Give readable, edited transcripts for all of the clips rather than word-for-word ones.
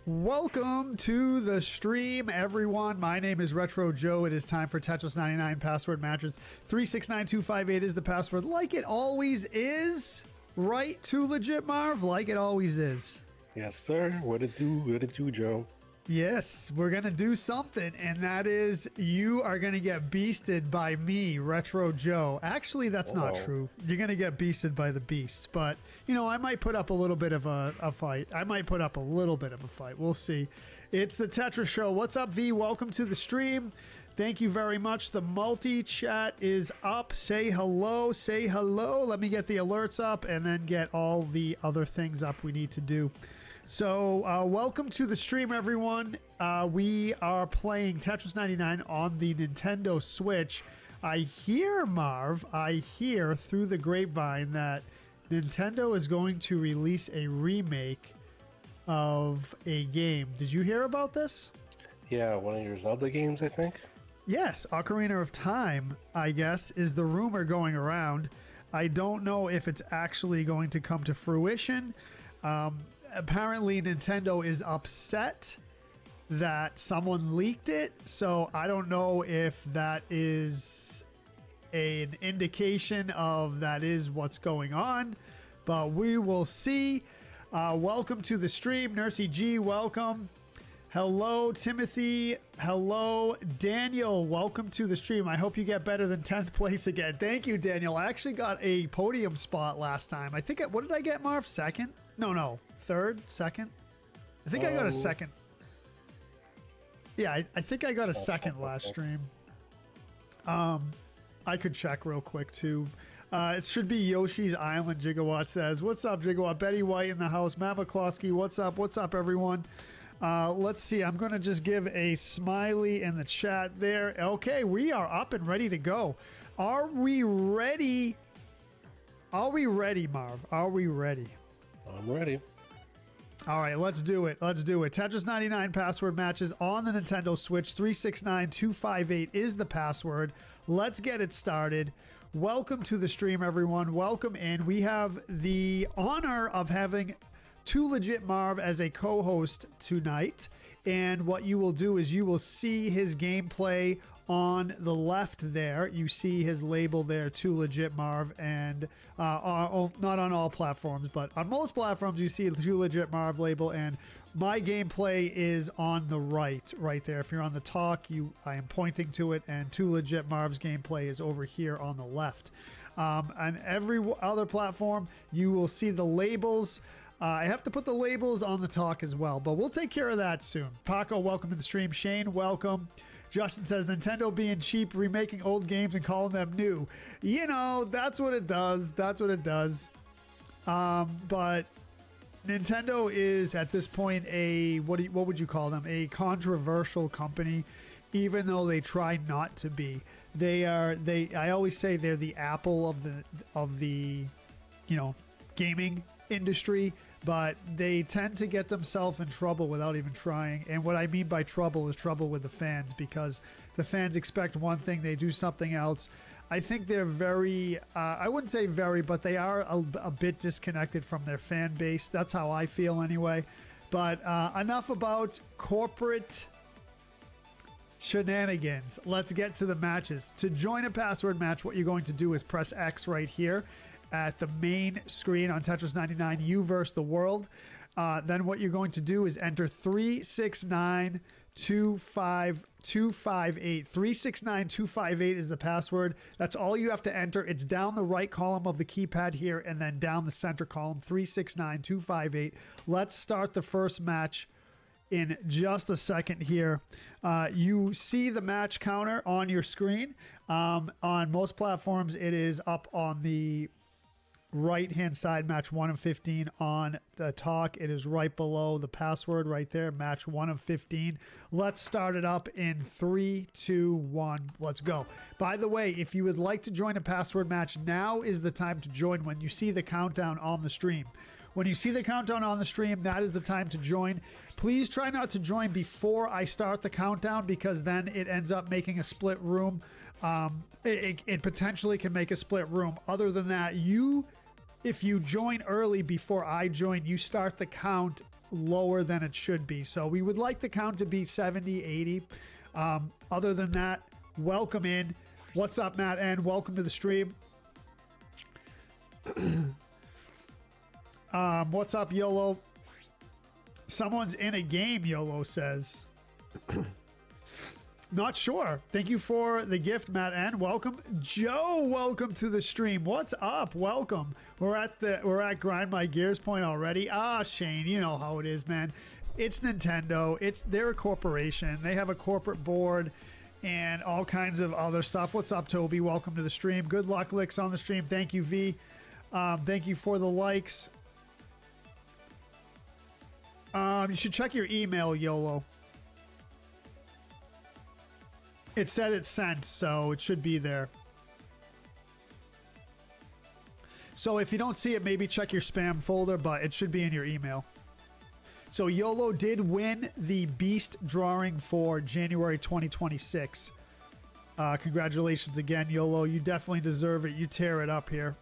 Welcome to the stream, everyone. My name is Retro Joe. It is time for Tetris 99 password matches. 369258 is the password, like it always is. Right, Too Legit Marv? Like it always is. Yes, sir. What it do, Joe? Yes, we're going to do something, and that is you are going to get beasted by me, Retro Joe. Actually, that's not true. You're going to get beasted by the beasts, but, you know, I might put up a little bit of a fight. I might put up a little bit of a fight. We'll see. It's the Tetris Show. What's up, V? Welcome to the stream. Thank you very much. The multi-chat is up. Say hello. Say hello. Let me get the alerts up and then get all the other things up we need to do. So, welcome to the stream, everyone. We are playing Tetris 99 on the Nintendo Switch. I hear, Marv, through the grapevine that Nintendo is going to release a remake of a game. Did you hear about this? Yeah, one of your Zelda games, I think. Yes, Ocarina of Time, I guess, is the rumor going around. I don't know if it's actually going to come to fruition. Apparently Nintendo is upset that someone leaked it, so I don't know if that is an indication of that is what's going on, but we will see. Welcome to the stream, Nursey G, welcome. Hello, Timothy. Hello, Daniel. Welcome to the stream. I hope you get better than 10th place again. Thank you, Daniel. I actually got a podium spot last time. I think, what did I get, Marv? Second? No. Third? Second? I think I got a second. Yeah, I think I got a second last stream. I could check real quick, too. It should be Yoshi's Island, Gigawatt says. What's up, Gigawatt? Betty White in the house. Matt McCloskey, what's up? What's up, everyone? Let's see. I'm going to just give a smiley in the chat there. Okay, we are up and ready to go. Are we ready? Are we ready, Marv? Are we ready? I'm ready. All right, let's do it. Let's do it. Tetris 99 password matches on the Nintendo Switch. 369258 is the password. Let's get it started. Welcome to the stream, everyone. Welcome in. We have the honor of having Too Legit Marv as a co-host tonight, and what you will do is you will see his gameplay on the left there. You see his label there, Too Legit Marv, and not on all platforms, but on most platforms you see the Too Legit Marv label, and my gameplay is on the right there. If you're on the talk, I am pointing to it, and Too Legit Marv's gameplay is over here on the left. On every other platform, you will see the labels. I have to put the labels on the talk as well, but we'll take care of that soon. Paco, welcome to the stream. Shane, welcome. Justin says, Nintendo being cheap, remaking old games and calling them new. You know, that's what it does. That's what it does. But Nintendo is, at this point, what would you call them? A controversial company, even though they try not to be. I always say they're the Apple of the gaming industry, but they tend to get themselves in trouble without even trying. And what I mean by trouble is trouble with the fans, because the fans expect one thing, they do something else. I think they're very, I wouldn't say very, but they are a bit disconnected from their fan base. That's how I feel anyway. But enough about corporate shenanigans. Let's get to the matches. To join a password match, what you're going to do is press X right here at the main screen on Tetris 99, you versus the world. Then what you're going to do is enter 36925258. 369258 is the password. That's all you have to enter. It's down the right column of the keypad here, and then down the center column, 369258. Let's start the first match in just a second here. You see the match counter on your screen. On most platforms, it is up on the right-hand side, match 1 of 15. On the talk, it is right below the password right there, match 1 of 15. Let's start it up in 3, 2, 1. Let's go. By the way, if you would like to join a password match, now is the time to join when you see the countdown on the stream. When you see the countdown on the stream, that is the time to join. Please try not to join before I start the countdown, because then it ends up making a split room. It potentially can make a split room. Other than that, if you join early before I join, you start the count lower than it should be. So we would like the count to be 70, 80. Other than that, welcome in. What's up, Matt? And welcome to the stream. What's up, YOLO? Someone's in a game, YOLO says. Not sure. Thank you for the gift, Matt, and welcome. Joe, welcome to the stream. What's up? Welcome. We're at Grind My Gears point already. Ah, Shane, you know how it is, man. It's Nintendo. They're a corporation. They have a corporate board and all kinds of other stuff. What's up, Toby? Welcome to the stream. Good luck, Licks, on the stream. Thank you, V. Thank you for the likes. You should check your email, YOLO. It said it's sent, so it should be there. So if you don't see it, maybe check your spam folder, but it should be in your email. So YOLO did win the Beast drawing for January 2026. Congratulations again, YOLO. You definitely deserve it. You tear it up here.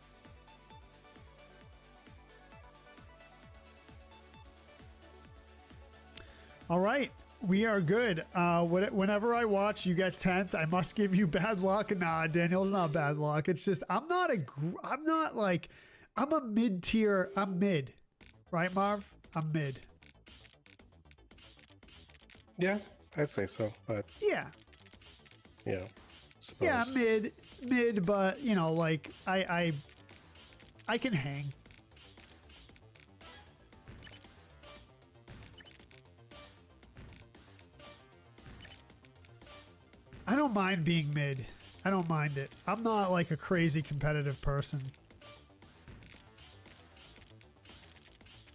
All right. We are good. Whenever I watch you get 10th, I must give you bad luck. Nah, Daniel's not bad luck. It's just I'm a mid-tier. I'm mid. Right, Marv? I'm mid. Yeah, I'd say so, but Yeah. yeah. Suppose. Yeah, mid, but you know, like I can hang. I don't mind being mid. I don't mind it. I'm not like a crazy competitive person.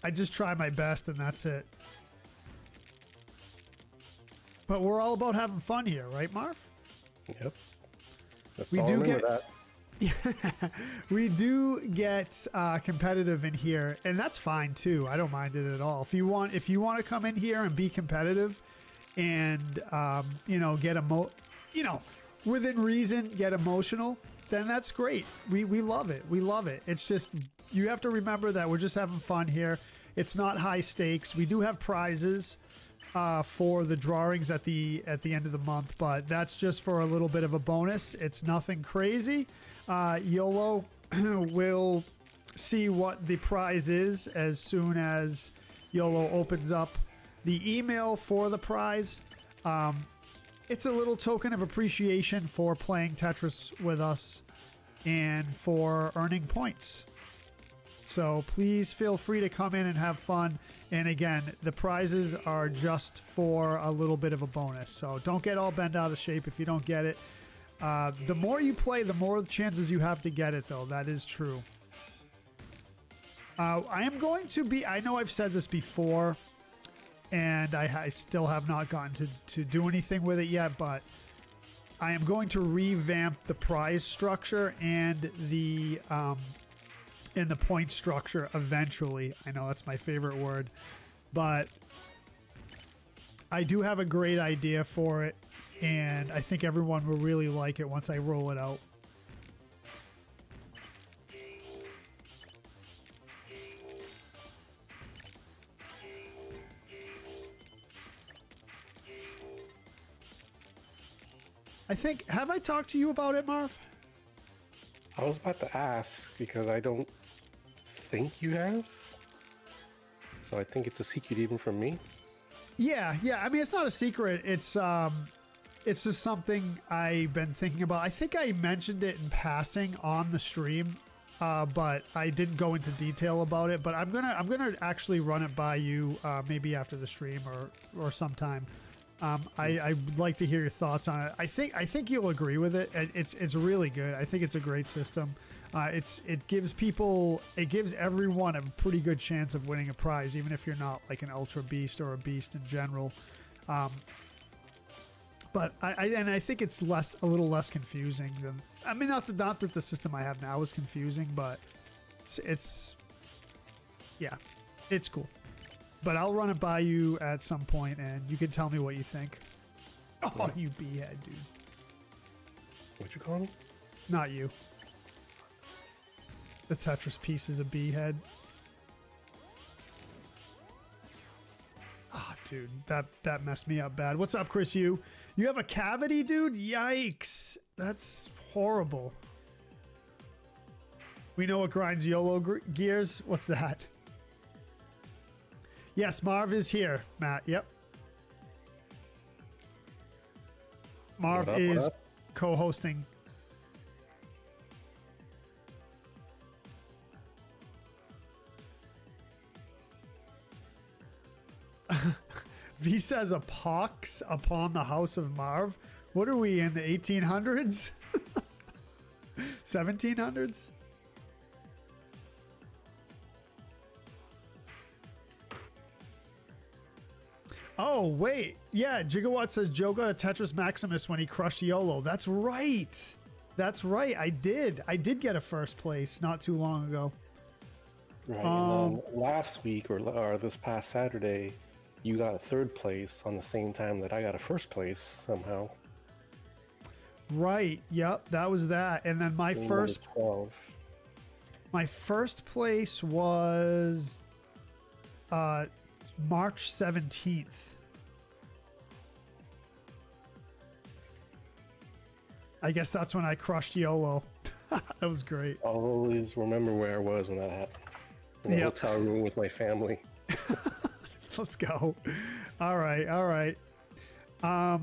I just try my best and that's it. But we're all about having fun here, right, Marv? Yep. That's We all do I remember get- that. We do get competitive in here, and that's fine too. I don't mind it at all. If you want to come in here and be competitive, and within reason, get emotional, then that's great. We love it. We love it. It's just you have to remember that we're just having fun here. It's not high stakes. We do have prizes for the drawings at the end of the month, but that's just for a little bit of a bonus. It's nothing crazy. YOLO will see what the prize is as soon as YOLO opens up the email for the prize. It's a little token of appreciation for playing Tetris with us and for earning points. So please feel free to come in and have fun. And again, the prizes are just for a little bit of a bonus. So don't get all bent out of shape if you don't get it. The more you play, the more chances you have to get it, though. That is true. I am going to be... I know I've said this before, and I still have not gotten to do anything with it yet, but I am going to revamp the prize structure and the point structure eventually. I know that's my favorite word, but I do have a great idea for it, and I think everyone will really like it once I roll it out. Have I talked to you about it, Marv? I was about to ask because I don't think you have. So I think it's a secret even from me. Yeah. I mean, it's not a secret. It's just something I've been thinking about. I think I mentioned it in passing on the stream, but I didn't go into detail about it. But I'm gonna actually run it by you maybe after the stream or sometime. I would like to hear your thoughts on it. I think you'll agree with it. It's really good. I think it's a great system. It gives everyone a pretty good chance of winning a prize, even if you're not like an ultra beast or a beast in general. But I think it's a little less confusing than. I mean, not that the system I have now is confusing, but it's cool. But I'll run it by you at some point, and you can tell me what you think. Oh, you b-head, dude. What'd you call me? Not you. The Tetris piece is a b-head. dude. That messed me up bad. What's up, Chris? You have a cavity, dude? Yikes. That's horrible. We know what grinds YOLO gears. What's that? Yes, Marv is here, Matt. Yep. Marv is co-hosting. V says a pox upon the house of Marv. What are we in the 1800s? 1700s? Oh, wait. Yeah, Gigawatt says Joe got a Tetris Maximus when he crushed YOLO. That's right. That's right. I did get a first place not too long ago. Right. And then last week or this past Saturday, you got a third place on the same time that I got a first place somehow. Right. Yep. That was that. And then my first place was March 17th. I guess that's when I crushed YOLO. That was great. I'll always remember where I was when that happened. In the hotel room with my family. Let's go. All right. All right. I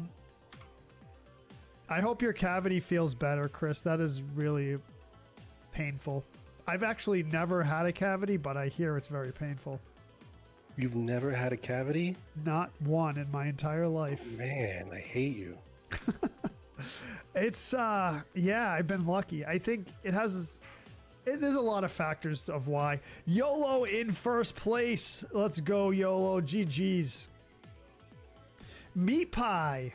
hope your cavity feels better, Chris. That is really painful. I've actually never had a cavity, but I hear it's very painful. You've never had a cavity? Not one in my entire life. Man, I hate you. It's yeah, I've been lucky. I think there's a lot of factors of why. YOLO in first place. Let's go, YOLO. GG's. Meat Pie.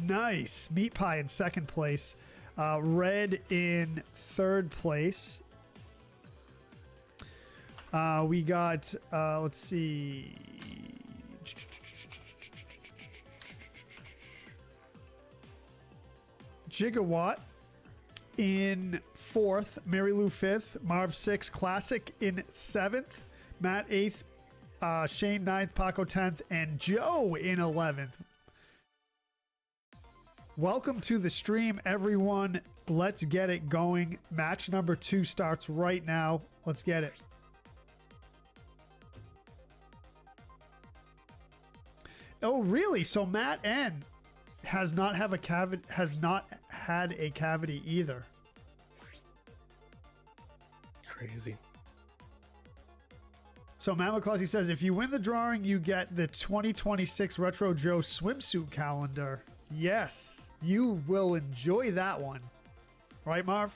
Nice. Meat Pie in second place. Red in third place. We got, let's see. Gigawatt in fourth, Mary Lou fifth, Marv sixth, Classic in seventh, Matt eighth, Shane ninth, Paco 10th, and Joe in 11th. Welcome to the stream, everyone. Let's get it going. Match number 2 starts right now. Let's get it. Oh, really? So Matt N has not had a cavity either. Crazy. So Matt McCluskey says, if you win the drawing, you get the 2026 Retro Joe swimsuit calendar. Yes, you will enjoy that one. Right, Marv?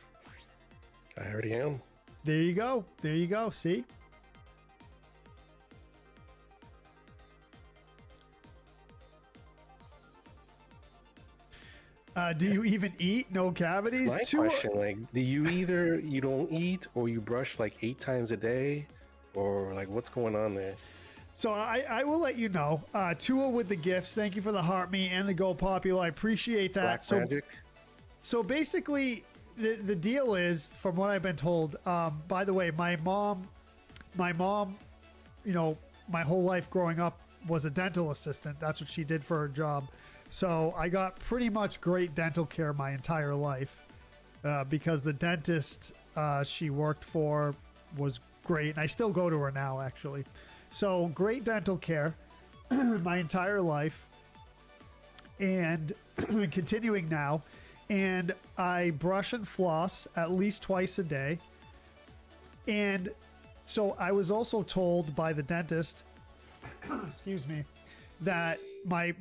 I already am. There you go. There you go. See? Do you even eat? No cavities? My question, like, do you either you don't eat or you brush like 8 times a day, or like what's going on there? So I will let you know. Tua with the gifts. Thank you for the heart me and the Go Popular. I appreciate that. Black magic. So basically, the deal is, from what I've been told. By the way, my mom, you know, my whole life growing up was a dental assistant. That's what she did for her job. So I got pretty much great dental care my entire life because the dentist she worked for was great. And I still go to her now, actually. So great dental care my entire life, and continuing now. And I brush and floss at least twice a day. And so I was also told by the dentist, excuse me, that my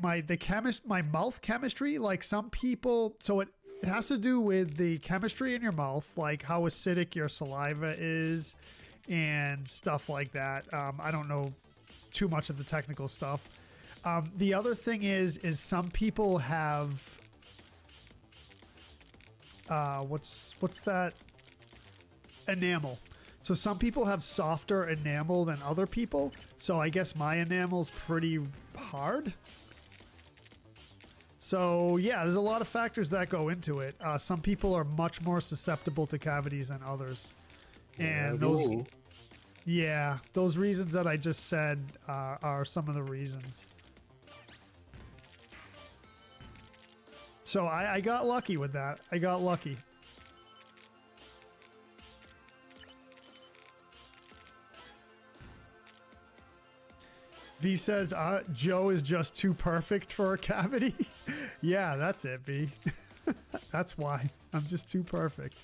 mouth chemistry, like some people, so it has to do with the chemistry in your mouth, like how acidic your saliva is and stuff like that. I don't know too much of the technical stuff. The other thing is some people have what's that? Enamel. So some people have softer enamel than other people. So I guess my enamel's pretty hard. So yeah, there's a lot of factors that go into it. Some people are much more susceptible to cavities than others. And those reasons that I just said are some of the reasons. So I got lucky with that. I got lucky. V says, Joe is just too perfect for a cavity. Yeah, that's it, V. That's why. I'm just too perfect.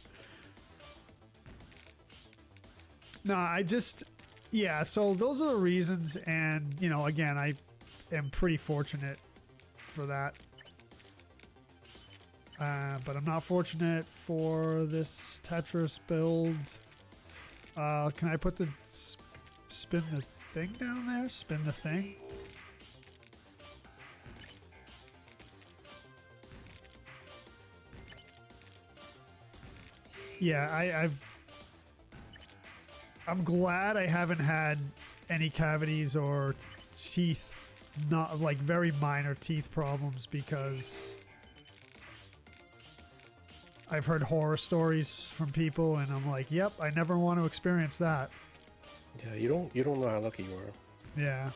No, I just... Yeah, so those are the reasons. And, you know, again, I am pretty fortunate for that. But I'm not fortunate for this Tetris build. Can I put the... spin the thing down there? Spin the thing? Yeah, I'm glad I haven't had any cavities or teeth, not like very minor teeth problems, because I've heard horror stories from people and I'm like, yep, I never want to experience that. Yeah, you don't know how lucky you are. Yeah.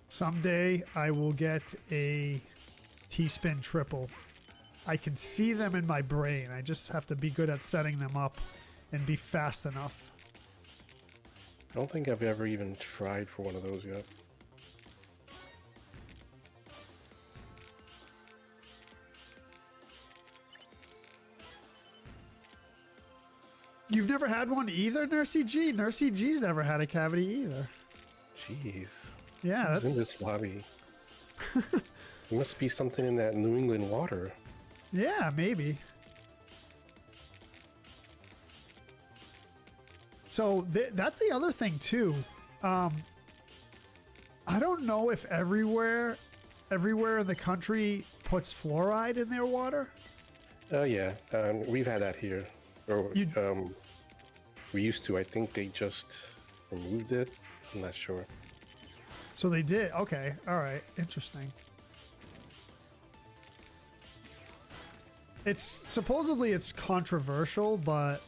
Someday I will get a T-spin triple. I can see them in my brain. I just have to be good at setting them up and be fast enough. I don't think I've ever even tried for one of those yet. You've never had one either, Nursey G? Nursey G's never had a cavity either. Jeez. Yeah, Who's that's... in this lobby. There must be something in that New England water. Yeah, maybe. So that's the other thing too. I don't know if everywhere in the country puts fluoride in their water. Oh yeah, we've had that here. Or we used to. I think they just removed it. I'm not sure. So they did. Okay. All right. Interesting. It's supposedly it's controversial, but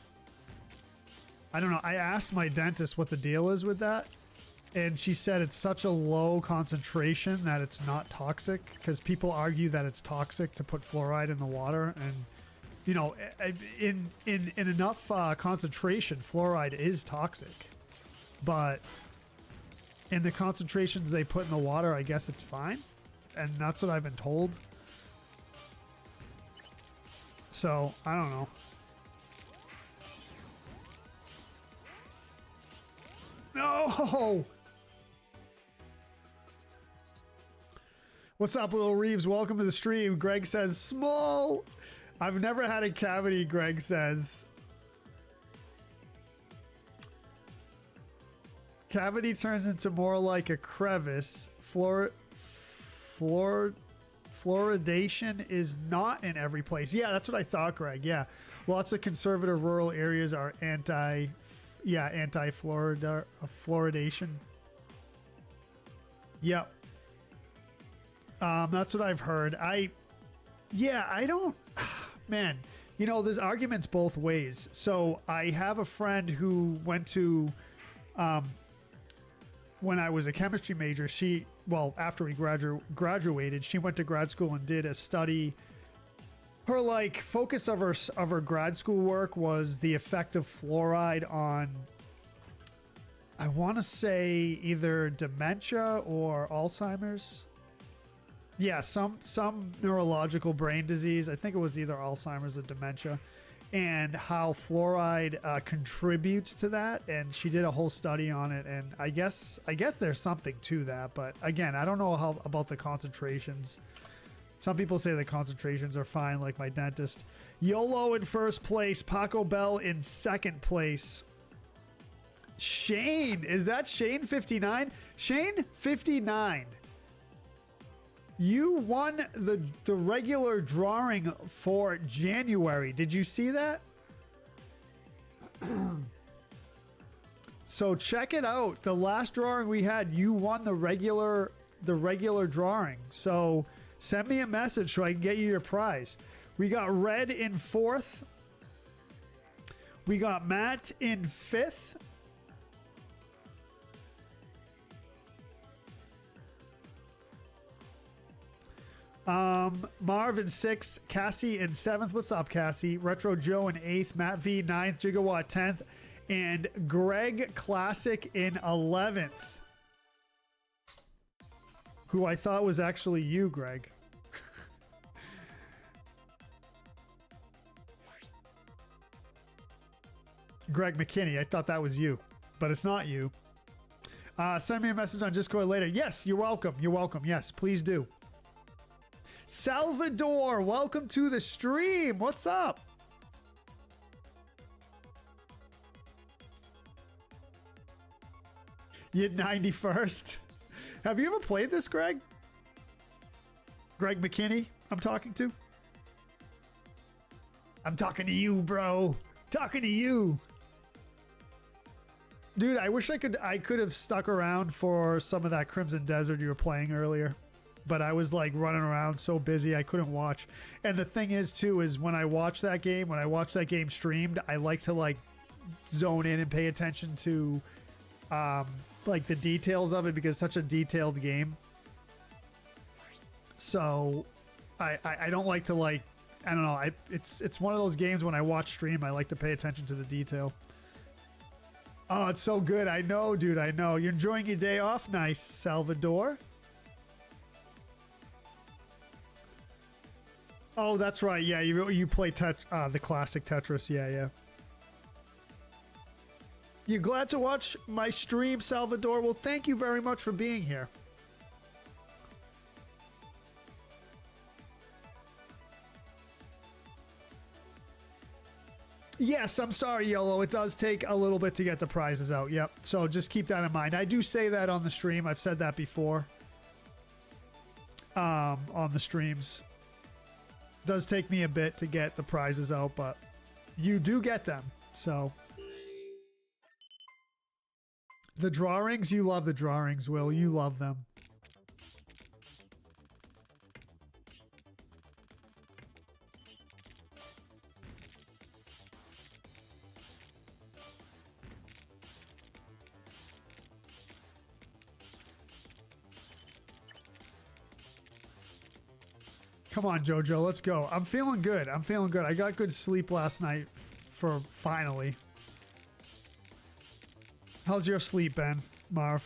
I don't know. I asked my dentist what the deal is with that, and she said it's such a low concentration that it's not toxic, because people argue that it's toxic to put fluoride in the water, and you know, in enough concentration, fluoride is toxic, but in the concentrations they put in the water, I guess it's fine, and that's what I've been told. So I don't know. No! What's up, Little Reeves? Welcome to the stream. Greg says, small. I've never had a cavity, Greg says. Cavity turns into more like a crevice. Fluoridation is not in every place. Yeah, that's what I thought, Greg. Yeah. Lots of conservative rural areas are anti-fluoridation. Yep. That's what I've heard. I don't, man, you know, there's arguments both ways. So I have a friend who went to, when I was a chemistry major, after we graduated, she went to grad school and did a study. Her like focus of her grad school work was the effect of fluoride on, I want to say, either dementia or Alzheimer's. Yeah, some neurological brain disease. I think it was either Alzheimer's or dementia, and how fluoride contributes to that. And she did a whole study on it. And I guess there's something to that. But again, I don't know about the concentrations. Some people say the concentrations are fine, like my dentist. YOLO in first place. Paco Bell in second place. Shane, is that Shane 59? Shane 59. You won the regular drawing for January. Did you see that? So check it out. The last drawing we had, you won the regular drawing. So send me a message so I can get you your prize. We got Red in 4th. We got Matt in 5th. Marv in 6th, Cassie in 7th. What's up, Cassie? Retro Joe in 8th, Matt V 9th, Gigawatt 10th, and Greg Classic in 11th. Who I thought was actually you, Greg. Greg McKinney, I thought that was you, but it's not you. Send me a message on Discord later. Yes, you're welcome. You're welcome. Yes, please do. Salvador, welcome to the stream. What's up? You're 91st. Have you ever played this, Greg? Greg McKinney, I'm talking to. I'm talking to you, bro. Talking to you. Dude, I wish I could have stuck around for some of that Crimson Desert you were playing earlier. But I was like running around so busy I couldn't watch. And the thing is too is when I watch that game streamed, I like to like zone in and pay attention to like the details of it because it's such a detailed game. So I don't like to like, I don't know, it's one of those games when I watch stream I like to pay attention to the detail. Oh, it's so good. I know, dude, I know. You're enjoying your day off? Nice, Salvador. Oh, that's right. Yeah, you play the classic Tetris. Yeah, yeah. You're glad to watch my stream, Salvador? Well, thank you very much for being here. Yes, I'm sorry, Yellow. It does take a little bit to get the prizes out. Yep. So just keep that in mind. I do say that on the stream. I've said that before. On the streams. Does take me a bit to get the prizes out, but you do get them. So the drawings, you love the drawings, Will. You love them. Come on, Jojo, let's go. I'm feeling good. I'm feeling good. I got good sleep last night for finally. How's your sleep, Ben, Marv?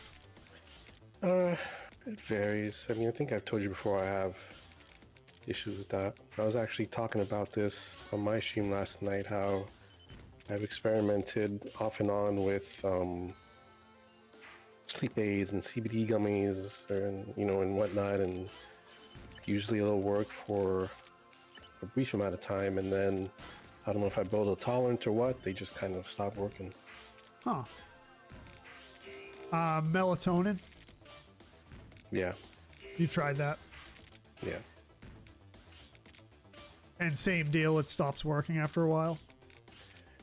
It varies. I mean, I think I've told you before I have issues with that. I was actually talking about this on my stream last night, how I've experimented off and on with sleep aids and CBD gummies and whatnot, and usually it'll work for a brief amount of time, and then I don't know if I build a tolerance or what, they just kind of stop working. Huh. Melatonin? Yeah. You've tried that? Yeah. And same deal, it stops working after a while?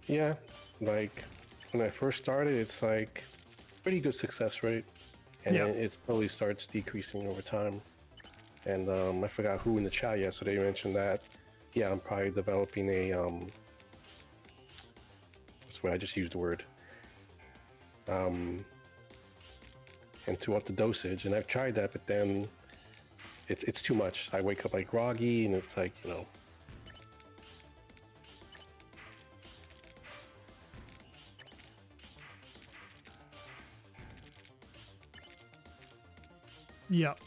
Yeah. Like, when I first started, it's like pretty good success rate, and then it slowly starts decreasing over time. And I forgot who in the chat yesterday mentioned that. Yeah, I'm probably developing a that's why I just used the word. And to up the dosage, and I've tried that, but then it's too much. I wake up like groggy, and it's like, you know. Yep.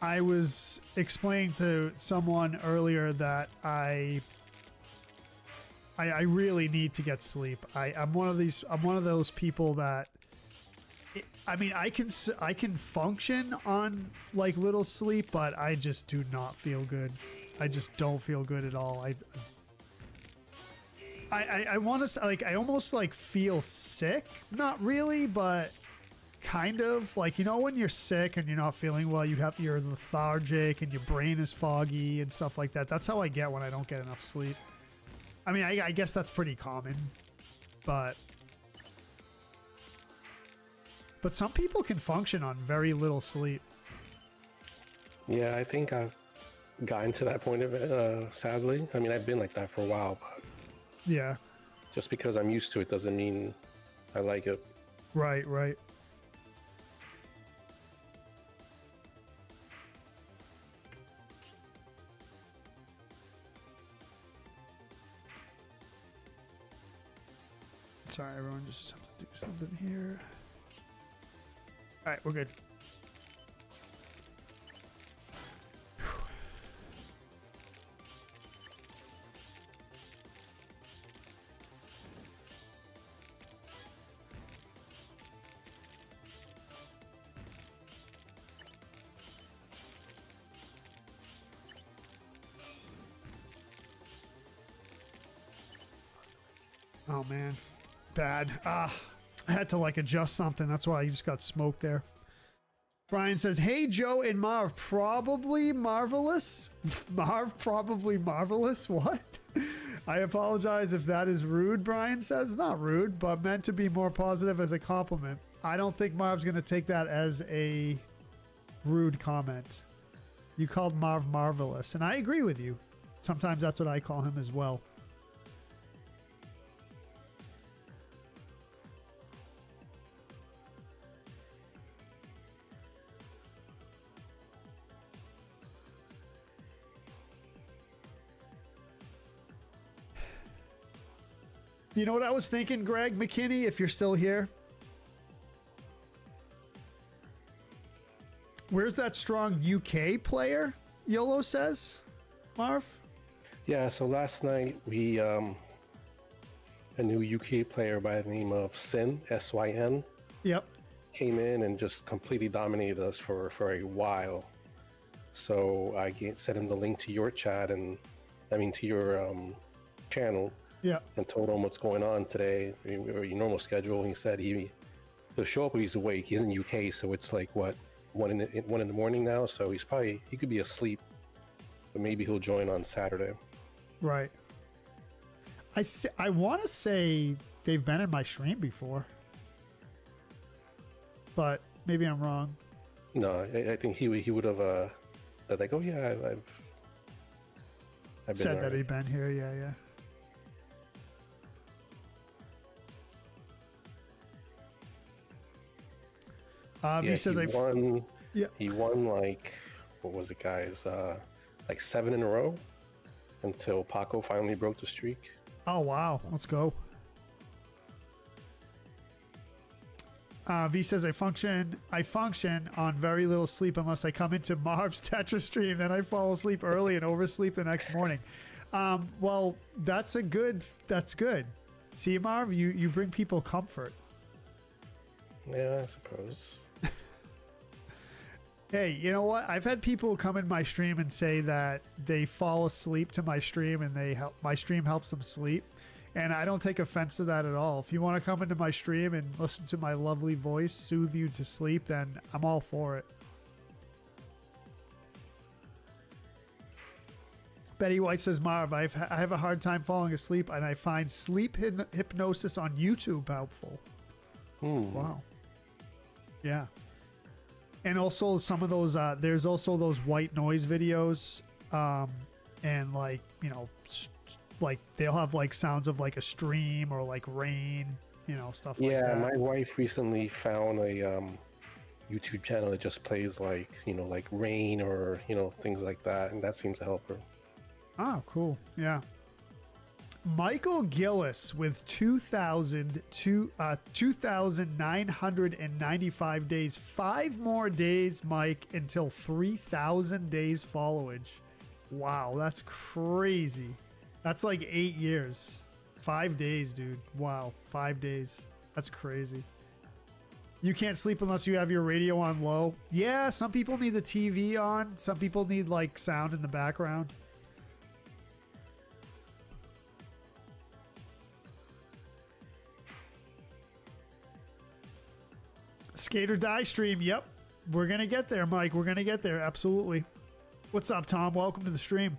I was explaining to someone earlier that I really need to get sleep. I'm one of those people that I mean, I can function on like little sleep, but I just do not feel good. I just don't feel good at all. I want to like, I almost like feel sick. Not really, but kind of like, you know, when you're sick and you're not feeling well, you're lethargic and your brain is foggy and stuff like that. That's how I get when I don't get enough sleep. I mean, I guess that's pretty common, but some people can function on very little sleep. Yeah, I think I've gotten to that point of it, sadly. I mean, I've been like that for a while, but Yeah. just because I'm used to it doesn't mean I like it. Right, right. Sorry, everyone, just have to do something here. All right, we're good. Oh man, bad. I had to like adjust something. That's why I just got smoked there. Brian says, "Hey Joe and Marv, probably marvelous." Marv, probably marvelous. What? I apologize if that is rude. Brian says, not rude, but meant to be more positive as a compliment. I don't think Marv's gonna take that as a rude comment. You called Marv marvelous, and I agree with you. Sometimes that's what I call him as well. You know what I was thinking, Greg McKinney, if you're still here? Where's that strong UK player? YOLO says, Marv? Yeah, so last night we, a new UK player by the name of Sin, S-Y-N, Yep. came in and just completely dominated us for a while. So I sent him the link to your chat to your channel. Yeah. And told him what's going on today, or your normal schedule. He said he'll show up if he's awake. He's in UK, so it's like what, 1 in the morning now. So he could be asleep, but maybe he'll join on Saturday. Right. I want to say they've been in my stream before, but maybe I'm wrong. No, I think he would have like, oh yeah, I've been Said that already. he'd been here. Yeah, yeah. He says he won. Yeah. He won like, what was it, guys? Like 7 in a row until Paco finally broke the streak. Oh wow, let's go. V says I function on very little sleep unless I come into Marv's Tetris stream. Then I fall asleep early and oversleep the next morning. Well, that's good. See, Marv, you bring people comfort. Yeah, I suppose. Hey, you know what? I've had people come in my stream and say that they fall asleep to my stream and my stream helps them sleep. And I don't take offense to that at all. If you want to come into my stream and listen to my lovely voice soothe you to sleep, then I'm all for it. Betty White says, Marv, I have a hard time falling asleep, and I find sleep hypnosis on YouTube helpful. Wow. Yeah. And also some of those, there's also those white noise videos, and like, you know, like they'll have like sounds of like a stream or like rain, you know, stuff like that. Yeah, my wife recently found a YouTube channel that just plays like, you know, like rain or, you know, things like that, and that seems to help her. Oh, cool. Yeah. Michael Gillis with 2,995 days. 5 more days, Mike, until 3,000 days followage. Wow, that's crazy. That's like 8 years. 5 days, dude. Wow, 5 days. That's crazy. You can't sleep unless you have your radio on low. Yeah, some people need the TV on. Some people need like sound in the background. Skate or Die stream. Yep. We're going to get there, Mike. We're going to get there. Absolutely. What's up, Tom? Welcome to the stream.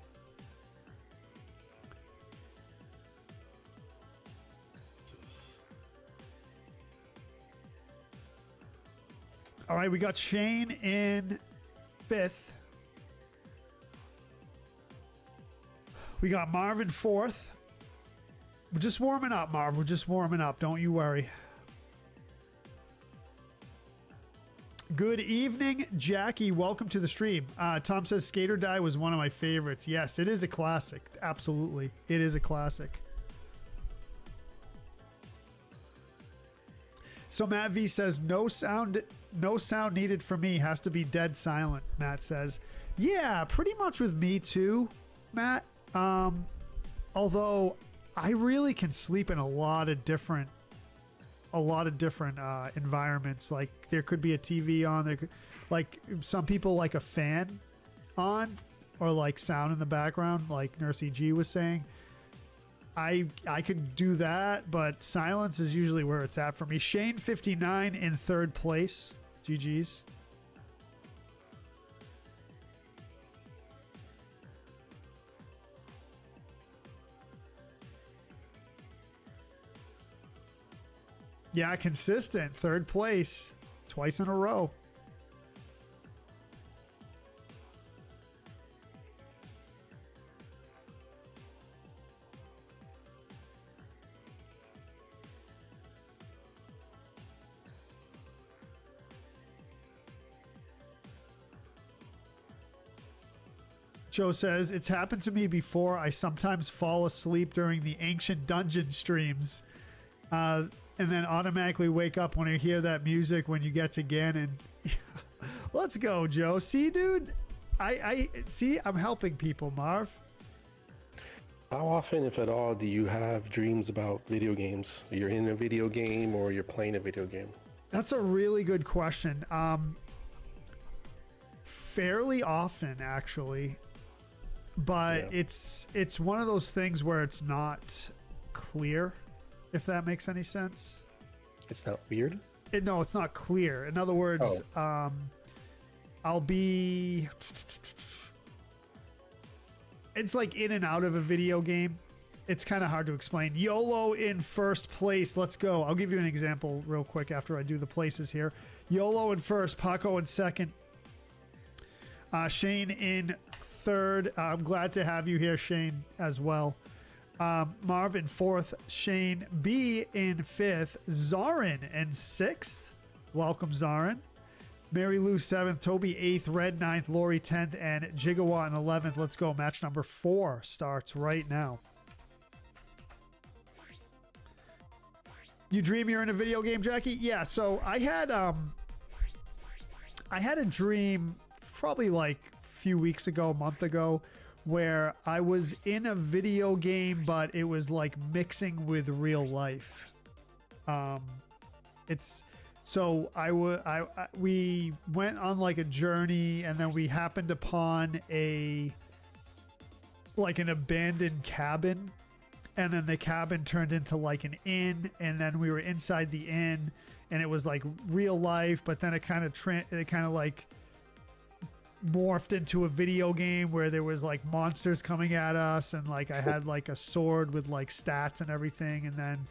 All right, we got Shane in 5th. We got Marv in 4th. We're just warming up, Marv. We're just warming up. Don't you worry. Good evening, Jackie. Welcome to the stream. Tom says Skate or Die was one of my favorites. Yes, it is a classic. Absolutely. It is a classic. So Matt V says no sound needed for me. Has to be dead silent. Matt says, yeah, pretty much with me too, Matt. Although I really can sleep in a lot of different environments. Like there could be a TV on there. Like some people like a fan on or like sound in the background, like Nurse EG was saying. I could do that, but silence is usually where it's at for me. Shane 59 in 3rd place. GG's. Yeah, consistent. 3rd place. Twice in a row. Joe says, it's happened to me before. I sometimes fall asleep during the Ancient Dungeon streams. And then automatically wake up when I hear that music when you get to Ganon. Let's go, Joe. See, dude? I see, I'm helping people, Marv. How often, if at all, do you have dreams about video games? You're in a video game or you're playing a video game? That's a really good question. Fairly often, actually. But yeah. It's one of those things where it's not clear, if that makes any sense. It's not weird? No, it's not clear. In other words, I'll be... It's like in and out of a video game. It's kind of hard to explain. YOLO in 1st place. Let's go. I'll give you an example real quick after I do the places here. YOLO in 1st. Paco in 2nd. Shane in 3rd. I'm glad to have you here, Shane, as well. Marv in 4th. Shane B in 5th. Zarin in 6th. Welcome, Zarin. Mary Lou 7th. Toby 8th. Red 9th. Lori 10th. And Gigawatt in 11th. Let's go. Match number 4 starts right now. You dream you're in a video game, Jackie? Yeah, so I had a dream probably like a few weeks ago, a month ago, where I was in a video game, but it was like mixing with real life. We went on like a journey, and then we happened upon an abandoned cabin, and then the cabin turned into like an inn, and then we were inside the inn, and it was like real life, but then it kind of like morphed into a video game where there was like monsters coming at us, and like I had like a sword with like stats and everything, and then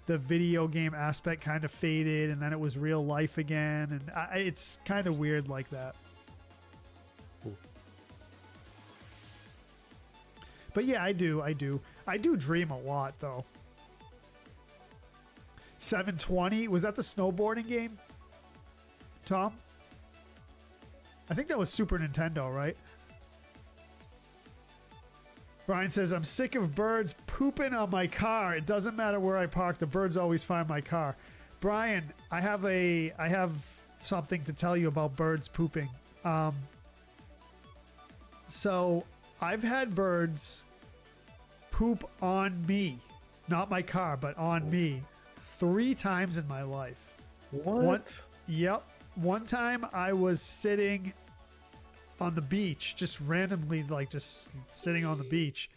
the video game aspect kind of faded, and then it was real life again, and it's kind of weird like that. But yeah, I do dream a lot though. 720, was that the snowboarding game, Tom? I think that was Super Nintendo, right? Brian says, I'm sick of birds pooping on my car. It doesn't matter where I park. The birds always find my car. Brian, I have something to tell you about birds pooping. So I've had birds poop on me, not my car, but on me 3 times in my life. What? Yep. One time I was sitting on the beach, just randomly, like just sitting on the beach,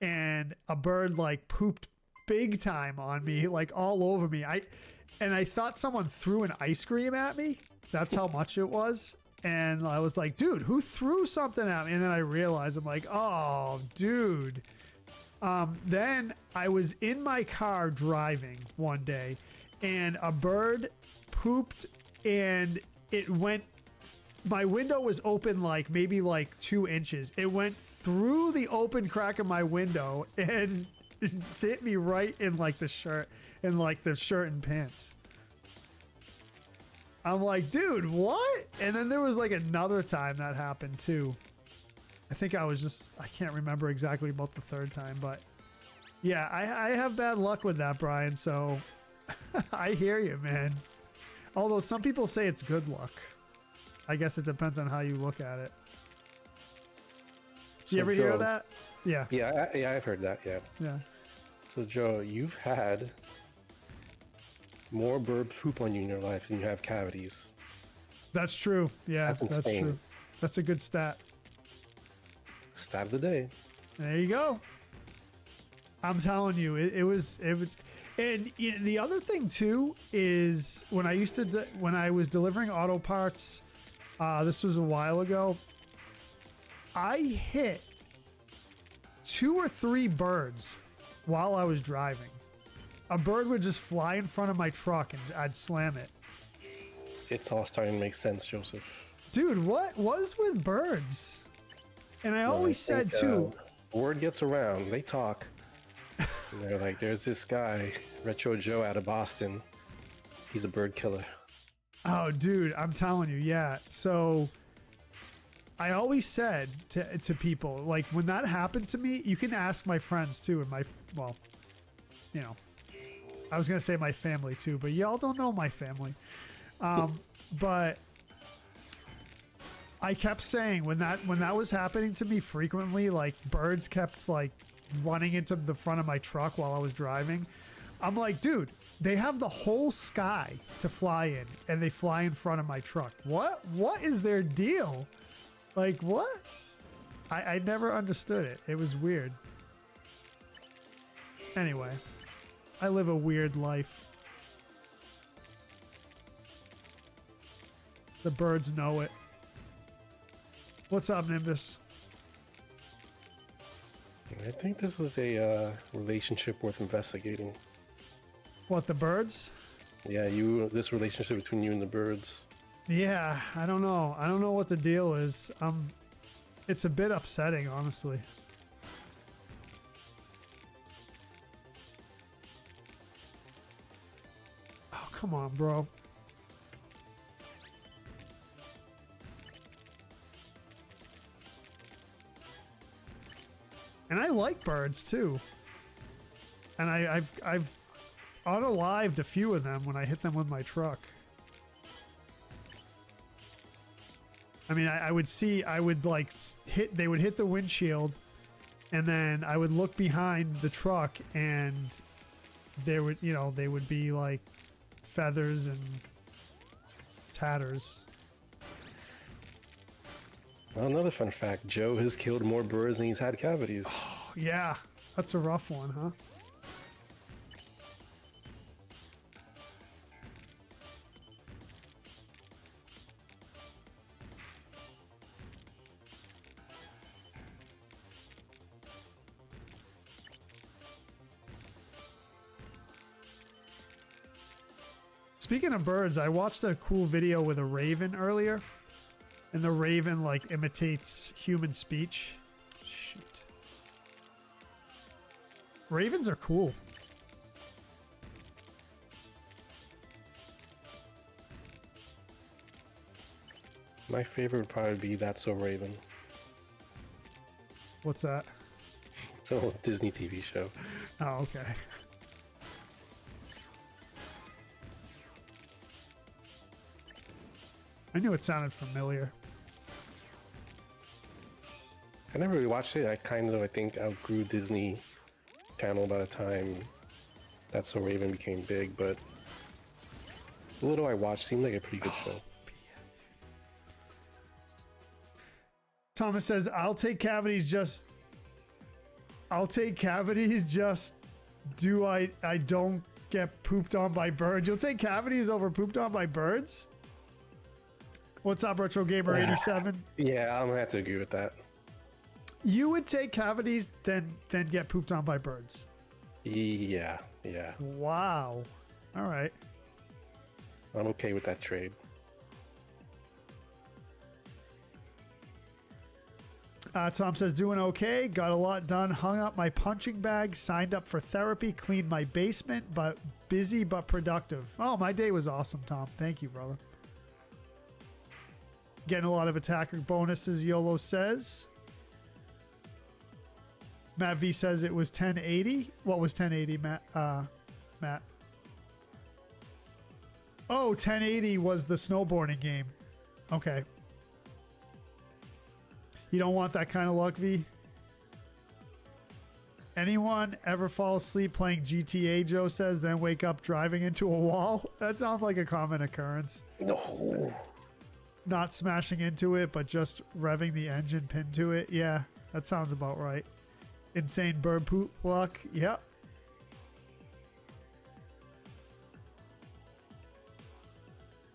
and a bird like pooped big time on me, like all over me. I thought someone threw an ice cream at me. That's how much it was. And I was like, dude, who threw something at me? And then I realized, I'm like, oh, dude. Then I was in my car driving one day, and a bird pooped, and it went. My window was open like maybe like 2 inches. It went through the open crack of my window and it hit me right in like the shirt and pants. I'm like, dude, what? And then there was like another time that happened too. I think I can't remember exactly about the third time, but yeah, I have bad luck with that, Brian. So I hear you, man. Although some people say it's good luck. I guess it depends on how you look at it. So You ever hear that? Yeah. Yeah, I've heard that, yeah. Yeah. So, Joe, you've had more bird poop on you in your life than you have cavities. That's true. Yeah, that's true. That's a good stat. Stat of the day. There you go. I'm telling you, it was, and the other thing too is when I was delivering auto parts, this was a while ago, I hit 2 or 3 birds while I was driving. A bird would just fly in front of my truck and I'd slam it. It's all starting to make sense, Joseph. Dude, what was with birds? And I always said too. Word gets around. They talk. And they're like, there's this guy, Retro Joe out of Boston. He's a bird killer. Oh, dude, I'm telling you, yeah. So I always said to people, like when that happened to me, you can ask my friends too, and I was gonna say my family too, but y'all don't know my family. But I kept saying when that was happening to me frequently, like birds kept like running into the front of my truck while I was driving. I'm like, dude, they have the whole sky to fly in and they fly in front of my truck. What is their deal? Like what? I never understood it. It was weird. Anyway, I live a weird life. The birds know it. What's up, Nimbus? I think this is a relationship worth investigating. What, the birds? Yeah, this relationship between you and the birds. Yeah, I don't know. I don't know what the deal is. It's a bit upsetting, honestly. Oh, come on, bro. And I like birds too. And I've auto-lived a few of them when I hit them with my truck. I mean, they would hit the windshield and then I would look behind the truck and they would be like feathers and tatters. Well, another fun fact, Joe has killed more birds than he's had cavities. Oh, yeah, that's a rough one, huh? Speaking of birds, I watched a cool video with a raven earlier. And the raven like imitates human speech. Shoot. Ravens are cool. My favorite would probably be That's So Raven. What's that? It's an old Disney TV show. Oh, okay. I knew it sounded familiar. I never really watched it. I think outgrew Disney Channel by the time That's So Raven became big, but the little I watched seemed like a pretty good show. Thomas says, I'll take cavities just do I don't get pooped on by birds. You'll take cavities over pooped on by birds? What's up, Retro Gamer 87? Yeah, I'm gonna have to agree with that. You would take cavities then get pooped on by birds. Yeah. Wow. All right. I'm okay with that trade. Tom says, doing okay. Got a lot done. Hung up my punching bag. Signed up for therapy. Cleaned my basement. But busy but productive. Oh, my day was awesome, Tom. Thank you, brother. Getting a lot of attacker bonuses, YOLO says. Matt V says it was 1080. What was 1080, Matt? Matt. Oh, 1080 was the snowboarding game. Okay. You don't want that kind of luck, V? Anyone ever fall asleep playing GTA, Joe says, then wake up driving into a wall? That sounds like a common occurrence. No. Not smashing into it, but just revving the engine pinned to it. Yeah, that sounds about right. Insane bird poop luck. Yep.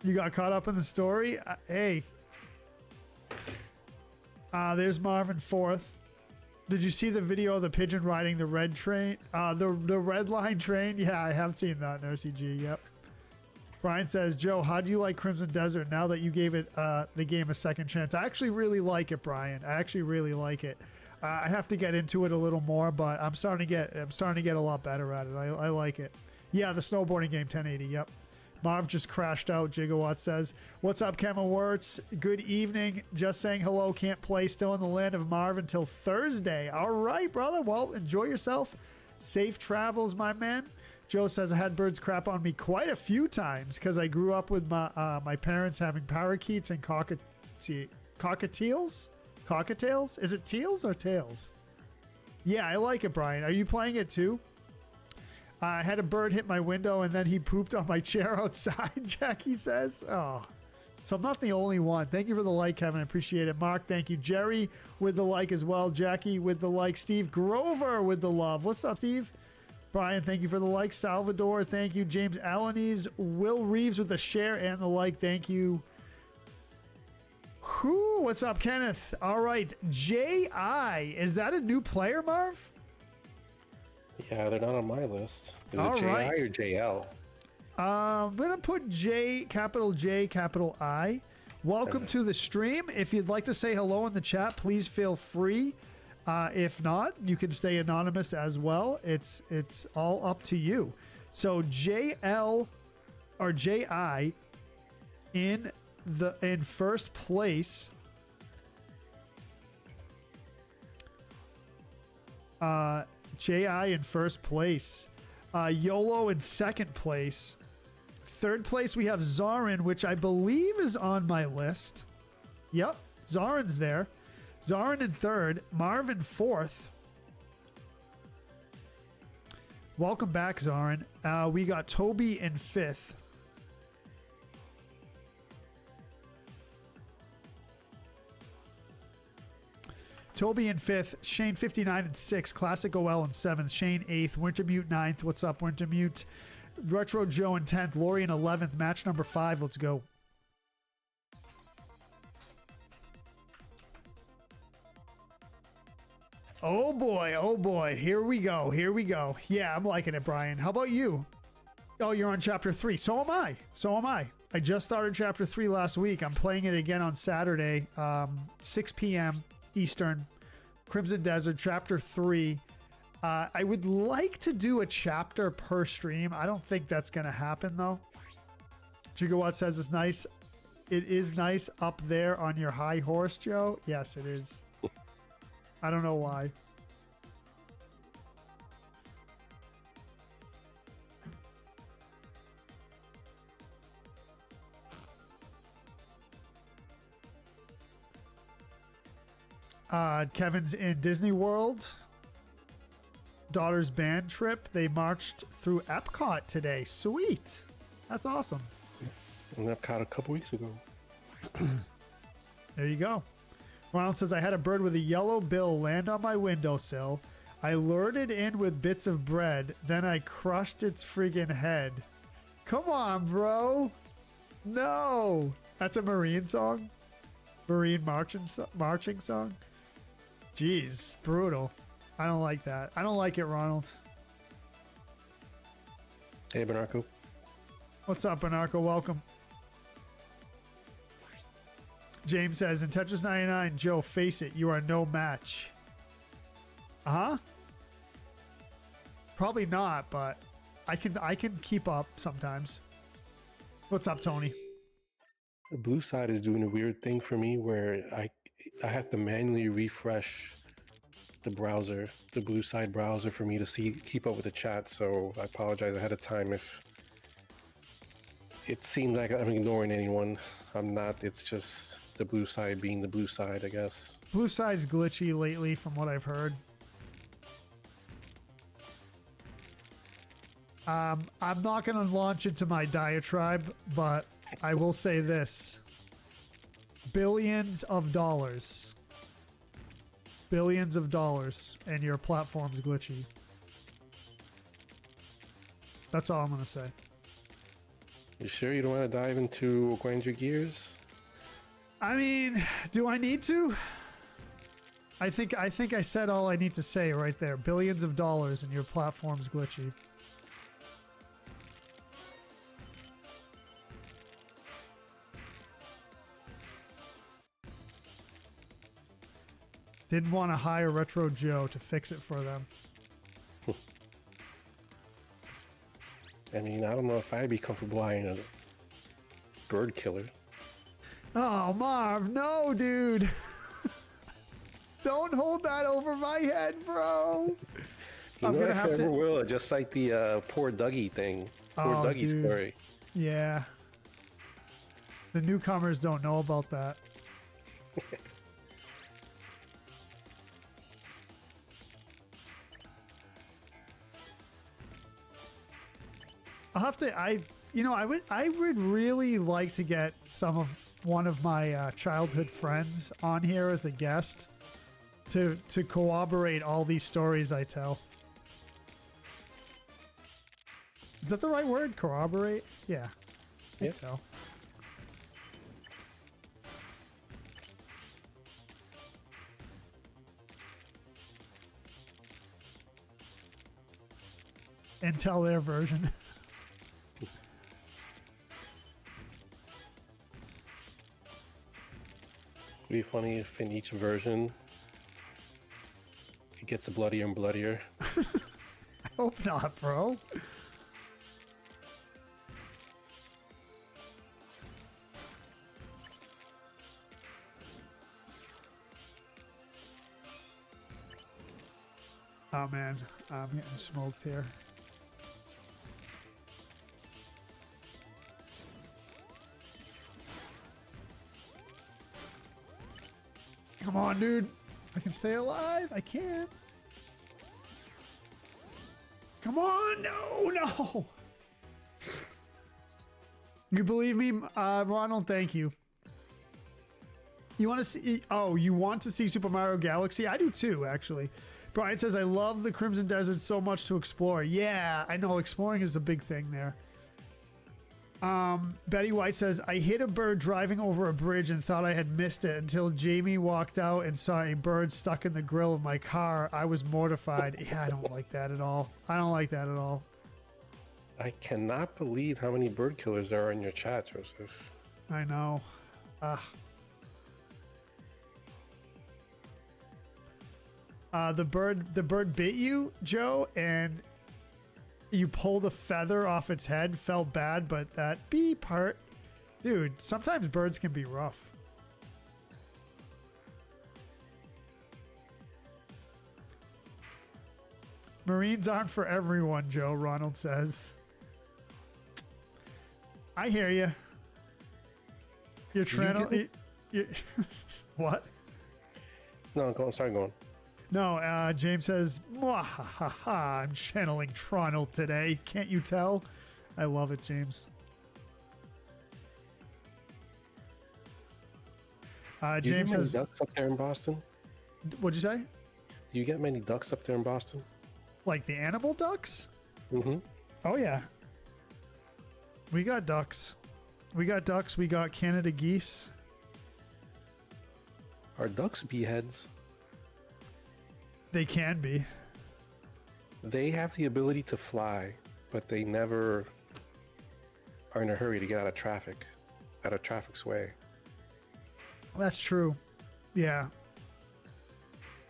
You got caught up in the story? Hey. There's Marvin Fourth. Did you see the video of the pigeon riding the red train? The red line train? Yeah, I have seen that in OCG. Yep. Brian says, Joe, how do you like Crimson Desert now that you gave it the game a second chance? I actually really like it, Brian. I actually really like it. I have to get into it a little more, but I'm starting to get a lot better at it. I like it. Yeah, the snowboarding game 1080. Yep. Marv just crashed out, Gigawatt says. What's up, Kevin Wirtz? Good evening. Just saying hello. Can't play. Still in the land of Marv until Thursday. All right, brother. Well, enjoy yourself. Safe travels, my man. Joe says I had birds crap on me quite a few times because I grew up with my parents having parakeets and cockatiels. Cockatails? Is it teals or tails? Yeah, I like it, Brian. Are you playing it too? I had a bird hit my window and then he pooped on my chair outside, Jackie says. Oh, so I'm not the only one. Thank you for the like, Kevin. I appreciate it. Mark, thank you. Jerry with the like as well. Jackie with the like. Steve Grover with the love. What's up, Steve? Brian, thank you for the like. Salvador, thank you. James Alanis. Will Reeves with the share and the like. Thank you. Whew, what's up, Kenneth? All right. J.I. Is that a new player, Marv? Yeah, they're not on my list. Is All it J.I. right. or J.L.? I'm going to put J, capital I. Welcome to the stream. If you'd like to say hello in the chat, please feel free. If not, you can stay anonymous as well. It's all up to you. So JL or JI in first place. JI in first place. YOLO in second place. Third place we have Zarin, which I believe is on my list. Yep, Zarin's there. Zarin in third, Marvin fourth. Welcome back, Zarin. We got Toby in fifth. Toby in fifth, Shane 59 and sixth, Classic OL in seventh, Shane eighth, Wintermute ninth. What's up, Wintermute? Retro Joe in 10th, Lori in 11th, match number 5. Let's go. Oh boy, here we go. Yeah, I'm liking it, Brian. How about you? Oh, you're on chapter 3. So am I. I just started chapter 3 last week. I'm playing it again on Saturday, 6 p.m. Eastern. Crimson Desert, chapter 3. I would like to do a chapter per stream. I don't think that's going to happen, though. Gigawatt says it's nice. It is nice up there on your high horse, Joe. Yes, it is. I don't know why. Kevin's in Disney World. Daughter's band trip. They marched through Epcot today. Sweet. That's awesome. And Epcot a couple weeks ago. There you go. Ronald says, I had a bird with a yellow bill land on my windowsill. I lured it in with bits of bread. Then I crushed its friggin' head. Come on, bro. No. That's a Marine song? Marine marching song? Jeez, brutal. I don't like that. I don't like it, Ronald. Hey, Benarco. What's up, Benarco? Welcome. James says, in Tetris 99, Joe, face it, you are no match. Uh-huh. Probably not, but I can keep up sometimes. What's up, Tony? The blue side is doing a weird thing for me where I have to manually refresh the browser, the blue side browser, for me to keep up with the chat. So I apologize ahead of time if it seems like I'm ignoring anyone. I'm not. It's just the blue side being the blue side, I guess. Blue side's glitchy lately, from what I've heard. I'm not going to launch into my diatribe, but I will say this. Billions of dollars. Billions of dollars, and your platform's glitchy. That's all I'm going to say. You sure you don't want to dive into grind your gears? I mean, do I need to? I think I said all I need to say right there. Billions of dollars, and your platform's glitchy. Didn't want to hire Retro Joe to fix it for them. I mean, I don't know if I'd be comfortable hiring a bird killer. Oh, Marv, no, dude. Don't hold that over my head, bro. I'm gonna have to. Will, just like the poor Dougie thing. Poor Dougie story. Yeah. The newcomers don't know about that. I'll have to. I would really like to get one of my childhood friends on here as a guest to corroborate all these stories I tell. Is that the right word? Corroborate? Yeah, I think so. And tell their version. It'd be funny if in each version it gets bloodier and bloodier. I hope not, bro. Oh man, I'm getting smoked here. Come on, dude. I can stay alive. I can. Come on. No. You believe me, Ronald? Thank you. You want to see... Oh, you want to see Super Mario Galaxy? I do too, actually. Brian says, I love the Crimson Desert so much to explore. Yeah, I know. Exploring is a big thing there. Betty White says, I hit a bird driving over a bridge and thought I had missed it until Jamie walked out and saw a bird stuck in the grill of my car. I was mortified. Yeah, I don't like that at all. I don't like that at all. I cannot believe how many bird killers there are in your chat, Joseph. I know. The bird bit you, Joe, and you pulled a feather off its head. Felt bad, but that bee part, dude, sometimes birds can be rough. Marines aren't for everyone, Joe, Ronald says. I hear you. You're trying to... What? No, go on. Sorry, go on. No, James says, I'm channeling Toronto today. Can't you tell? I love it, James. James says, ducks up there in Boston? What'd you say? Do you get many ducks up there in Boston? Like the animal ducks? Mm-hmm. Oh, yeah. We got ducks. We got Canada geese. Are ducks beeheads? They can be. They have the ability to fly, but they never are in a hurry to get out of traffic's way. That's true. Yeah.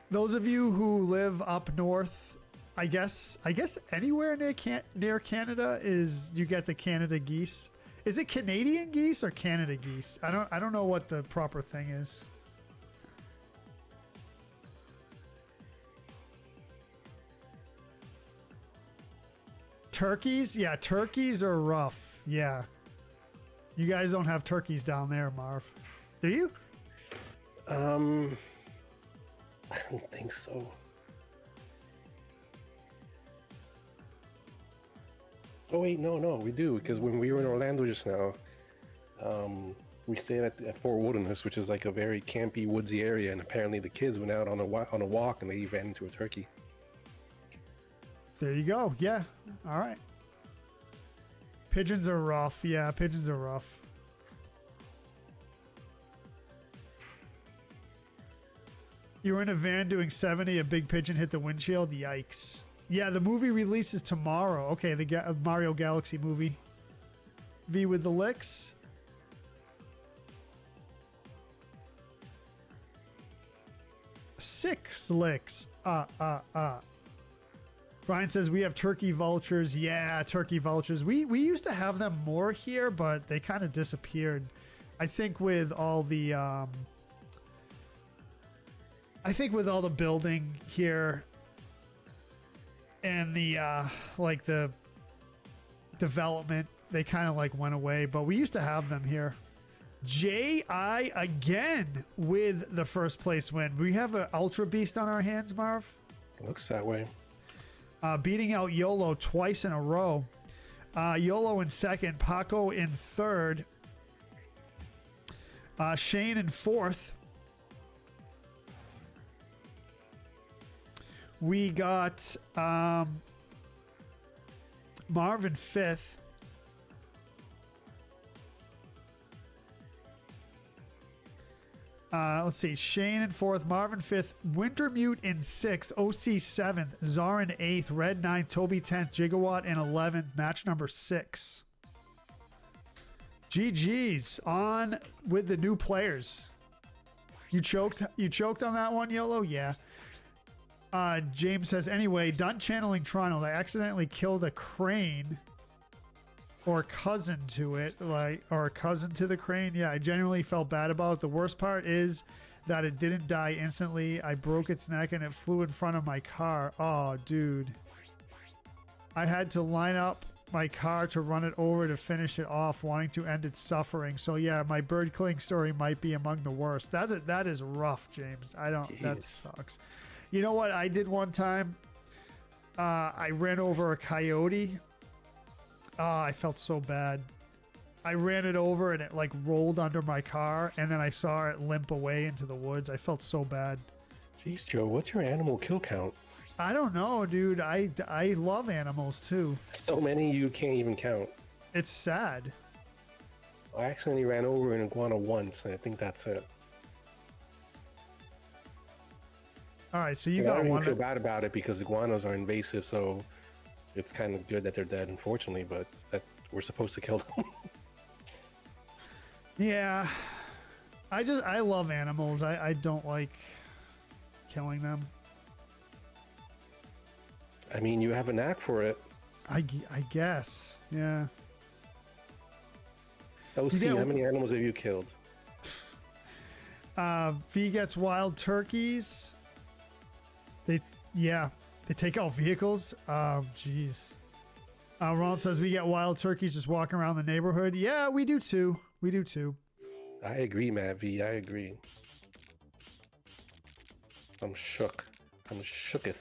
Those of you who live up north, I guess anywhere near Canada is you get the Canada geese. Is it Canadian geese or Canada geese? I don't know what the proper thing is. Turkeys? Yeah, turkeys are rough. Yeah. You guys don't have turkeys down there, Marv. Do you? I don't think so. Oh wait, no, we do, because when we were in Orlando just now, we stayed at Fort Wilderness, which is like a very campy, woodsy area, and apparently the kids went out on a walk and they ran into a turkey. There you go. Yeah. All right. Pigeons are rough. Yeah, pigeons are rough. You were in a van doing 70, a big pigeon hit the windshield. Yikes. Yeah, the movie releases tomorrow. Okay, the Mario Galaxy movie. V with the licks. Six licks. Brian says we have turkey vultures. Yeah, turkey vultures. We used to have them more here, but they kind of disappeared. I think with all the building here and the like the development, they kind of like went away, but we used to have them here. J.I. again with the first place win. We have an Ultra Beast on our hands, Marv. Looks that way. Beating out YOLO twice in a row. YOLO in second, Paco in third, Shane in fourth. We got Marvin fifth. Let's see. Shane in fourth, Marvin fifth, Wintermute in sixth, OC seventh, Czar in eighth, Red ninth, Toby 10th, Gigawatt in 11th, match number 6. GG's on with the new players. You choked on that one, YOLO? Yeah. James says, anyway, done channeling Toronto. They accidentally killed a crane or cousin to it, or a cousin to the crane. Yeah, I genuinely felt bad about it. The worst part is that it didn't die instantly. I broke its neck and it flew in front of my car. Oh, dude. I had to line up my car to run it over to finish it off, wanting to end its suffering. So yeah, my bird killing story might be among the worst. That is rough, James. Jeez. That sucks. You know what I did one time? I ran over a coyote. I felt so bad. I ran it over and it like rolled under my car, and then I saw it limp away into the woods. I felt so bad. Jeez, Joe, what's your animal kill count? I don't know, dude. I love animals too. So many you can't even count. It's sad. I accidentally ran over an iguana once, and I think that's it. All right, so you I got don't even one. feel bad about it because iguanas are invasive, so it's kind of good that they're dead, unfortunately, but that we're supposed to kill them. Yeah. I love animals. I don't like killing them. I mean, you have a knack for it. I guess. Yeah. OC, how many animals have you killed? V gets wild turkeys. They take out vehicles. Jeez. Ronald says we get wild turkeys just walking around the neighborhood. Yeah, we do too. I agree, Matt V. I agree. I'm shook. I'm shooketh.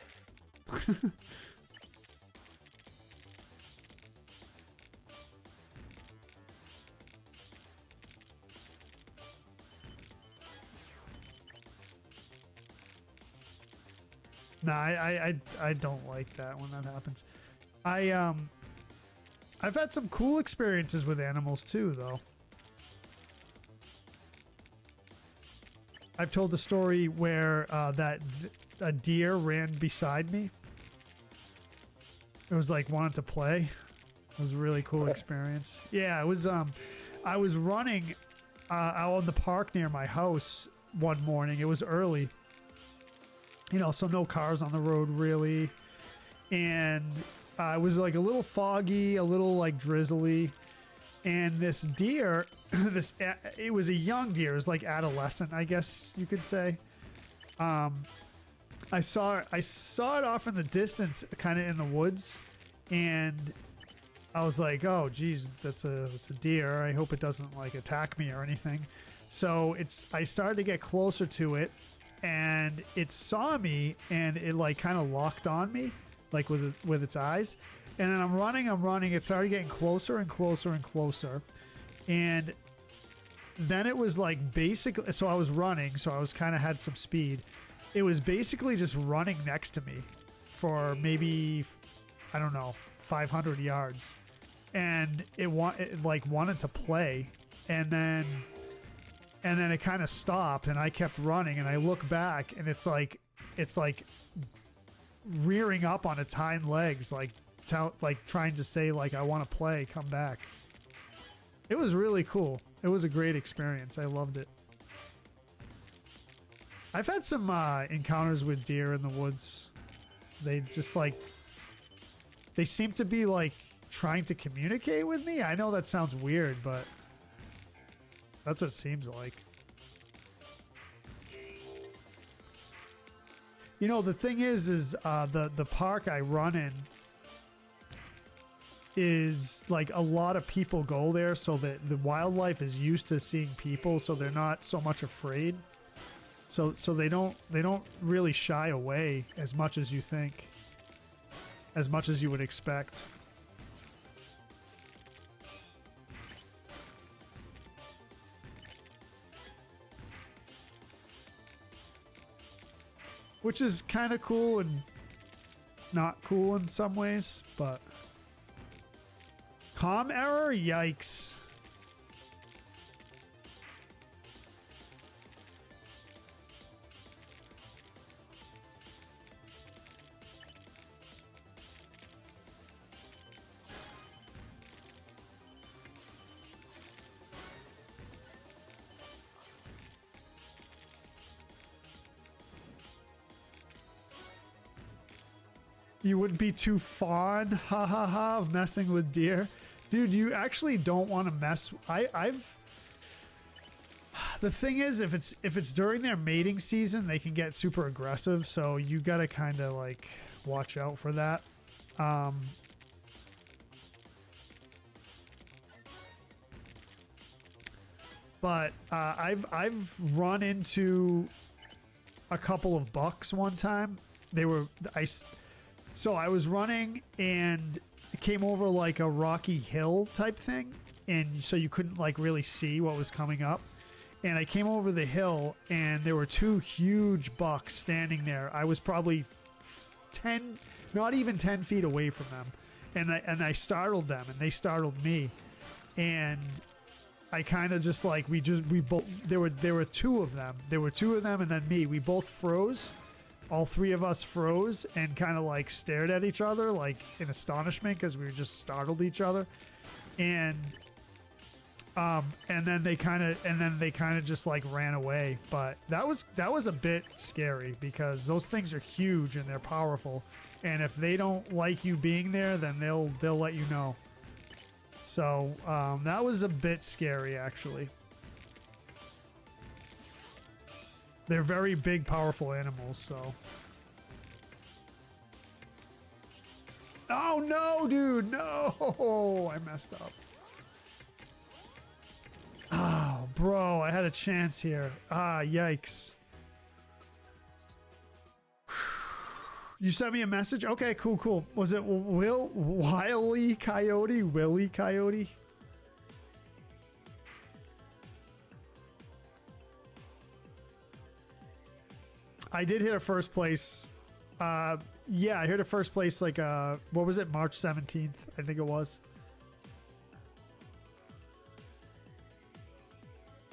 Nah, I don't like that when that happens. I've had some cool experiences with animals too, though. I've told the story where a deer ran beside me. It was like wanted to play. It was a really cool experience. Yeah, it was. I was running out in the park near my house one morning. It was early, so no cars on the road really, and it was like a little foggy, a little like drizzly, and this deer, it was a young deer, it was like adolescent, I guess you could say. I saw it off in the distance, kind of in the woods, and I was like, oh geez, that's a deer. I hope it doesn't like attack me or anything. So I started to get closer to it, and it saw me, and it like kind of locked on me, like with its eyes. And then I'm running. It started getting closer and closer and closer, and then it was like basically. So I was running, so I was kind of had some speed. It was basically just running next to me for maybe, I don't know, 500 yards, and it wanted to play, and then it kind of stopped, and I kept running, and I look back, and it's like rearing up on its hind legs, like trying to say like, I want to play, come back. It was really cool. It was a great experience. I loved it. I've had some encounters with deer in the woods. They just they seem to be like trying to communicate with me. I know that sounds weird, but that's what it seems like. The thing is the park I run in is like a lot of people go there, so that the wildlife is used to seeing people, so they're not so much afraid. So they don't really shy away as much as you think, as much as you would expect. Which is kind of cool and not cool in some ways, but comm error? Yikes. You wouldn't be too fond, ha ha ha, of messing with deer. Dude, you actually don't want to mess. The thing is, if it's during their mating season, they can get super aggressive, so you gotta kind of like watch out for that. But I've run into a couple of bucks one time. So I was running and came over like a rocky hill type thing, and so you couldn't like really see what was coming up. And I came over the hill, and there were two huge bucks standing there. I was probably 10, not even 10 feet away from them, and I startled them, and they startled me, and I kind of just like we both there were two of them, and then me. We both froze. All three of us froze and kind of like stared at each other like in astonishment because we just startled each other, and then they kind of just like ran away. But that was a bit scary because those things are huge and they're powerful, and if they don't like you being there, then they'll let you know. So that was a bit scary actually. They're very big, powerful animals, so. Oh no, dude, no! I messed up. Oh, bro, I had a chance here. Ah, yikes. You sent me a message? Okay, cool. Was it Wiley Coyote? I did hit a first place. Yeah, I hit a first place like what was it, March 17th, I think it was.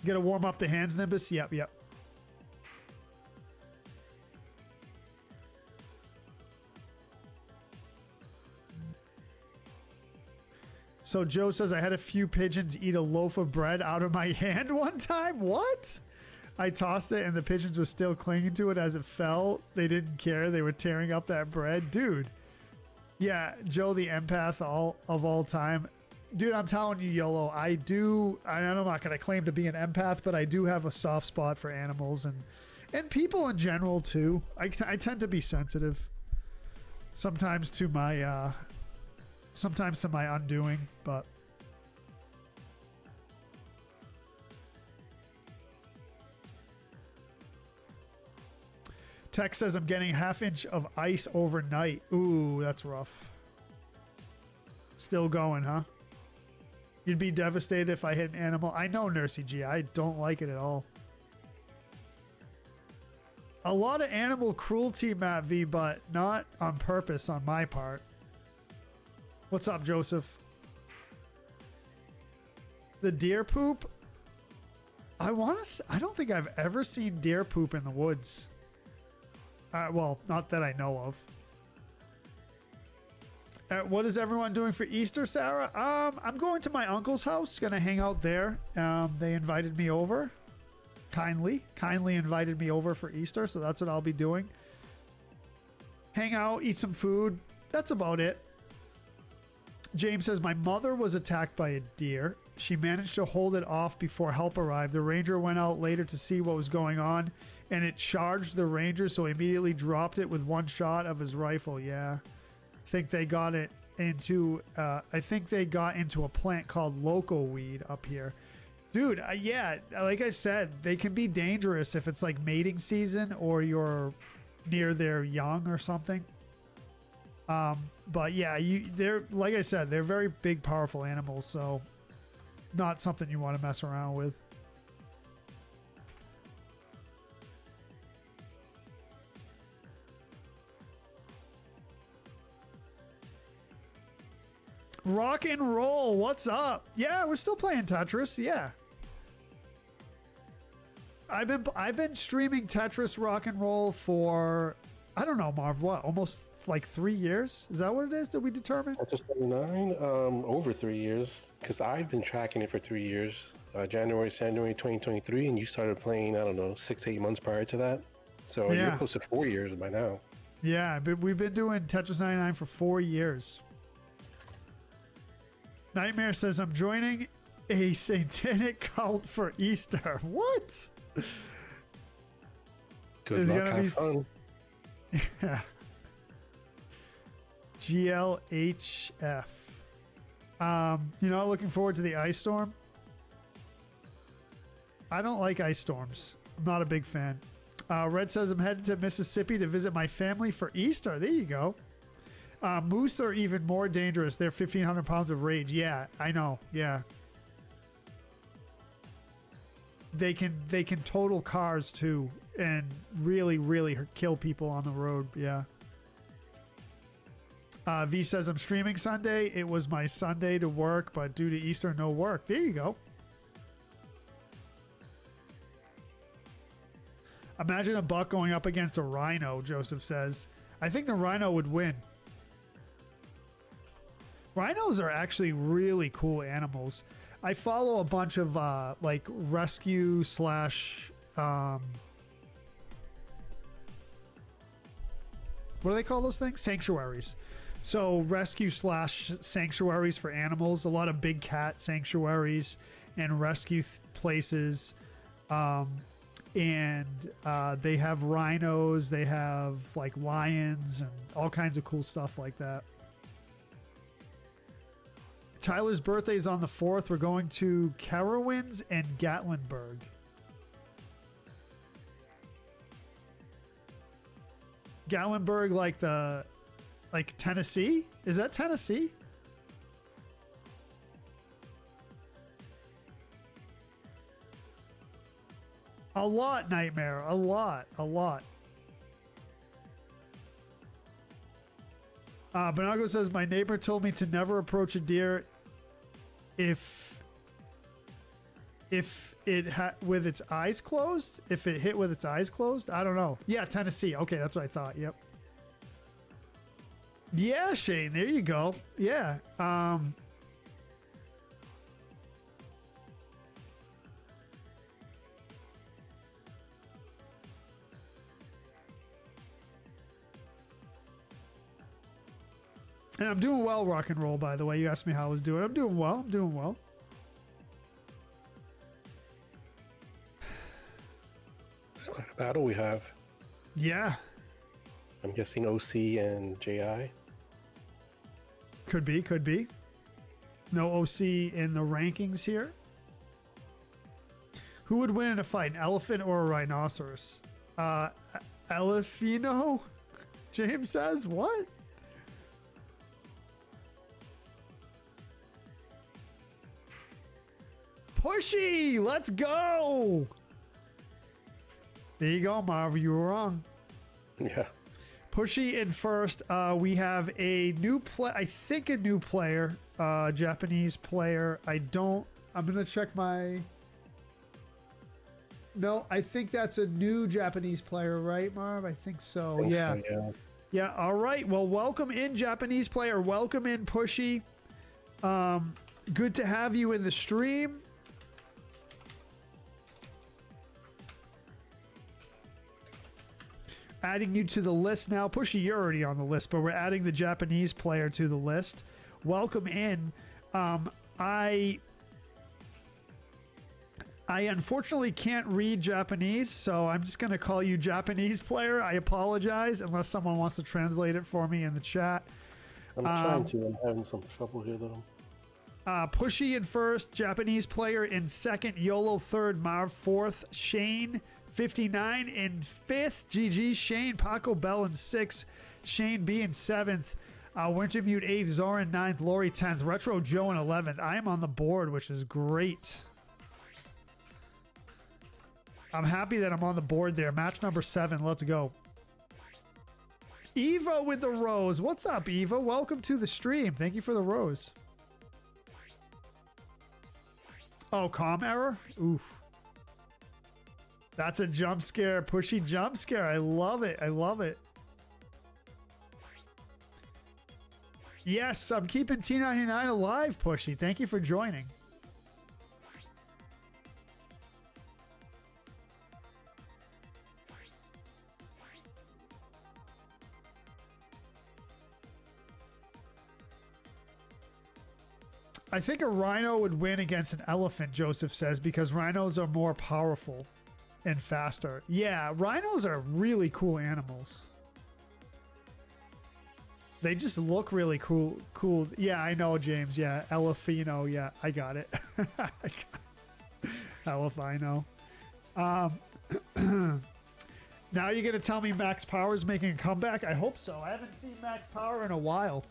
You gotta warm up the hands, Nimbus? Yep. So Joe says, I had a few pigeons eat a loaf of bread out of my hand one time. What? I tossed it and the pigeons were still clinging to it as it fell. They didn't care. They were tearing up that bread. Dude. Yeah, Joe the empath of all time. Dude, I'm telling you, YOLO, I'm not going to claim to be an empath, but I do have a soft spot for animals and people in general too. I tend to be sensitive. Sometimes to my undoing, but Tech says I'm getting ½ inch of ice overnight. Ooh, that's rough. Still going, huh? You'd be devastated if I hit an animal. I know, Nursey G. I don't like it at all. A lot of animal cruelty, Matt V, but not on purpose on my part. What's up, Joseph? The deer poop? I don't think I've ever seen deer poop in the woods. Well, not that I know of. What is everyone doing for Easter, Sarah? I'm going to my uncle's house. Gonna hang out there. They invited me over. Kindly invited me over for Easter, so that's what I'll be doing. Hang out, eat some food. That's about it. James says, my mother was attacked by a deer. She managed to hold it off before help arrived. The ranger went out later to see what was going on, and it charged the ranger, so he immediately dropped it with one shot of his rifle. Yeah. I think they got into a plant called loco weed up here. Dude, yeah, like I said, they can be dangerous if it's like mating season or you're near their young or something. But yeah, they're, like I said, they're very big, powerful animals, so not something you want to mess around with. Rock and roll, what's up? Yeah, we're still playing Tetris. Yeah, I've been streaming Tetris Rock and Roll for, I don't know, Marv, what, almost like 3 years? Is that what it is that we determined? Tetris 99, over 3 years, because I've been tracking it for 3 years. January 2023, and you started playing, I don't know, 6 to 8 months prior to that. So yeah, you're close to 4 years by now. Yeah, but we've been doing Tetris 99 for 4 years. Nightmare says, I'm joining a satanic cult for Easter. What? Good luck, have fun. Yeah. GLHF. You're not looking forward to the ice storm? I don't like ice storms. I'm not a big fan. Red says, I'm headed to Mississippi to visit my family for Easter. There you go. Moose are even more dangerous. They're 1,500 pounds of rage. Yeah, I know. Yeah. They can total cars too and really, really kill people on the road. Yeah. V says, I'm streaming Sunday. It was my Sunday to work, but due to Easter, no work. There you go. Imagine a buck going up against a rhino, Joseph says. I think the rhino would win. Rhinos are actually really cool animals. I follow a bunch of like rescue slash what do they call those things? Sanctuaries. So rescue slash sanctuaries for animals. A lot of big cat sanctuaries and rescue places. And they have rhinos. They have like lions and all kinds of cool stuff like that. Tyler's birthday is on the 4th. We're going to Carowinds and Gatlinburg. Gatlinburg, like Tennessee? Is that Tennessee? A lot, Nightmare. A lot. Bonago says, my neighbor told me to never approach a deer if it with its eyes closed. If it hit with its eyes closed, I don't know. Yeah, Tennessee. Okay, that's what I thought. Yep. Yeah, Shane. There you go. Yeah. And I'm doing well, rock and roll, by the way. You asked me how I was doing. I'm doing well. I'm doing well. It's quite a battle we have. Yeah. I'm guessing OC and JI. Could be, could be. No OC in the rankings here. Who would win in a fight, an elephant or a rhinoceros? Elephino? James says, what? Pushy! Let's go! There you go, Marv. You were wrong. Yeah. Pushy in first. We have a new play. I think a new player, Japanese player. I'm gonna check my. No, I think that's a new Japanese player, right, Marv? I think so. Yeah. Yeah. All right. Well, welcome in, Japanese player. Welcome in, Pushy. Good to have you in the stream. Adding you to the list now. Pushy, you're already on the list, but we're adding the Japanese player to the list. Welcome in. I unfortunately can't read Japanese, so I'm just going to call you Japanese player. I apologize unless someone wants to translate it for me in the chat. I'm trying to. I'm having some trouble here, though. Pushy in first, Japanese player in second, YOLO third, Marv fourth, Shane 59 in fifth, GG, Shane, Paco Bell in sixth, Shane B in seventh, Wintermute eighth, Zoran ninth, Lori 10th, Retro Joe in 11th. I am on the board, which is great. I'm happy that I'm on the board there. Match number 7. Let's go. Eva with the rose. What's up, Eva? Welcome to the stream. Thank you for the rose. Oh, comm error? Oof. That's a jump scare. Pushy jump scare. I love it. I love it. Yes, I'm keeping T99 alive, Pushy. Thank you for joining. I think a rhino would win against an elephant, Joseph says, because rhinos are more powerful and faster. Yeah, rhinos are really cool animals. They just look really cool. Yeah, I know, James. Yeah, Elephino. Yeah, I got it. Elephino. Now you're going to tell me Max Power is making a comeback? I hope so. I haven't seen Max Power in a while.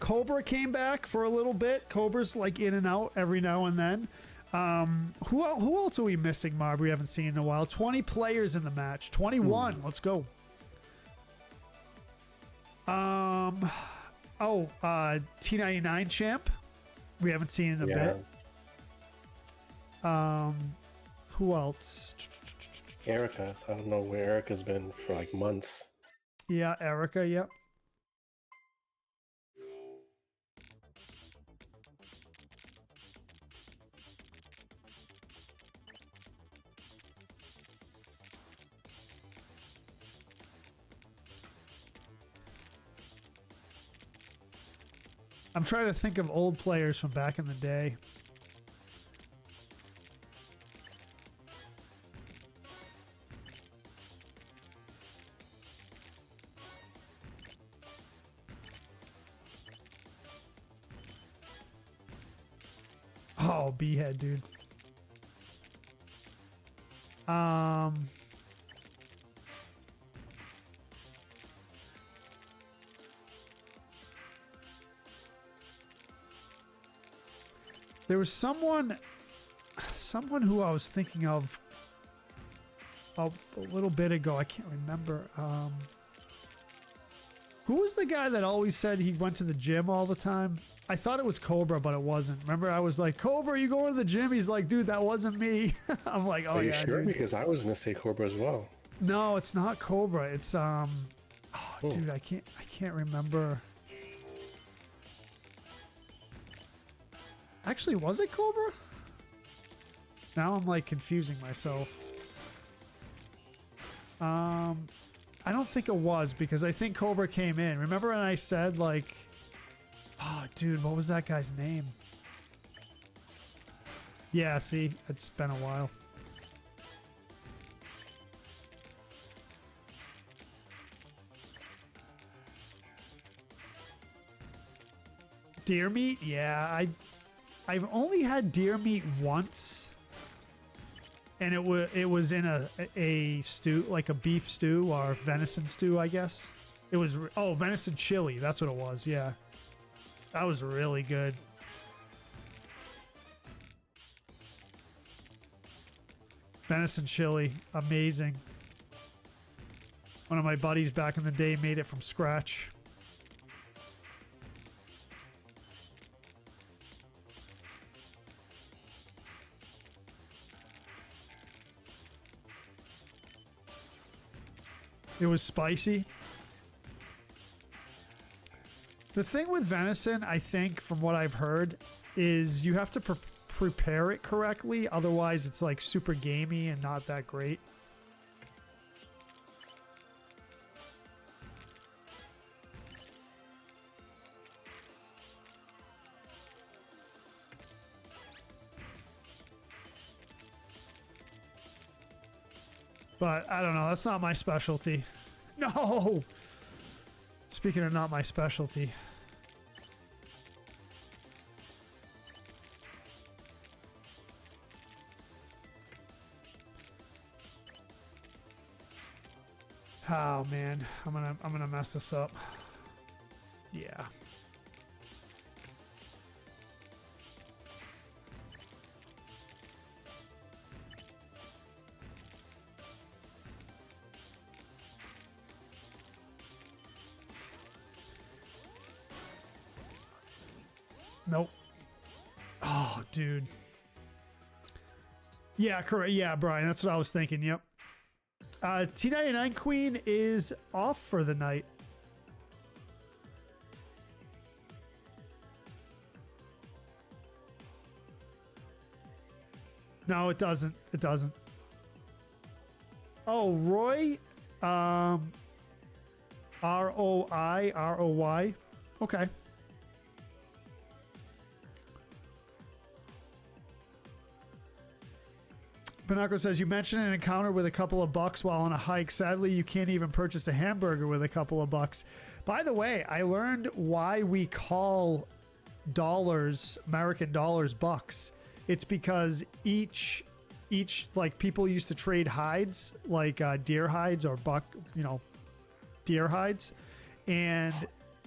Cobra came back for a little bit. Cobra's like in and out every now and then. Who else are we missing, Marb? We haven't seen in a while. 20 players in the match. 21. Let's go. T99 champ. We haven't seen in a bit. Who else? Erica. I don't know where Erica's been for like months. Yeah, Erica. Yep. I'm trying to think of old players from back in the day. Oh, B-head, dude. There was someone who I was thinking of a little bit ago. I can't remember. Who was the guy that always said he went to the gym all the time? I thought it was Cobra, but it wasn't. Remember, I was like, Cobra, you going to the gym? He's like, dude, that wasn't me. I'm like, oh, Are you yeah, sure? dude. Because I was going to say Cobra as well. No, it's not Cobra. It's, dude, I can't remember. Actually, was it Cobra? Now I'm like confusing myself. I don't think it was because I think Cobra came in. Remember when I said like, oh dude, what was that guy's name? Yeah, see, it's been a while. Deer meat? Yeah, I've only had deer meat once, and it was in a stew, like a beef stew or venison stew, I guess. It was venison chili. That's what it was. Yeah, that was really good. Venison chili, amazing. One of my buddies back in the day made it from scratch. It was spicy. The thing with venison, I think, from what I've heard, is you have to prepare it correctly. Otherwise, it's like super gamey and not that great. But I don't know. That's not my specialty. No! Speaking of not my specialty. Oh man, I'm gonna mess this up. Yeah. Nope. Oh, dude. Yeah, correct. Yeah, Brian, that's what I was thinking. Yep. T99 Queen is off for the night. No, it doesn't. It doesn't. Oh, Roy. Roiroy. Okay. Pinocchio says, you mentioned an encounter with a couple of bucks while on a hike. Sadly, you can't even purchase a hamburger with a couple of bucks. By the way, I learned why we call dollars, American dollars, bucks. It's because each like people used to trade hides, like deer hides or deer hides. And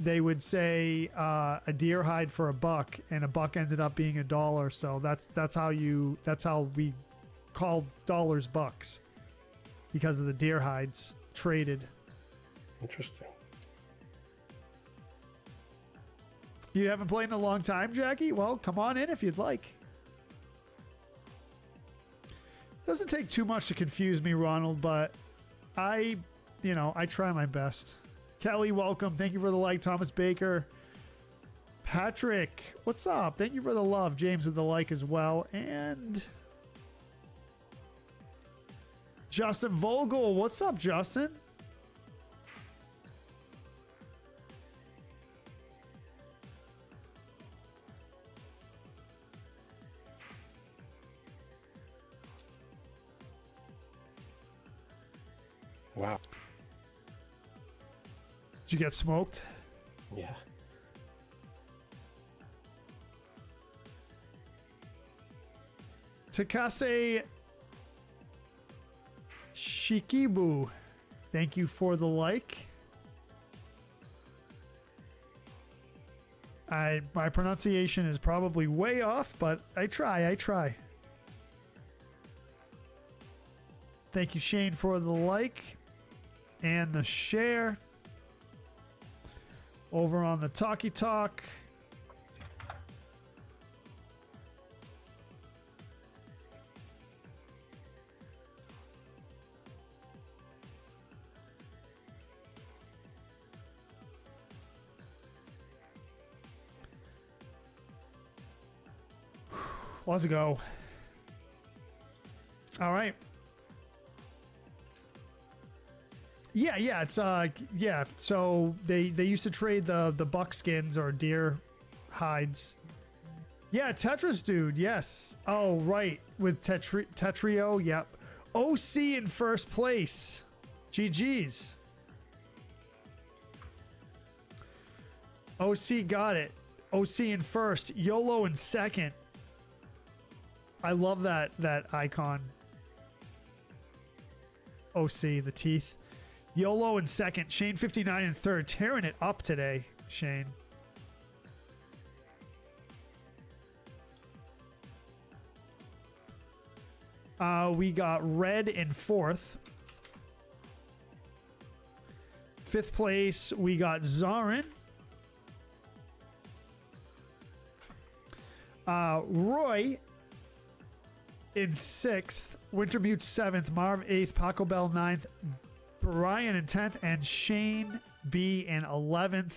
they would say a deer hide for a buck, and a buck ended up being $1. So that's how we called dollars bucks, because of the deer hides traded. Interesting. You haven't played in a long time, Jackie? Well, come on in if you'd like. Doesn't take too much to confuse me, Ronald, but I try my best. Kelly, welcome. Thank you for the like. Thomas Baker. Patrick, what's up? Thank you for the love. James with the like as well. And Justin Vogel. What's up, Justin? Wow. Did you get smoked? Yeah. Takase Shikibu, thank you for the like. My pronunciation is probably way off, but I try. Thank you, Shane, for the like and the share over on the Talkie Talk. Let's go. All right. Yeah, it's yeah. So they used to trade the buck skins or deer hides. Yeah, Tetris dude. Yes. Oh right, with Tetrio. Yep. OC in first place. GG's. OC got it. OC in first. YOLO in second. I love that icon. OC, the teeth. YOLO in second. Shane 59 in third. Tearing it up today, Shane. We got Red in fourth. Fifth place, we got Zarin. Roy in sixth. Wintermute seventh. Marv eighth. Paco Bell ninth. Brian in 10th. And Shane B in 11th.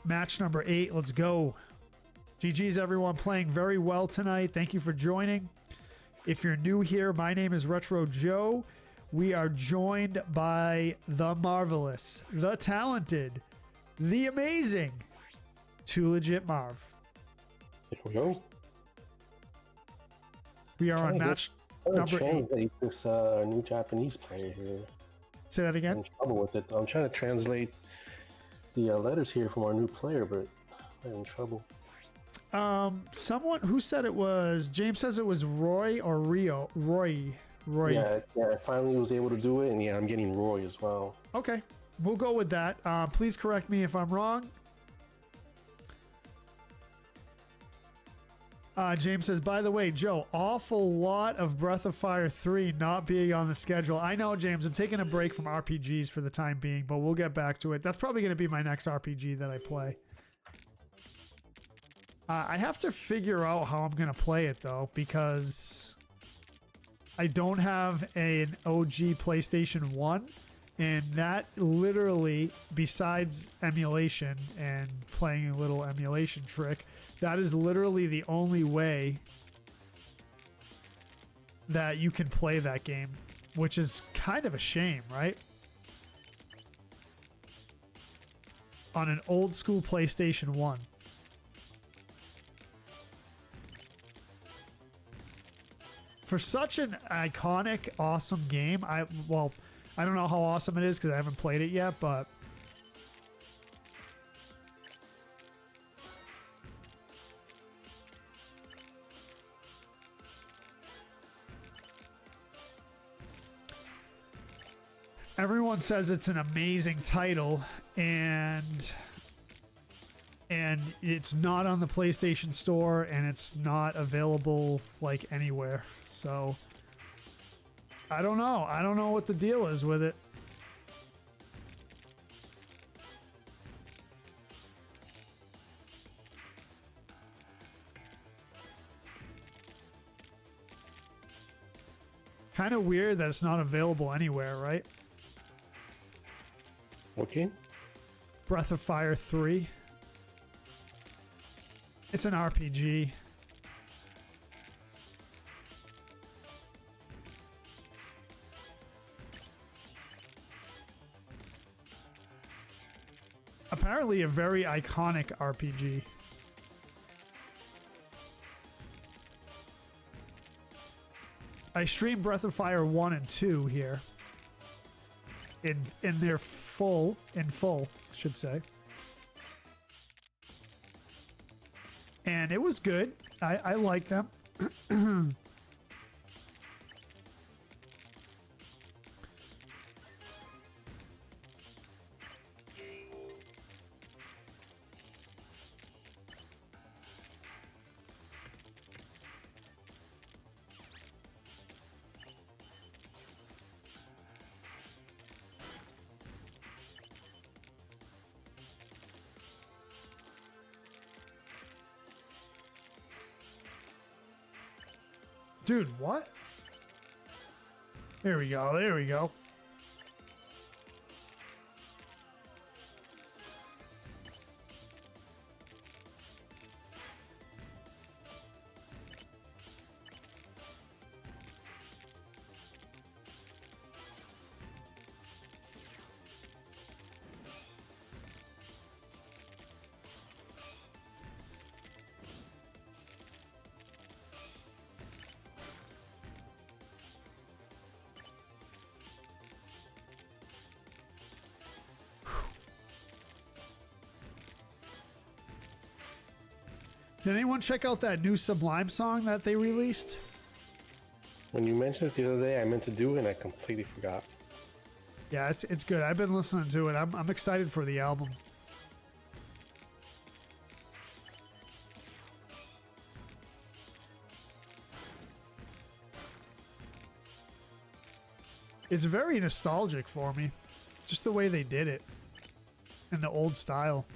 Match number 8. Let's go. GG's everyone, playing very well tonight. Thank you for joining. If you're new here, my name is Retro Joe. We are joined by the marvelous, the talented, the amazing, Too Legit Marv. Here we go. We are on match number 8. This new Japanese player here. Say that again? I'm in trouble with it. I'm trying to translate the letters here from our new player, but I'm in trouble. Someone who said it was, James says it was Roy or Rio. Roy. Yeah, I finally was able to do it, and yeah, I'm getting Roy as well. Okay, we'll go with that. Please correct me if I'm wrong. James says, by the way, Joe, awful lot of Breath of Fire 3 not being on the schedule. I know, James, I'm taking a break from RPGs for the time being, but we'll get back to it. That's probably going to be my next RPG that I play. I have to figure out how I'm going to play it, though, because I don't have an OG PlayStation 1, and that literally, besides emulation and playing a little emulation trick, that is literally the only way that you can play that game, which is kind of a shame, right? On an old school PlayStation 1. For such an iconic, awesome game, I don't know how awesome it is because I haven't played it yet, but everyone says it's an amazing title, and it's not on the PlayStation Store, and it's not available like anywhere. So I don't know. I don't know what the deal is with it. Kind of weird that it's not available anywhere, right? Okay. Breath of Fire 3. It's an RPG. Apparently a very iconic RPG. I streamed Breath of Fire 1 and 2 here. In their full, should say. And it was good. I like them. Dude, what? There we go. There we go. Did anyone check out that new Sublime song that they released? When you mentioned it the other day, I meant to do it and I completely forgot. Yeah, it's good. I've been listening to it. I'm excited for the album. It's very nostalgic for me. Just the way they did it. In the old style.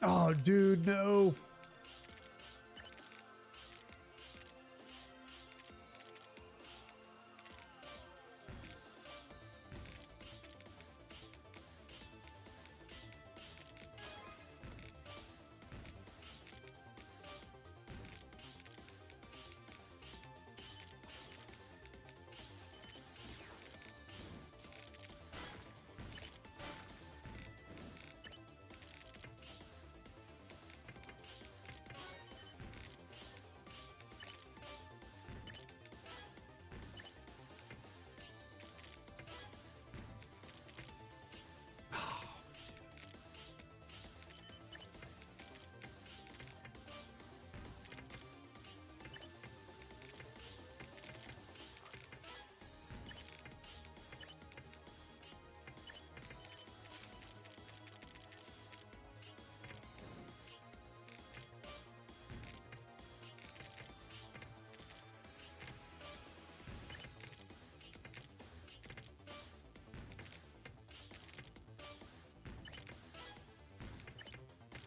Oh, dude, no.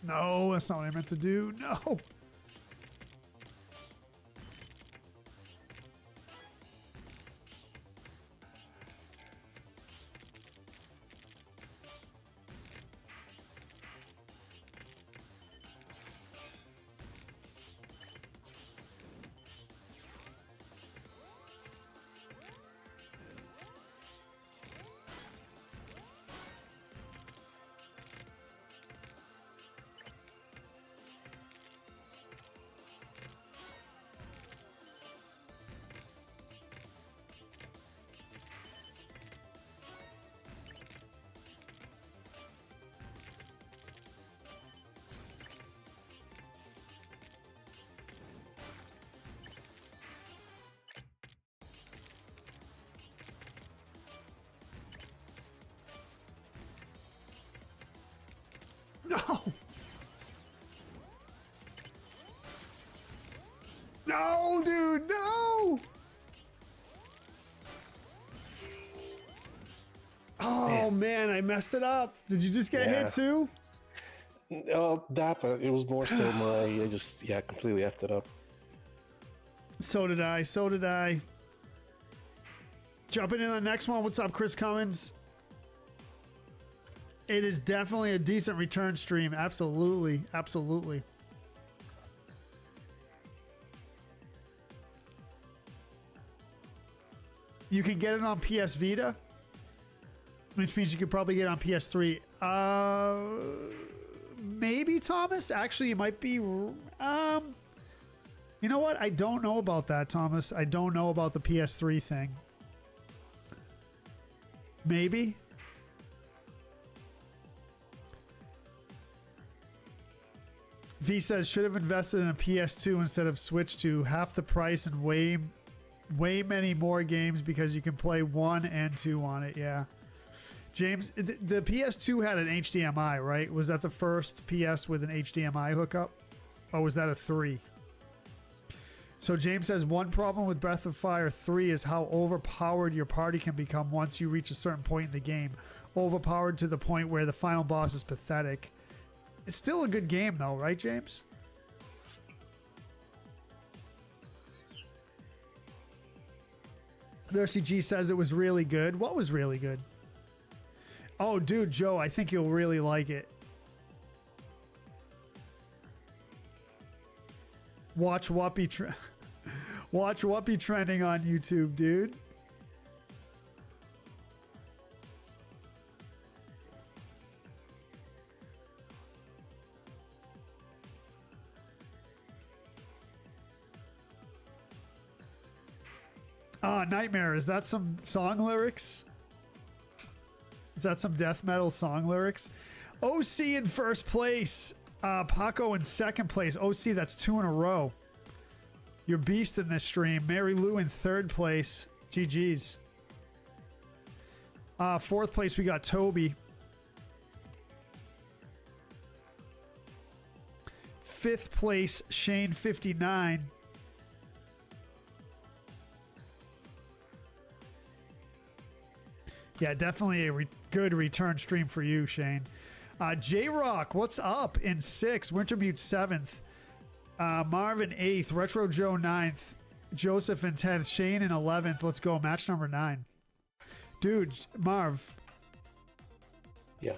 No, that's not what I meant to do. No. No. No, dude, no. Oh, man, I messed it up. Did you just get hit too? That, but it was more so I just, completely effed it up. So did I. So did I. Jumping in the next one. What's up, Chris Cummins? It is definitely a decent return stream. Absolutely. Absolutely. You can get it on PS Vita, which means you could probably get it on PS3. Maybe, Thomas? Actually, it might be... You know what? I don't know about that, Thomas. I don't know about the PS3 thing. Maybe. V says, should have invested in a PS2 instead of Switch 2. Half the price and way many more games because you can play 1 and 2 on it. Yeah. James, the PS2 had an HDMI, right? Was that the first PS with an HDMI hookup? Or was that a 3? So James says, one problem with Breath of Fire 3 is how overpowered your party can become once you reach a certain point in the game. Overpowered to the point where the final boss is pathetic. It's still a good game though, right, James? Thirsty G says it was really good. What was really good? Oh, dude, Joe, I think you'll really like it. Watch Whoopi watch Whoopi trending on YouTube, dude. Nightmare. Is that some song lyrics? Is that some death metal song lyrics? OC in first place. Paco in second place. OC, that's 2 in a row. You're beast in this stream. Mary Lou in third place. GG's. Fourth place, we got Toby. Fifth place, Shane 59. Yeah, definitely a good return stream for you, Shane. J-Rock, what's up? In 6th. Wintermute 7th. Marvin 8th. Retro Joe 9th. Joseph in 10th. Shane in 11th. Let's go. Match number 9. Dude, Marv. Yeah.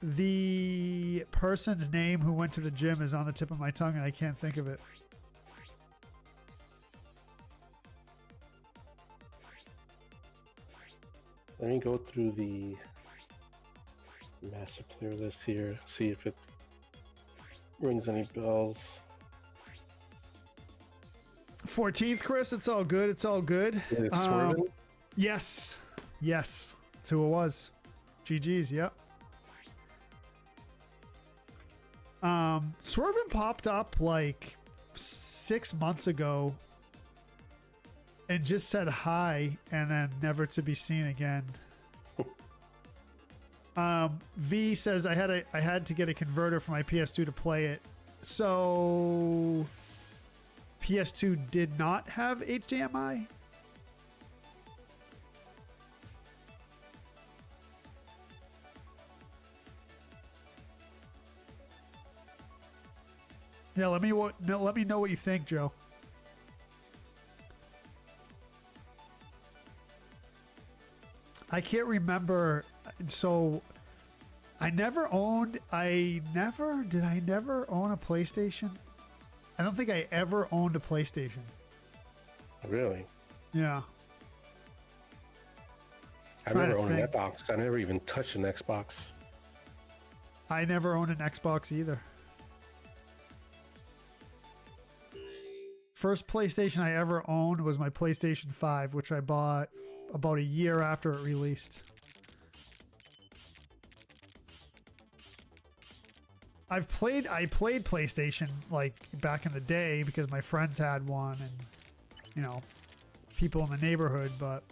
The person's name who went to the gym is on the tip of my tongue and I can't think of it. Let me go through the master player list here, see if it rings any bells. 14th, Chris. It's all good. It's all good. It's Swervin? Yes. Yes. That's who it was. GG's. Yep. Swervin popped up like 6 months ago and just said hi and then never to be seen again. V says I had to get a converter for my PS2 to play it. So PS2 did not have HDMI? Yeah, let me know what you think, Joe. I can't remember. So I never own a PlayStation? I don't think I ever owned a PlayStation. Really? Yeah. I never owned an Xbox. I never even touched an Xbox. I never owned an Xbox either. First PlayStation I ever owned was my PlayStation 5, which I bought about a year after it released. I played PlayStation like back in the day because my friends had one and, you know, people in the neighborhood, but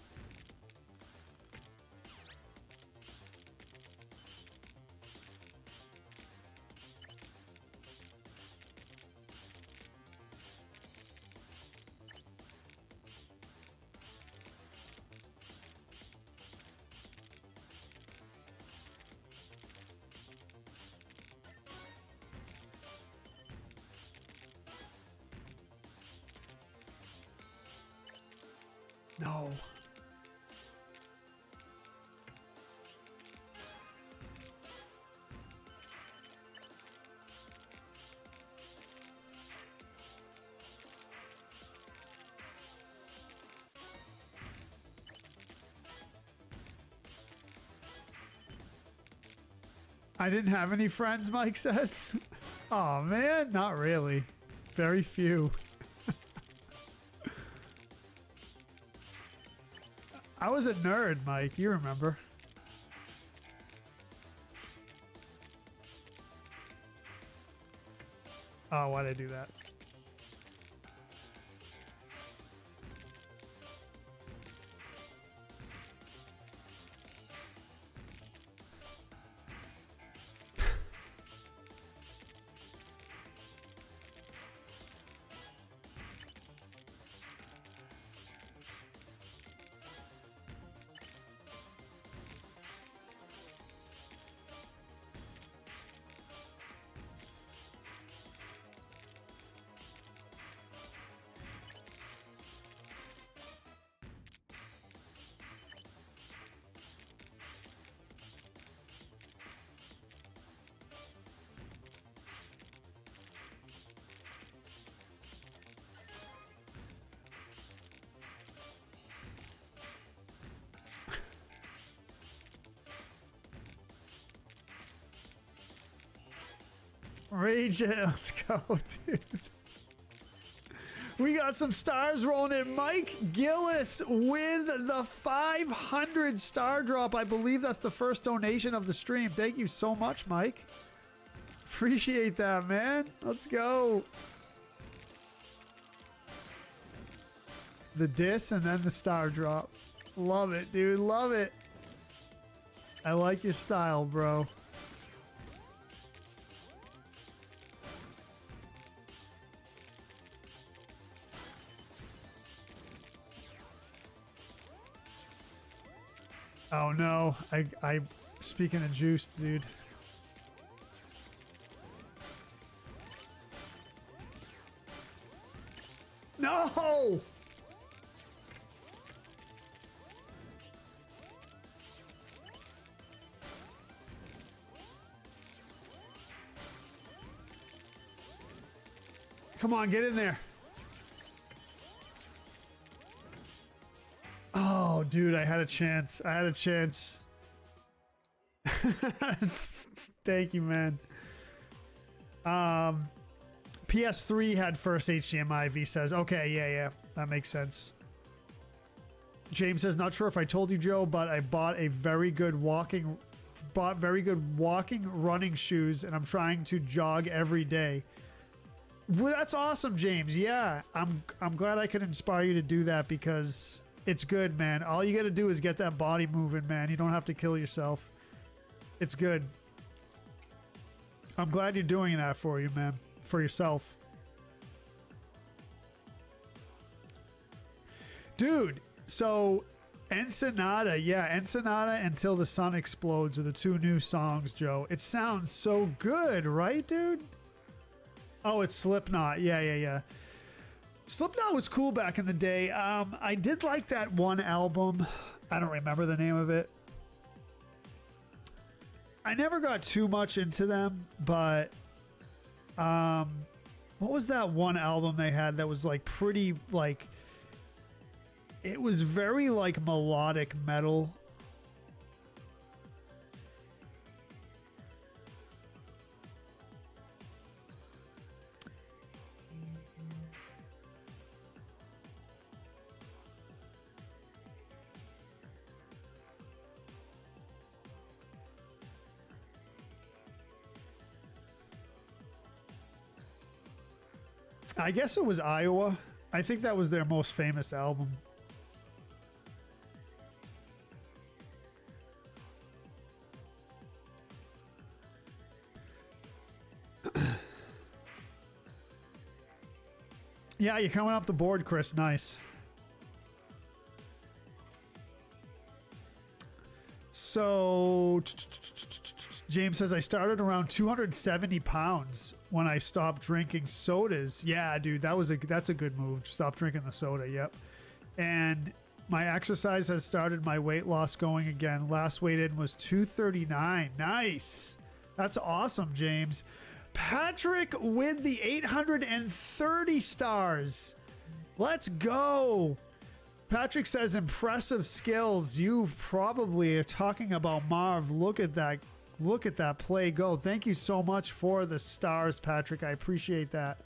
no. I didn't have any friends, Mike says. Oh man, not really. Very few. I was a nerd, Mike. You remember. Oh, why'd I do that? Rage it. Let's go, dude. We got some stars rolling in. Mike Gillis with the 500 star drop. I believe that's the first donation of the stream. Thank you so much, Mike. Appreciate that, man. Let's go. The diss and then the star drop. Love it, dude. Love it. I like your style, bro. Oh no, I speaking of juice, dude. No! Come on, get in there. Oh, dude, I had a chance. I had a chance. Thank you, man. PS3 had first HDMI, V says. Okay, yeah. That makes sense. James says, not sure if I told you, Joe, but I bought very good walking running shoes, and I'm trying to jog every day. Well, that's awesome, James. Yeah, I'm glad I could inspire you to do that because it's good, man. All you got to do is get that body moving, man. You don't have to kill yourself. It's good. I'm glad you're doing that for you, man. For yourself. Dude, so Ensenada, yeah, Ensenada Until the Sun Explodes are the two new songs, Joe. It sounds so good, right, dude? Oh, it's Slipknot. Yeah. Slipknot was cool back in the day. I did like that one album. I don't remember the name of it. I never got too much into them, but what was that one album they had that was like pretty like it was very like melodic metal. I guess it was Iowa. I think that was their most famous album. Yeah, you're coming up the board, Chris. Nice. So James says I started around 270 pounds when I stopped drinking sodas. Yeah, dude, that's a good move. Stop drinking the soda. Yep. And my exercise has started my weight loss going again. Last weight in was 239. Nice. That's awesome, James. Patrick with the 830 stars. Let's go. Patrick says impressive skills. You probably are talking about Marv. Look at that. Look at that play go. Thank you so much for the stars, Patrick. I appreciate that.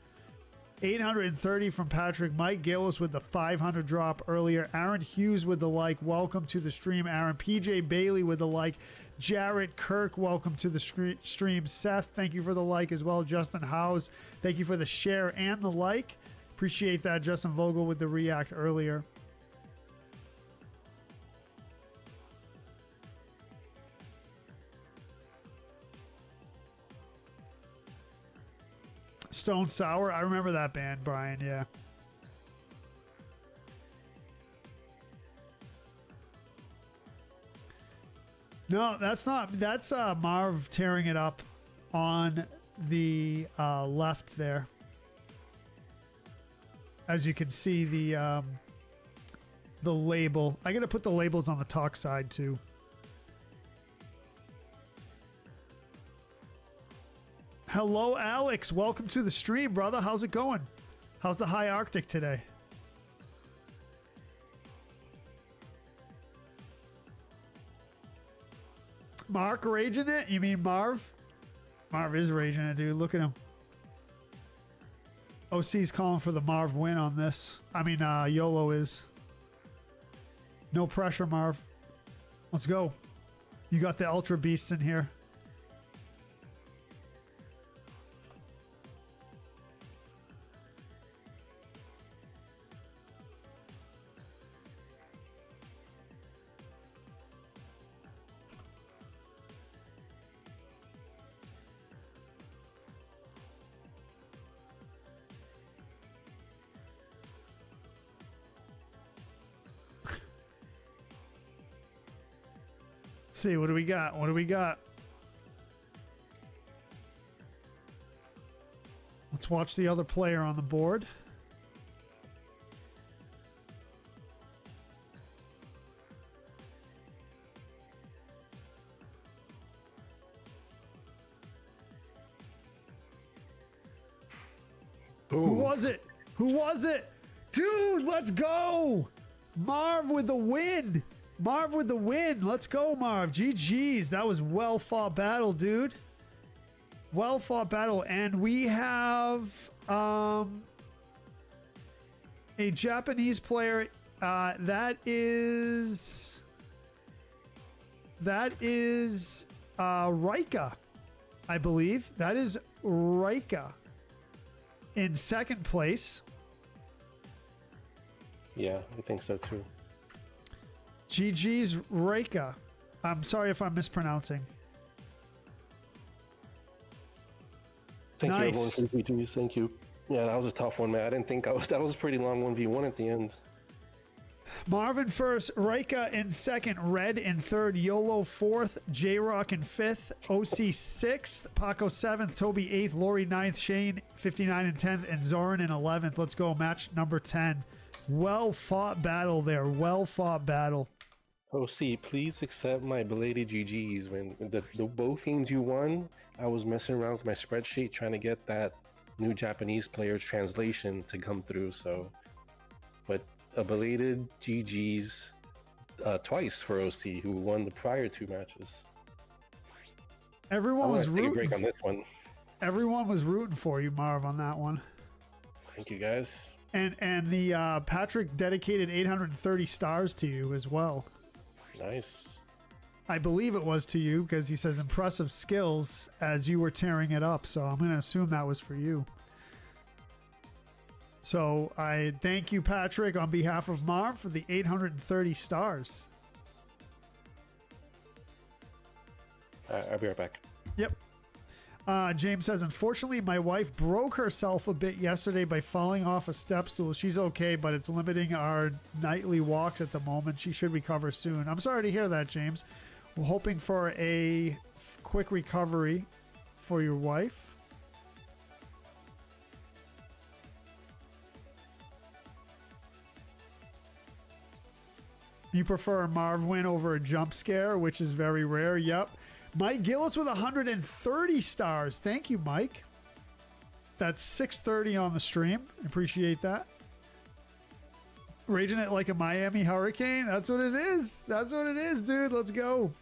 830 from Patrick. Mike Gillis with the 500 drop earlier. Aaron Hughes with the like. Welcome to the stream, Aaron. PJ Bailey with the like. Jarrett Kirk, welcome to the stream. Seth, thank you for the like as well. Justin Howes, thank you for the share and the like. Appreciate that. Justin Vogel with the react earlier. Stone Sour, I remember that band, Brian. Yeah. No, that's not. That's Marv tearing it up on the left there. As you can see, the label. I got to put the labels on the talk side too. Hello, Alex. Welcome to the stream, brother. How's it going? How's the high Arctic today? Mark raging it? You mean Marv? Marv is raging it, dude. Look at him. OC's calling for the Marv win on this. I mean, YOLO is. No pressure, Marv. Let's go. You got the Ultra Beasts in here. See, what do we got? What do we got? Let's watch the other player on the board. Boom. Who was it? Who was it? Dude, let's go! Marv with the win! Marv with the win. Let's go, Marv. GG's. That was well fought battle, dude. Well fought battle. And we have a Japanese player. That is Raika, I believe. That is Raika in second place. Yeah, I think so too. GG's Raika. I'm sorry if I'm mispronouncing. Thank Nice. you, everyone, for the GGs. Thank you. Yeah, that was a tough one, man. I didn't think that was a pretty long 1v1 at the end. Marvin first, Raika in second, Red in third, YOLO fourth, J-Rock in fifth, OC sixth, Paco seventh, Toby eighth, Lori ninth, Shane 59 and 10th, and Zoran in 11th. Let's go, match number 10. Well fought battle there. Well fought battle. OC, please accept my belated GGs. When the both games you won, I was messing around with my spreadsheet trying to get that new Japanese player's translation to come through. So, but a belated GGs twice for OC, who won the prior two matches. Everyone was take a break rooting. on this one. Everyone was rooting for you, Marv, on that one. Thank you, guys. And the Patrick dedicated 830 stars to you as well. Nice. I believe it was to you because he says impressive skills as you were tearing it up. So I'm going to assume that was for you. So I thank you, Patrick, on behalf of Marv for the 830 stars. I'll be right back. Yep. James says, unfortunately, my wife broke herself a bit yesterday by falling off a step stool. She's okay, but it's limiting our nightly walks at the moment. She should recover soon. I'm sorry to hear that, James. We're hoping for a quick recovery for your wife. You prefer a Marv win over a jump scare, which is very rare. Yep. Mike Gillis with 130 stars. Thank you, Mike. That's 630 on the stream. Appreciate that. Raging it like a Miami hurricane. That's what it is. That's what it is, dude. Let's go.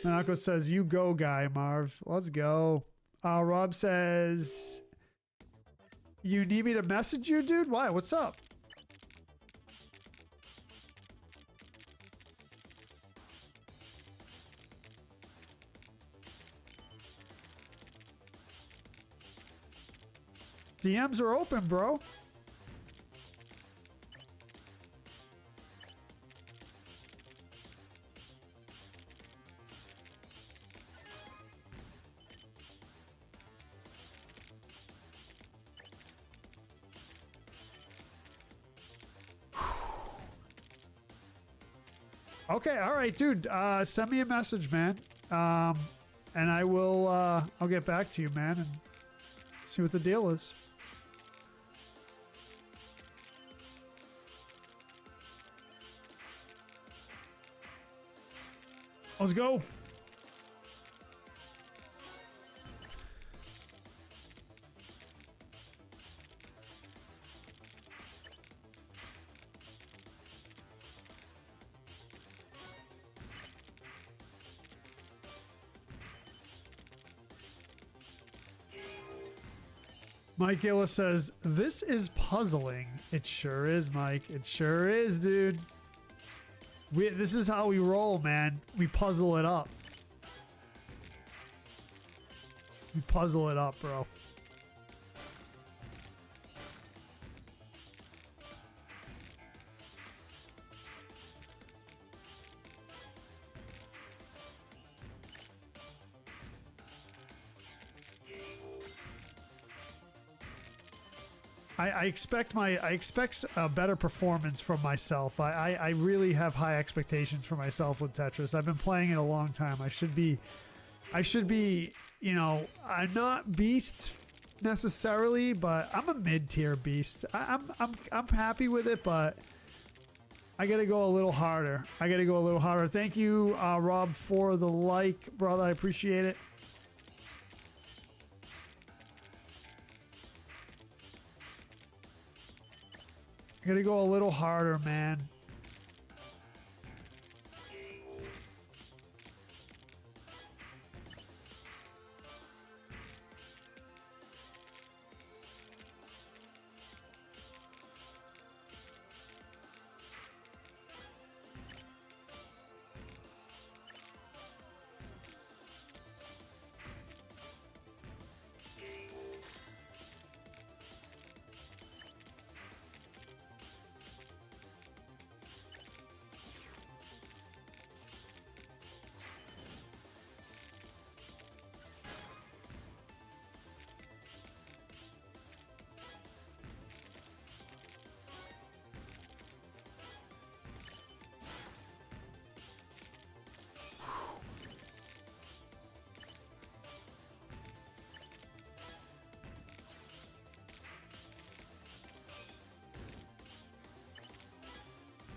Nanako says, you go, guy, Marv. Let's go. Rob says, you need me to message you, dude? Why? What's up? DMs are open, bro. Okay, all right, dude. Send me a message, man. And I will. I'll get back to you, man, and see what the deal is. Let's go. Mike Gillis says, this is puzzling. It sure is, Mike. It sure is, dude. This is how we roll, man. We puzzle it up. We puzzle it up, bro. I expect a better performance from myself. I really have high expectations for myself with Tetris. I've been playing it a long time. I should be, you know, I'm not beast necessarily, but I'm a mid-tier beast. I'm happy with it, but I gotta go a little harder. Thank you, Rob, for the like, brother. I appreciate it. I gotta go a little harder, man.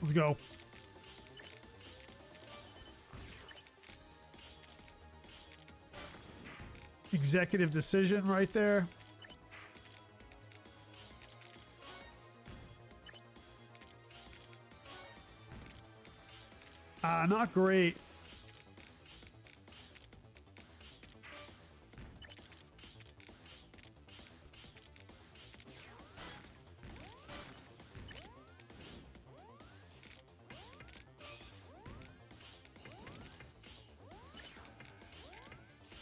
Let's go. Executive decision right there. Not great.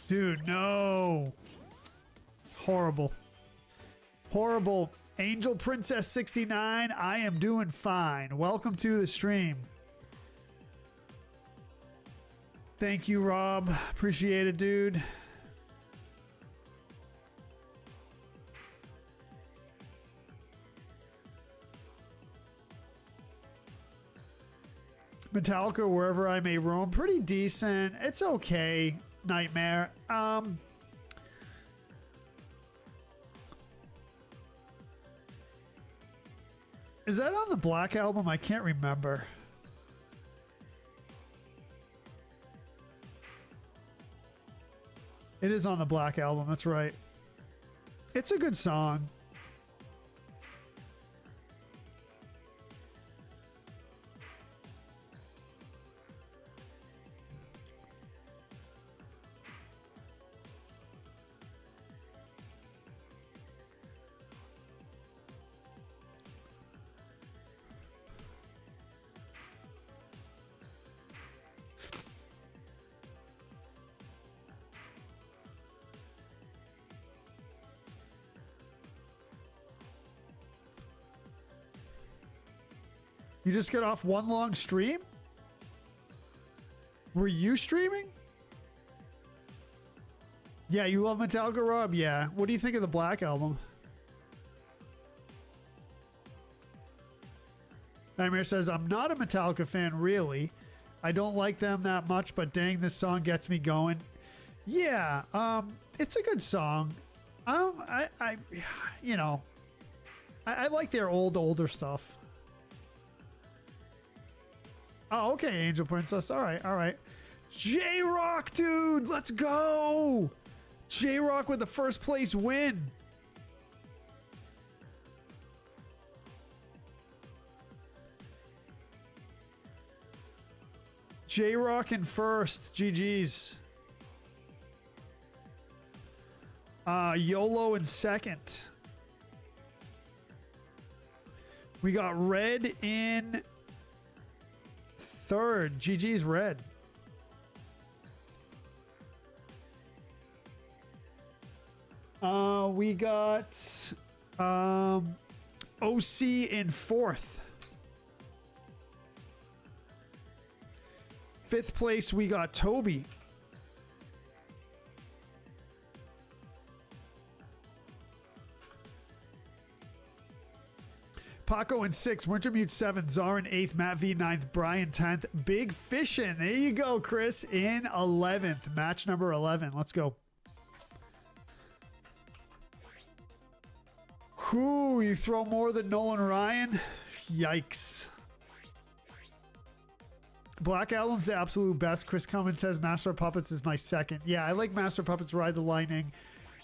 Dude, no. Horrible. Horrible. Angel Princess 69, I am doing fine. Welcome to the stream. Thank you, Rob. Appreciate it, dude. Metallica, Wherever I May Roam, pretty decent. It's okay. Nightmare. Is that on the Black Album? I can't remember. It is on the Black Album, that's right. It's a good song. You just get off one long stream? Were you streaming? Yeah, you love Metallica, Rob? Yeah. What do you think of the Black Album? Nightmare says, I'm not a Metallica fan, really. I don't like them that much, but dang, this song gets me going. Yeah, it's a good song. You know, I like their older stuff. Oh, okay, Angel Princess. All right. J-Rock, dude, let's go. J-Rock with the first place win. J-Rock in first. GG's. YOLO in second. We got red in third. GG's red. We got OC in fourth. Fifth place, we got Toby. Paco in 6th, Wintermute 7th, Czar in 8th, Matt V 9th, Brian 10th, Big Fishin'. There you go, Chris, in 11th. Match number 11. Let's go. Whew, you throw more than Nolan Ryan? Yikes. Black Album's the absolute best. Chris Cummins says Master of Puppets is my second. Yeah, I like Master of Puppets, Ride the Lightning,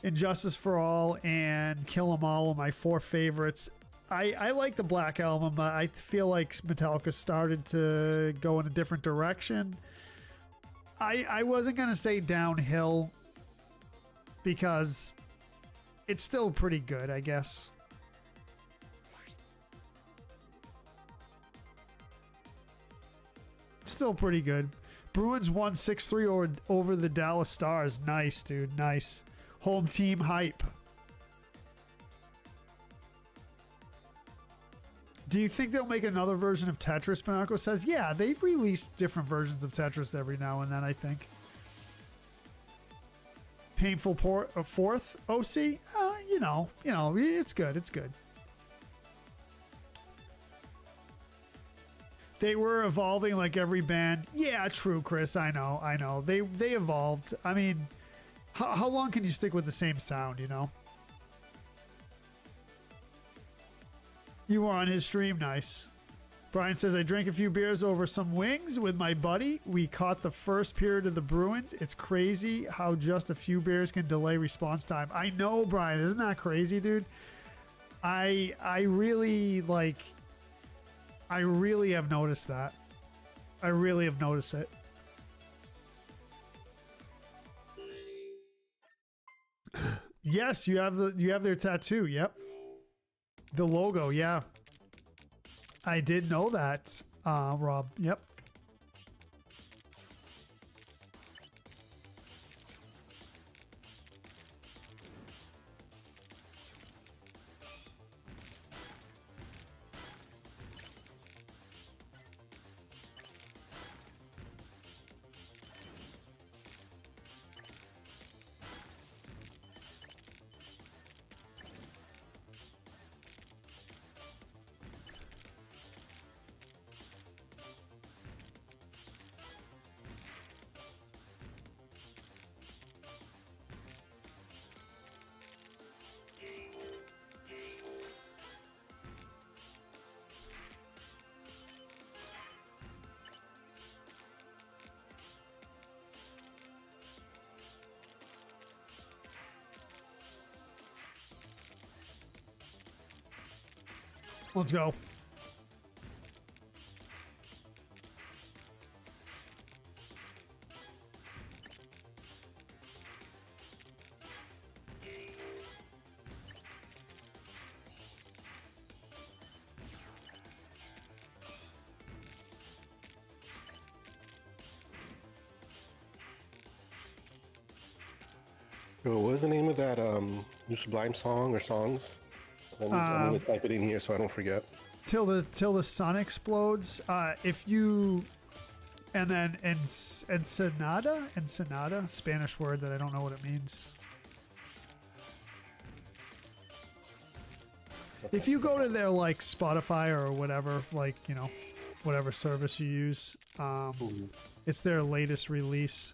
Injustice for All, and Kill 'Em All are my 4 favorites. I like the Black Album. I feel like Metallica started to go in a different direction. I wasn't going to say downhill because it's still pretty good, I guess. Still pretty good. Bruins won 6-3 over the Dallas Stars. Nice, dude. Nice. Home team hype. Do you think they'll make another version of Tetris? Pinocchio says, yeah, they release different versions of Tetris every now and then, I think. Painful fourth, OC? You know, it's good. It's good. They were evolving like every band. Yeah, true, Chris. I know. They evolved. I mean, how long can you stick with the same sound, you know? You were on his stream. Nice. Brian says, I drank a few beers over some wings with my buddy. We caught the first period of the Bruins. It's crazy how just a few beers can delay response time. I know, Brian. Isn't that crazy, dude? I really have noticed that. I really have noticed it. Yes, you have their tattoo. Yep. The logo, yeah. I did know that, Rob. Yep. Let's go. What was the name of that new Sublime song or songs? I'm gonna type it in here so I don't forget. Till the sun explodes. If you and then ensenada, Spanish word that I don't know what it means. If you go to their like Spotify or whatever, like whatever service you use, it's their latest release.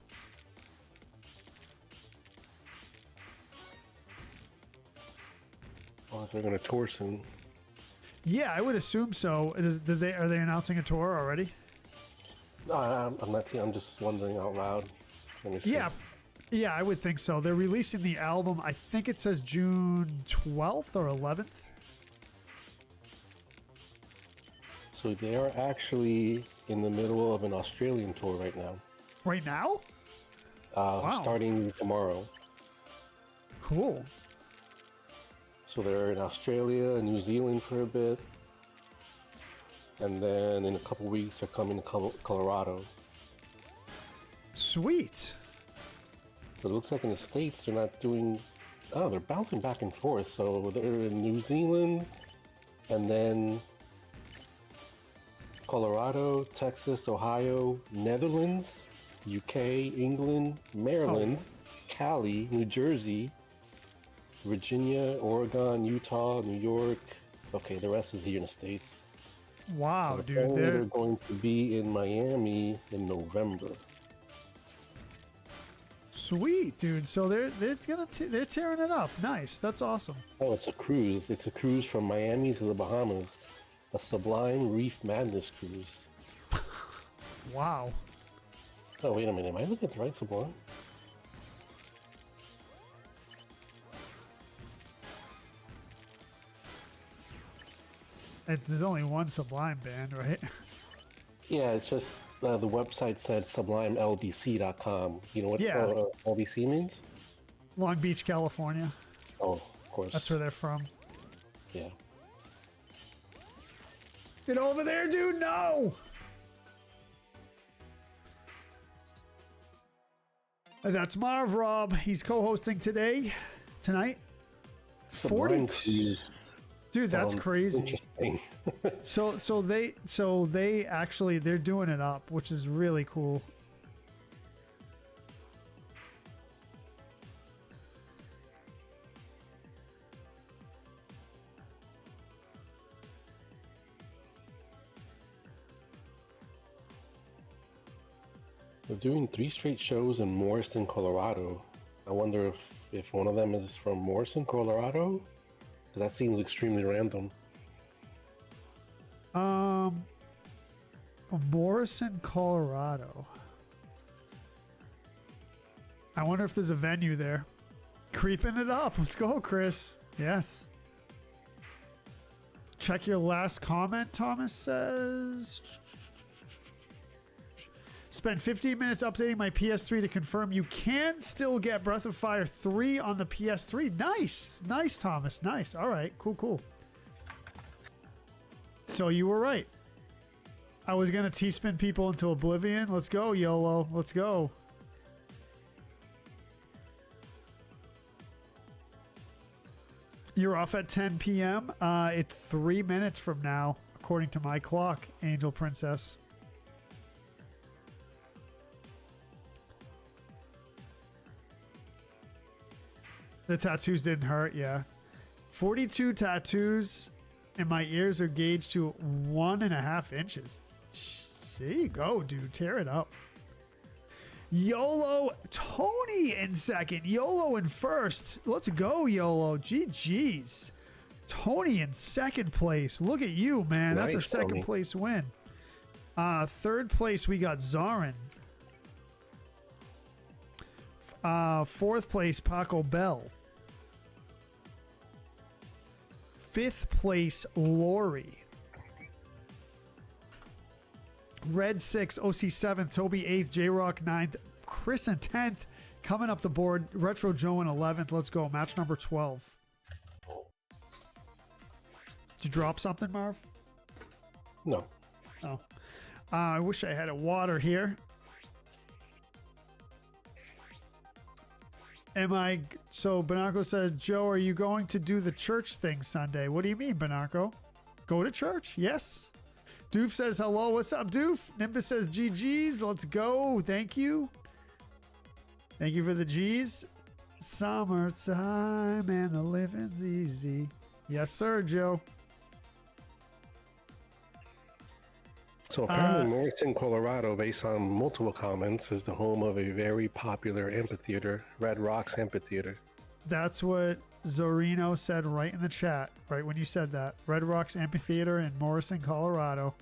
Well, they're going to tour soon. Yeah, I would assume so. Are they announcing a tour already? I'm not. I'm just wondering out loud. Let me see. Yeah, I would think so. They're releasing the album. I think it says June 12th or 11th. So they are actually in the middle of an Australian tour right now. Right now? Wow. Starting tomorrow. Cool. So they're in Australia and New Zealand for a bit. and then in a couple weeks they're coming to Colorado. Sweet. But it looks like in the States they're not doing. Oh, they're bouncing back and forth. So they're in New Zealand, and then Colorado, Texas, Ohio, Netherlands, UK, England, Maryland, Cali, New Jersey, Virginia, Oregon, Utah, New York. Okay, the rest is here in the States. Wow, And dude. they're going to be in Miami in November. Sweet, dude. So they're tearing it up. Nice. That's awesome. Oh, it's a cruise. It's a cruise from Miami to the Bahamas. A Sublime Reef Madness cruise. Wow. Oh, wait a minute. Am I looking at the right Sublime? There's only one Sublime band, right? Yeah, it's just the website said sublimellbc.com. You know what LBC means? Long Beach, California. Oh, of course. That's where they're from. Yeah. Get over there, dude. No. That's Marv Rob. He's co-hosting tonight. Sublime cruise. Dude, that's crazy. Interesting. so they actually they're doing it up, which is really cool. They're doing 3 straight shows in Morrison, Colorado. I wonder if one of them is from Morrison, Colorado? That seems extremely random. Morrison, Colorado. I wonder if there's a venue there. Creeping it up. Let's go, Chris. Yes. Check your last comment, Thomas says. Spent 15 minutes updating my PS3 to confirm you can still get Breath of Fire 3 on the PS3. Nice. Nice, Thomas. Nice. All right. Cool. So you were right. I was going to T-spin people into oblivion. Let's go, YOLO. Let's go. You're off at 10 p.m. It's 3 minutes from now, according to my clock, Angel Princess. The tattoos didn't hurt, yeah. 42 tattoos, and my ears are gauged to 1.5 inches. There you go, dude. Tear it up. YOLO Tony in second. YOLO in first. Let's go, YOLO. GG's. Tony in second place. Look at you, man. That's Nice, a second Tony. place win. Third place, we got Zarin. Fourth place, Paco Bell. Fifth place, Lori. Red 6, OC 7th, Toby 8th, J-Rock 9th, Chris in 10th. Coming up the board, Retro Joe in 11th. Let's go. Match number 12. Did you drop something, Marv? No. Oh. I wish I had a water here. So Banarco says, Joe, are you going to do the church thing Sunday? What do you mean, Banarco? Go to church? Yes. Doof says hello. What's up, Doof? Nimbus says GG's. Let's go. Thank you. Thank you for the G's. Summertime and the living's easy. Yes, sir, Joe. So apparently Morrison, Colorado, based on multiple comments, is the home of a very popular amphitheater, Red Rocks Amphitheater. That's what Zorino said right in the chat, right when you said that. Red Rocks Amphitheater in Morrison, Colorado.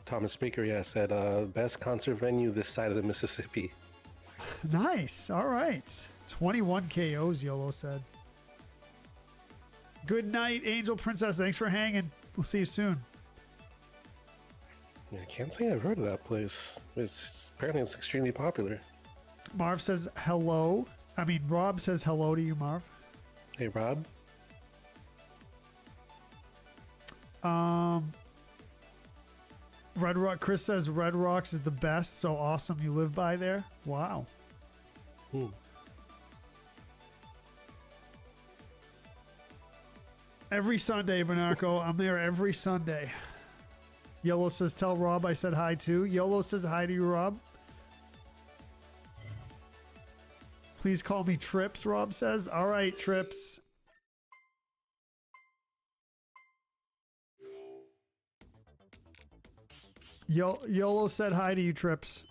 Thomas Speaker, yeah, said best concert venue this side of the Mississippi. Nice. All right. 21 KOs, YOLO said. Good night, Angel Princess. Thanks for hanging. We'll see you soon. Yeah, I can't say I've heard of that place. Apparently it's extremely popular. Marv says hello. Rob says hello to you, Marv. Hey, Rob. Red Rock. Chris says Red Rocks is the best. So awesome. You live by there. Wow. Every Sunday, Bernarco. I'm there every Sunday. Yellow says, tell Rob I said hi too. Yellow says hi to you, Rob. Please call me Trips, Rob says. All right, Trips. YOLO said hi to you, Trips.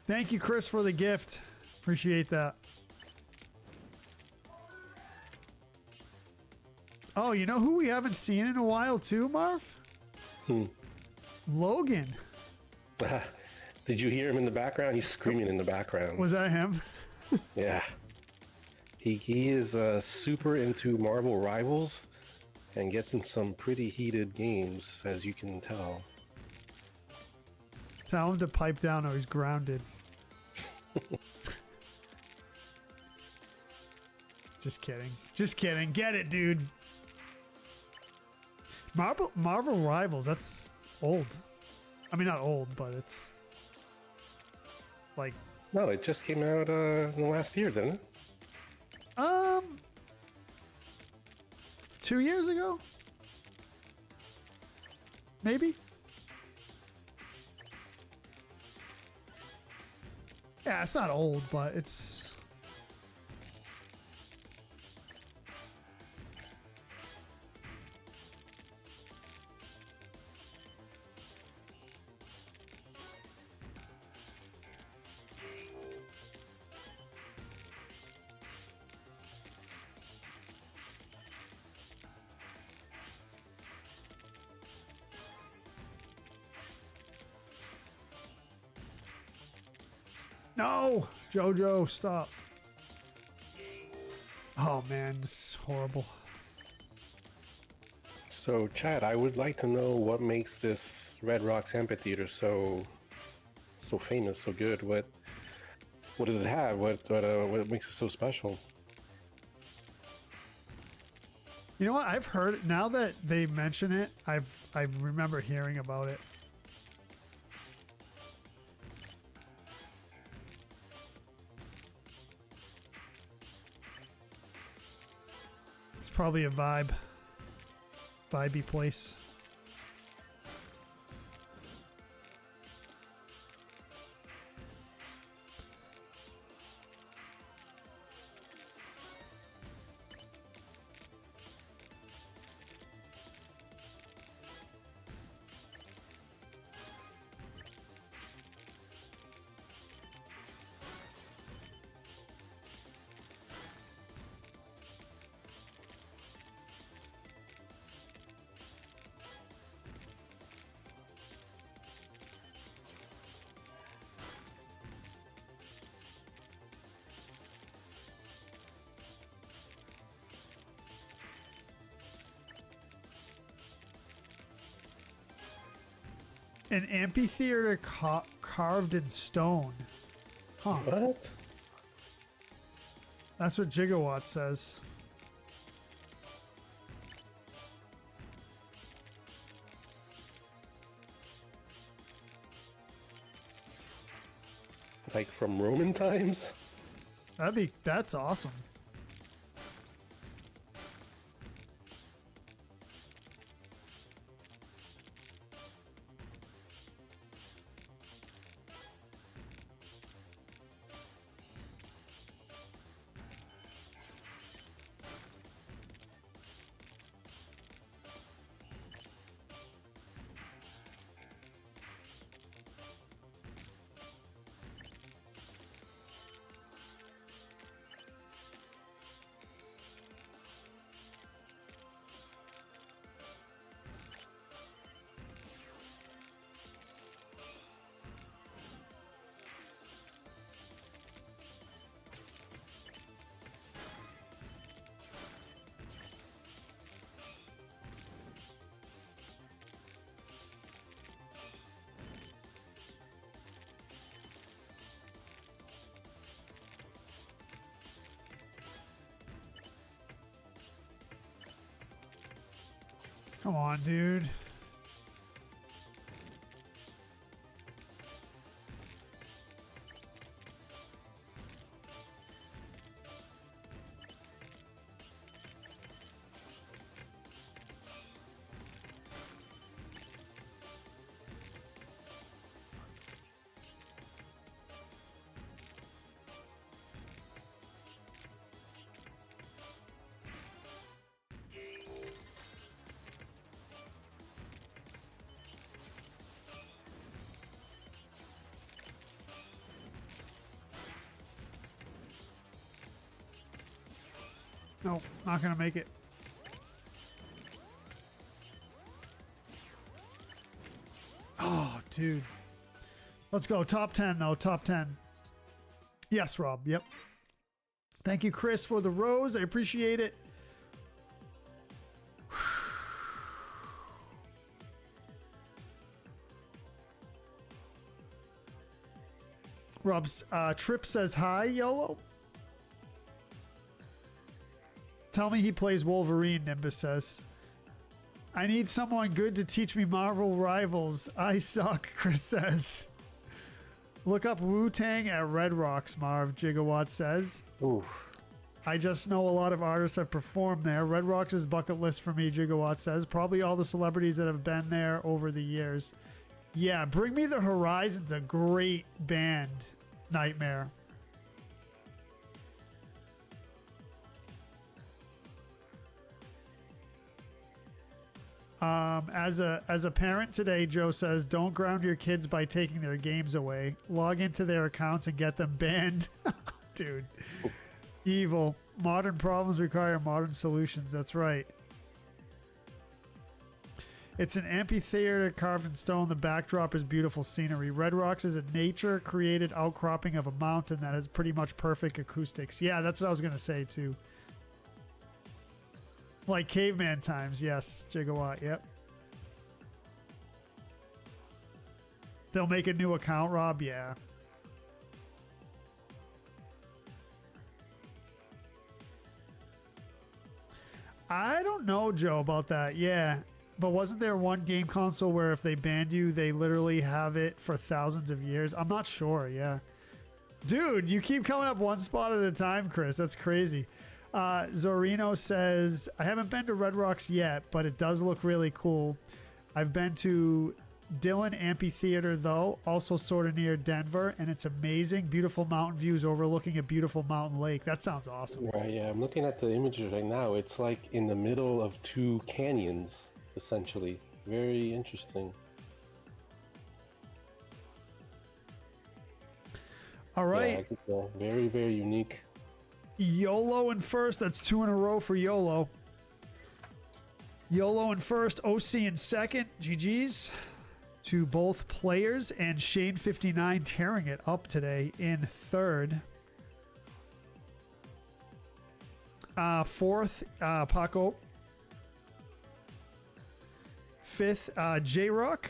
Thank you, Chris, for the gift. Appreciate that. Oh, you know who we haven't seen in a while too, Marv? Logan. Did you hear him in the background? He's screaming in the background. Was that him? Yeah. He is super into Marvel Rivals and gets in some pretty heated games, as you can tell. Tell him to pipe down or he's grounded. Just kidding. Just kidding. Get it, dude. Marvel Rivals, that's old. I mean, not old, but it's like... No, it just came out in the last year, didn't it? 2 years ago? Maybe? Yeah, it's not old, but it's... No! Jojo, stop. Oh man, this is horrible. So, Chad, I would like to know what makes this Red Rocks Amphitheater so famous, so good. What does it have? What makes it so special? You know what? I've heard it now that they mention it. I remember hearing about it. It's probably a vibey place. An amphitheater carved in stone. Huh. What? That's what Gigawatt says. Like from Roman times? That's awesome. Come on, dude. Nope, not gonna make it. Oh, dude. Let's go. Top 10, though. Top 10. Yes, Rob. Yep. Thank you, Chris, for the rose. I appreciate it. Rob's Trip says hi, YOLO. Tell me he plays Wolverine, Nimbus says. I need someone good to teach me Marvel Rivals. I suck, Chris says. Look up Wu-Tang at Red Rocks, Marv, Gigawatt says. Oof. I just know a lot of artists have performed there. Red Rocks is bucket list for me, Gigawatt says. Probably all the celebrities that have been there over the years. Yeah, Bring Me the Horizon's a great band, Nightmare. As a parent today, Joe says, don't ground your kids by taking their games away. Log into their accounts and get them banned. Dude. Evil. Modern problems require modern solutions. That's right. It's an amphitheater carved in stone. The backdrop is beautiful scenery. Red Rocks is a nature-created outcropping of a mountain that has pretty much perfect acoustics. Yeah, that's what I was going to say, too. Like caveman times, yes, Gigawatt, yep. They'll make a new account, Rob, yeah. I don't know, Joe, about that, yeah. But wasn't there one game console where if they banned you, they literally have it for thousands of years? I'm not sure, yeah. Dude, you keep coming up one spot at a time, Chris. That's crazy. Zorino says, I haven't been to Red Rocks yet, but it does look really cool. I've been to Dillon Amphitheater, though, also sort of near Denver, and it's amazing. Beautiful mountain views overlooking a beautiful mountain lake. That sounds awesome. Right, yeah, I'm looking at the images right now. It's like in the middle of two canyons, essentially. Very interesting. All right. Yeah, very, very unique. YOLO in first. That's 2 in a row for YOLO. YOLO in first. OC in second. GG's to both players. And Shane59 tearing it up today in third. Fourth, Paco. Fifth, J-Rock.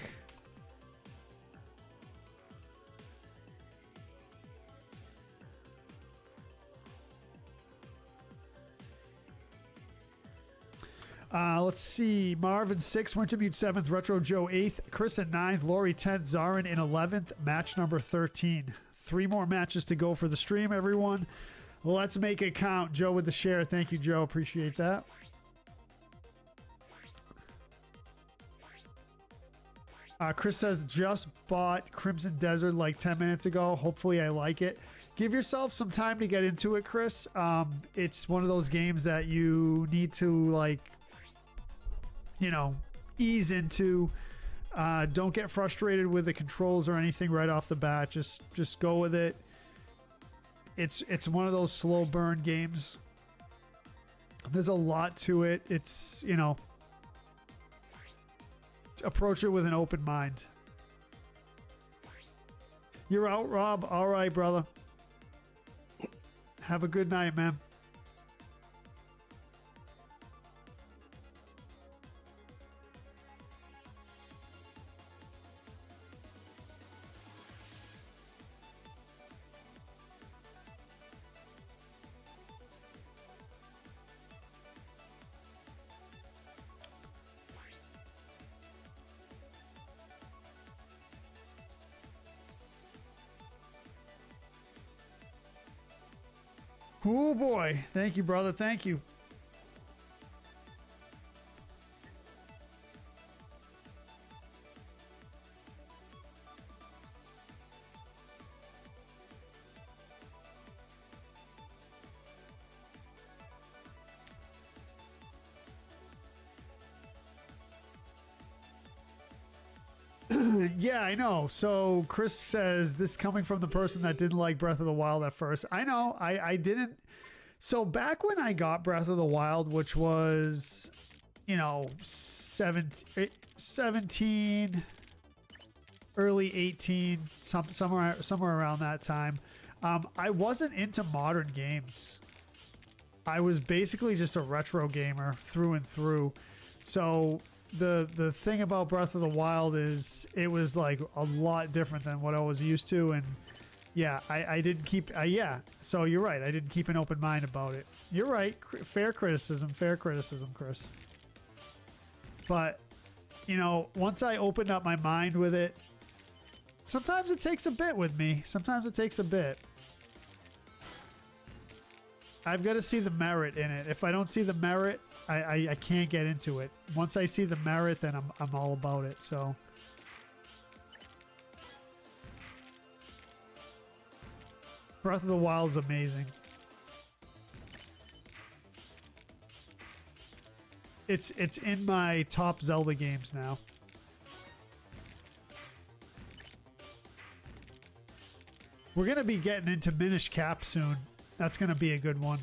Let's see. Marvin 6th, Wintermute 7th, Retro Joe 8th, Chris in 9th, Lori 10th, Zarin in 11th, match number 13. 3 more matches to go for the stream, everyone. Let's make it count. Joe with the share. Thank you, Joe. Appreciate that. Chris says, just bought Crimson Desert like 10 minutes ago. Hopefully I like it. Give yourself some time to get into it, Chris. It's one of those games that you need to, like, you know, ease into. Don't get frustrated with the controls or anything right off the bat. Just go with it. It's one of those slow burn games. There's a lot to it. It's, you know, approach it with an open mind. You're out, Rob. All right, brother. Have a good night, man. Oh boy. Thank you, brother. Thank you. Yeah, I know. So Chris says this coming from the person that didn't like Breath of the Wild at first. I know. I didn't. So back when I got Breath of the Wild, which was, 17, early 18, somewhere around that time, I wasn't into modern games. I was basically just a retro gamer through and through. So the thing about Breath of the Wild is it was like a lot different than what I was used to, and yeah, I didn't keep so you're right, I didn't keep an open mind about it. You're right. Fair criticism, Chris. But once I opened up my mind with it, sometimes it takes a bit with me. I've got to see the merit in it. If I don't see the merit, I can't get into it. Once I see the merit, then I'm all about it. So Breath of the Wild is amazing. It's in my top Zelda games now. We're gonna be getting into Minish Cap soon. That's gonna be a good one.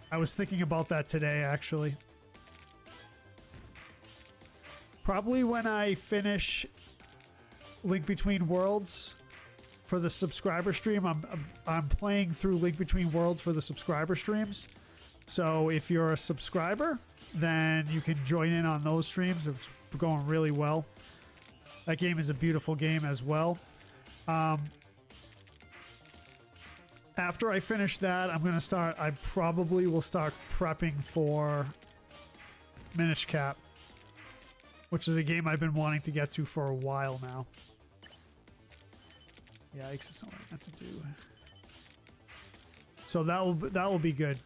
I was thinking about that today, actually. Probably when I finish Link Between Worlds for the subscriber stream. I'm playing through Link Between Worlds for the subscriber streams. So if you're a subscriber, then you can join in on those streams. It's going really well. That game is a beautiful game as well. After I finish that, I probably will start prepping for Minish Cap, which is a game I've been wanting to get to for a while now. Yikes, that's not what I meant to do. So that will be good.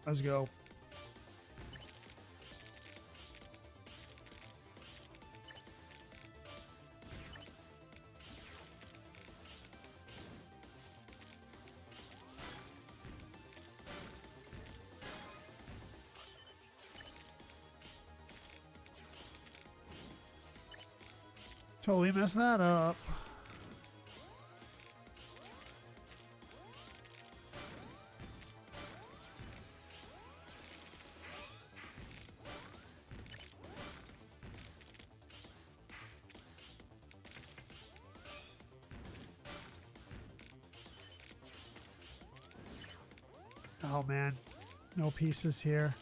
Let's go. Totally messed that up. Oh man, no pieces here.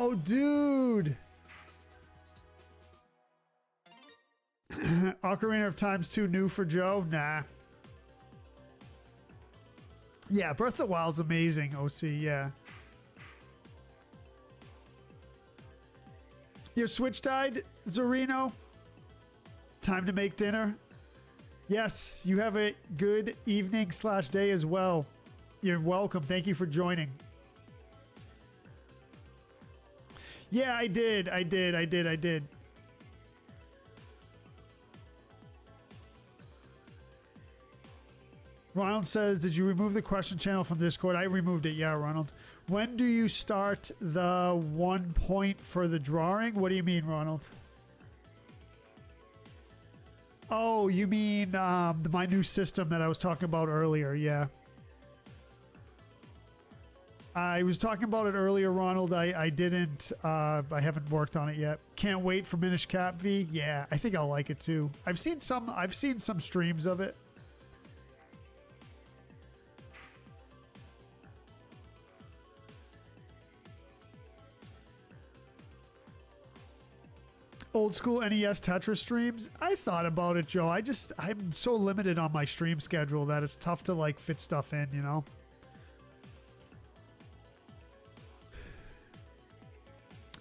Oh, dude. Ocarina of Time's too new for Joe? Nah. Yeah, Breath of the Wild's amazing, OC, yeah. Your Switch died, Zorino? Time to make dinner? Yes, you have a good evening / day as well. You're welcome. Thank you for joining. Yeah, I did. Ronald says, did you remove the question channel from Discord? I removed it. Yeah, Ronald. When do you start the 1 point for the drawing? What do you mean, Ronald? Oh, you mean my new system that I was talking about earlier. Yeah. I was talking about it earlier, Ronald. I didn't. I haven't worked on it yet. Can't wait for Minish Cap V. Yeah, I think I'll like it too. I've seen some streams of it. Old school NES Tetris streams. I thought about it, Joe. I'm so limited on my stream schedule that it's tough to like fit stuff in, you know?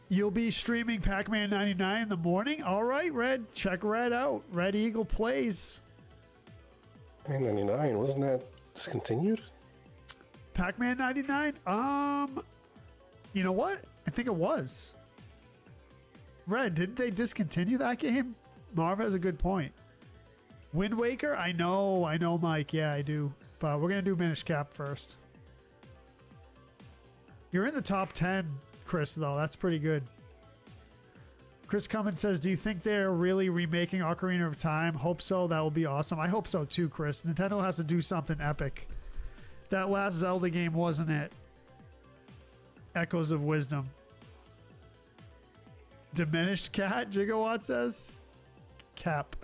You'll be streaming Pac-Man 99 in the morning? All right, Red. Check Red out. Red Eagle plays. Pac-Man 99, wasn't that discontinued? Pac-Man 99? You know what? I think it was. Red, didn't they discontinue that game? Marv has a good point. Wind Waker? I know, Mike. Yeah, I do. But we're going to do Minish Cap first. You're in the top 10, Chris, though. That's pretty good. Chris Cummins says, do you think they're really remaking Ocarina of Time? Hope so. That will be awesome. I hope so, too, Chris. Nintendo has to do something epic. That last Zelda game, wasn't it? Echoes of Wisdom. Diminished Cat, Gigawatt says. Cap.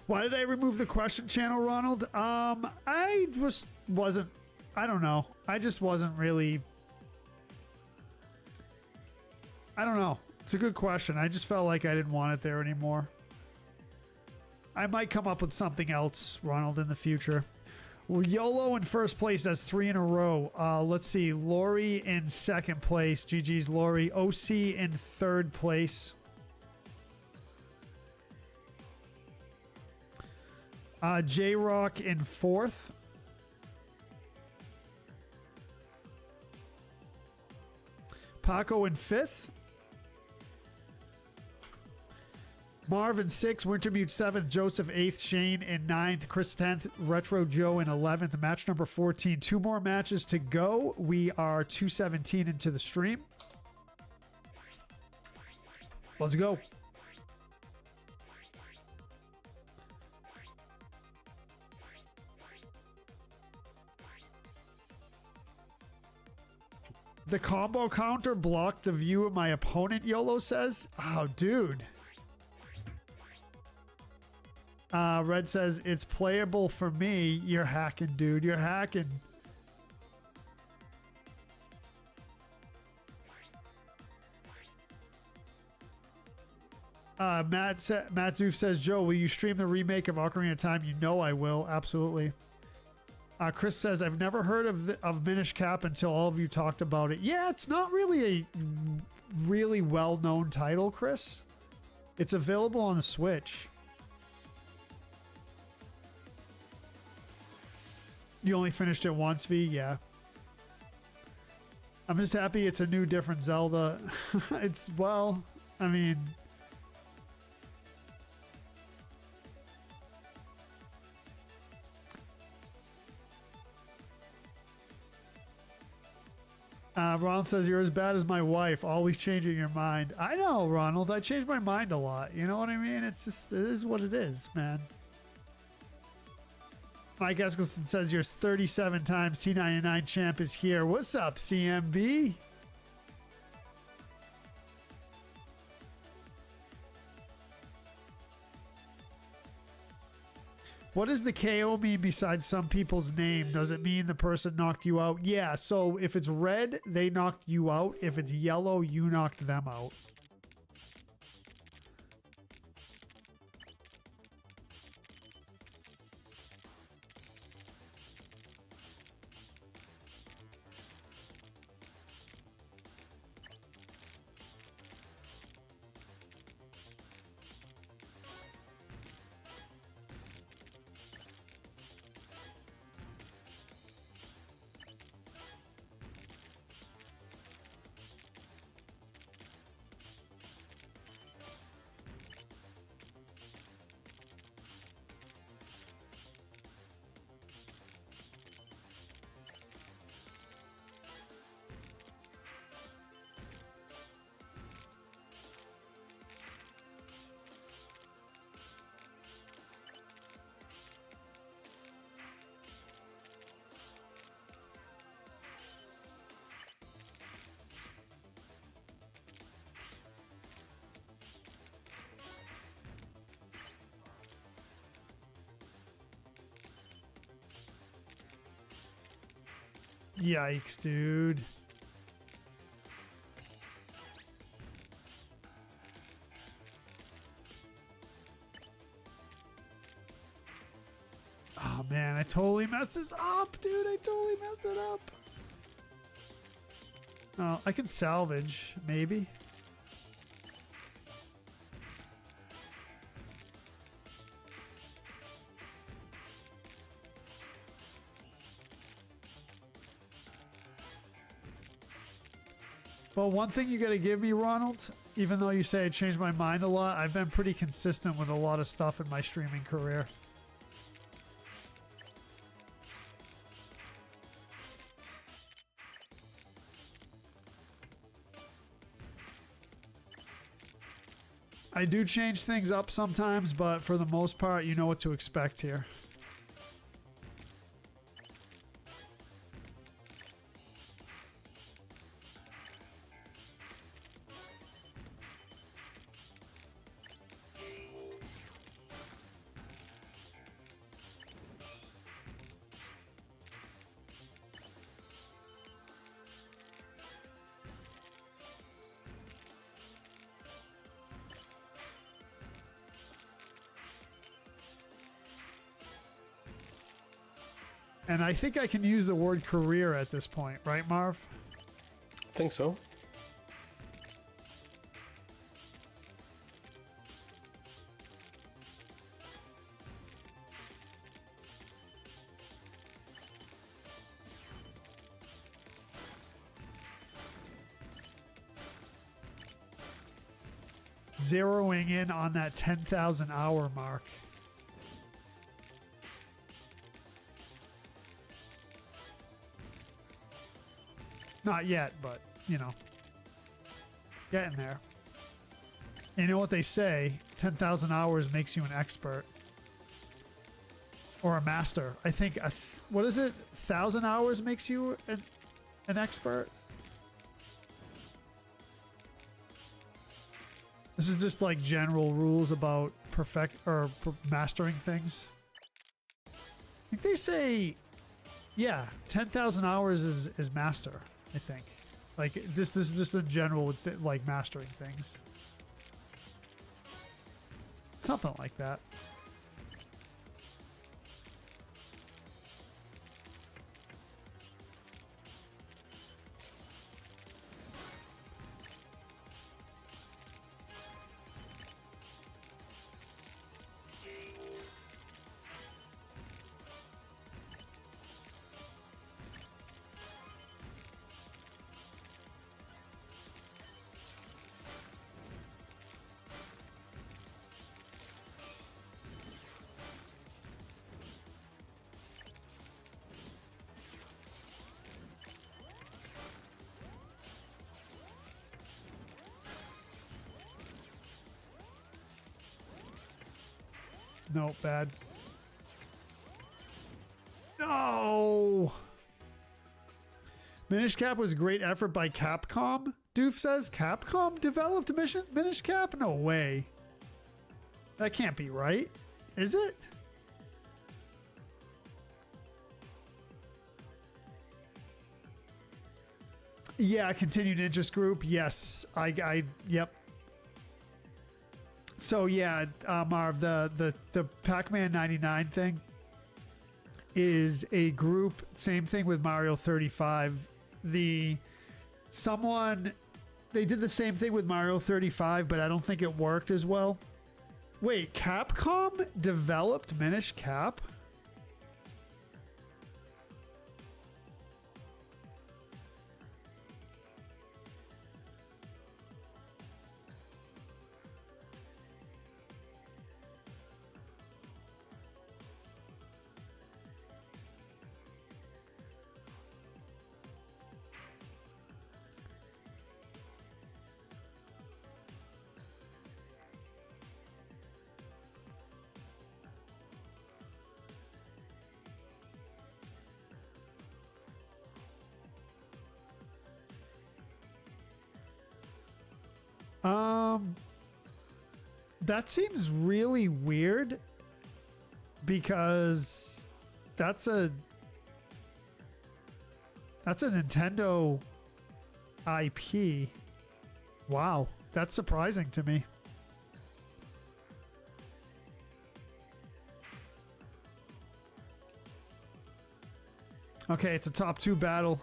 Why did I remove the question channel, Ronald? I just wasn't, I don't know. I just wasn't really, I don't know. It's a good question. I just felt like I didn't want it there anymore. I might come up with something else, Ronald, in the future. Well, YOLO in first place. That's 3 in a row. Let's see. Lori in second place. GG's Lori. OC in third place. J-Rock in fourth. Paco in fifth. Marv in 6th, Wintermute 7th, Joseph 8th, Shane in 9th, Chris 10th, Retro Joe in 11th, match number 14. 2 more matches to go. We are 2:17 into the stream. Let's go. The combo counter blocked the view of my opponent, YOLO says. Oh, dude. Red says, it's playable for me. You're hacking, dude. You're hacking. Matt Zoof says, Joe, will you stream the remake of Ocarina of Time? You know I will. Absolutely. Chris says, I've never heard of Minish Cap until all of you talked about it. Yeah, it's not really a really well-known title, Chris. It's available on the Switch. You only finished it once, V? Yeah. I'm just happy it's a new, different Zelda. It's, well, I mean... Ronald says, you're as bad as my wife, always changing your mind. I know, Ronald. I change my mind a lot. You know what I mean? It's just, it is what it is, man. Mike Eskelson says, your 37 times T99 champ is here. What's up, CMB? What does the KO mean besides some people's name? Does it mean the person knocked you out? Yeah, so if it's red, they knocked you out. If it's yellow, you knocked them out. Yikes, dude. Oh man, I totally messed this up, dude. I totally messed it up. Oh, I can salvage, maybe. Well, one thing you got to give me, Ronald, even though you say I changed my mind a lot, I've been pretty consistent with a lot of stuff in my streaming career. I do change things up sometimes, but for the most part, you know what to expect here. And I think I can use the word career at this point, right, Marv? I think so. Zeroing in on that 10,000 hour mark. Not yet, but, you know, getting there. And you know what they say? 10,000 hours makes you an expert. Or a master. I think, what is it? 1,000 hours makes you an expert? This is just like general rules about mastering things. I think they say, yeah, 10,000 hours is master. I think, like, this is just in general, like mastering things, something like that. No, bad. No! Minish Cap was a great effort by Capcom. Doof says, Capcom developed Minish Cap? No way. That can't be right. Is it? Yeah, continued interest group. Yes, yep. So yeah, Marv, the Pac-Man 99 thing is a group. Same thing with Mario 35. They did the same thing with Mario 35, but I don't think it worked as well. Wait, Capcom developed Minish Cap? That seems really weird because that's a Nintendo IP. Wow, that's surprising to me. Okay, it's a top 2 battle.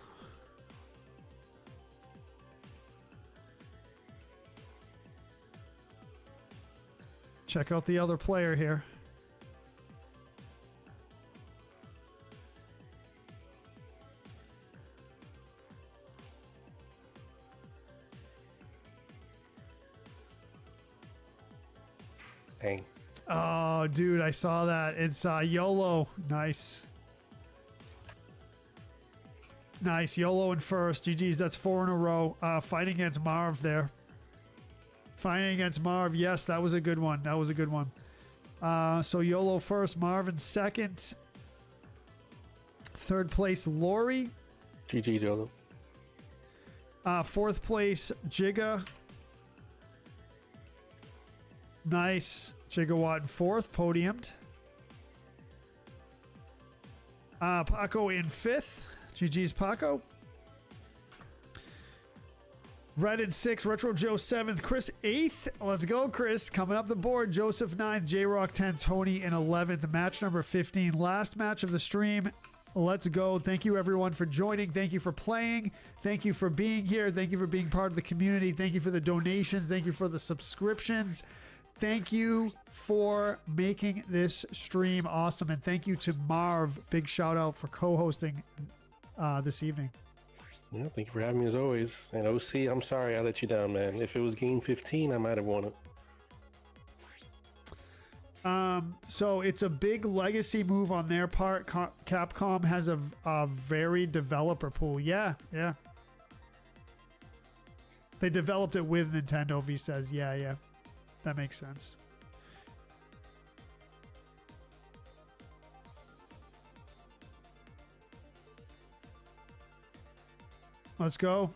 Check out the other player here. Dang. Oh, dude, I saw that. It's YOLO. Nice. Nice. YOLO in first. GG's, that's 4 in a row. Fighting against Marv there. Fighting against Marv. Yes, that was a good one. That was a good one. So YOLO first, Marvin second. Third place, Lori. GG, YOLO. Fourth place, Jigga. Nice. Gigawatt in fourth, podiumed. Paco in fifth. GG's Paco. Red in 6th, Retro Joe 7th, Chris 8th. Let's go, Chris. Coming up the board, Joseph 9th, J-Rock 10th, Tony in 11th. Match number 15, last match of the stream. Let's go. Thank you, everyone, for joining. Thank you for playing. Thank you for being here. Thank you for being part of the community. Thank you for the donations. Thank you for the subscriptions. Thank you for making this stream awesome. And thank you to Marv. Big shout out for co-hosting this evening. Yeah, thank you for having me as always. And OC, I'm sorry I let you down, man. If it was game 15, I might have won it. So it's a big legacy move on their part. Capcom has a very developer pool. Yeah. They developed it with Nintendo, V says. Yeah. That makes sense. Let's go.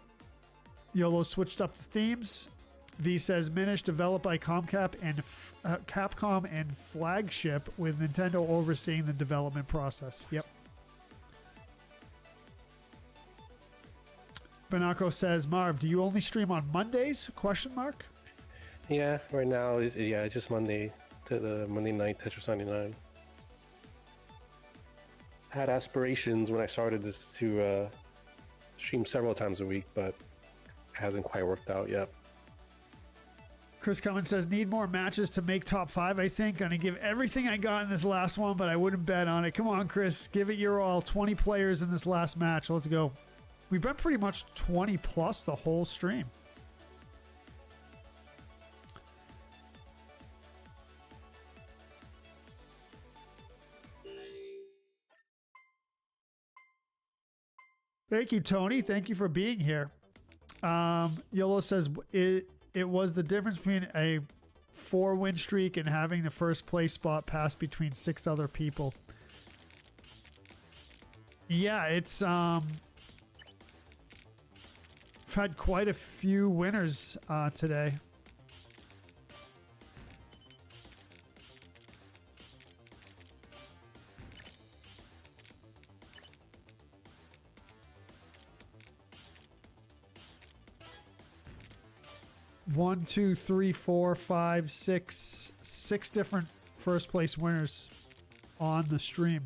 YOLO switched up the themes. V says Minish developed by Capcom and Flagship with Nintendo overseeing the development process. Yep. Banako says, Marv, do you only stream on Mondays? Question mark. Yeah, right now, it's just Monday to the Monday night Tetris 99. I had aspirations when I started this to stream several times a week, but it hasn't quite worked out yet. Chris Cummins says, need more matches to make top 5, I think. Gonna give everything I got in this last one, but I wouldn't bet on it. Come on, Chris. Give it your all. 20 players in this last match. Let's go. We've been pretty much 20 plus the whole stream. Thank you, Tony. Thank you for being here. YOLO says it was the difference between a 4-win streak and having the first place spot pass between 6 other people. Yeah, it's I've had quite a few winners today. 1, 2, 3, 4, 5, 6 different first place winners on the stream.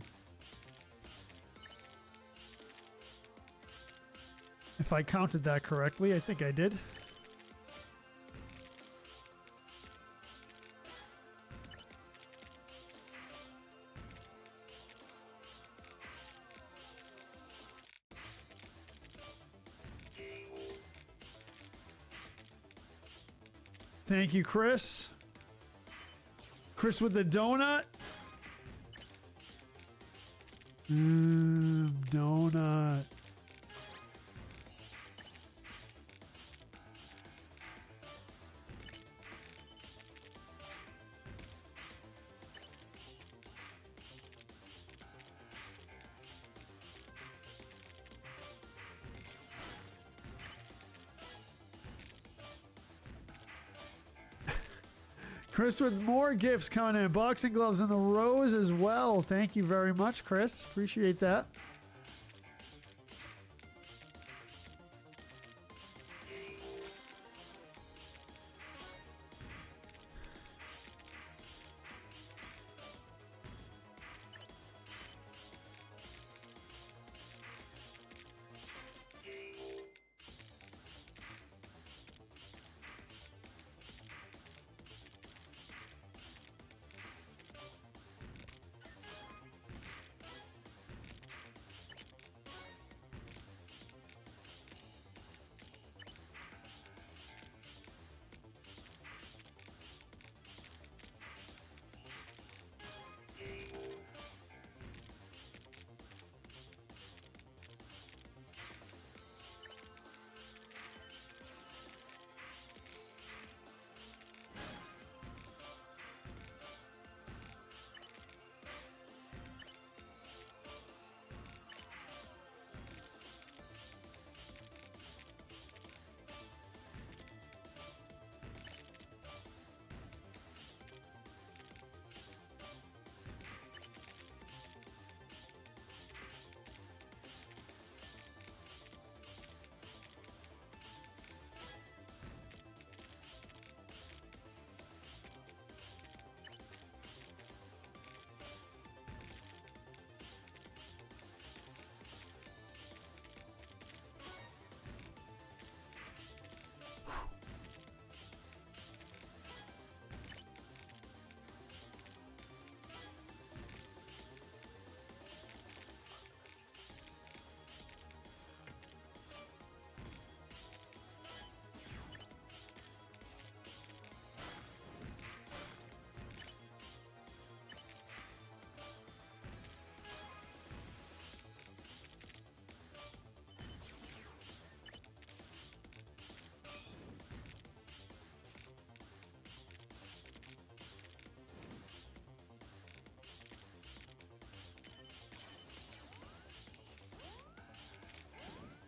If I counted that correctly, I think I did. Thank you, Chris. Chris with the donut. Donut. Chris with more gifts coming in. Boxing gloves and the rose as well. Thank you very much, Chris. Appreciate that.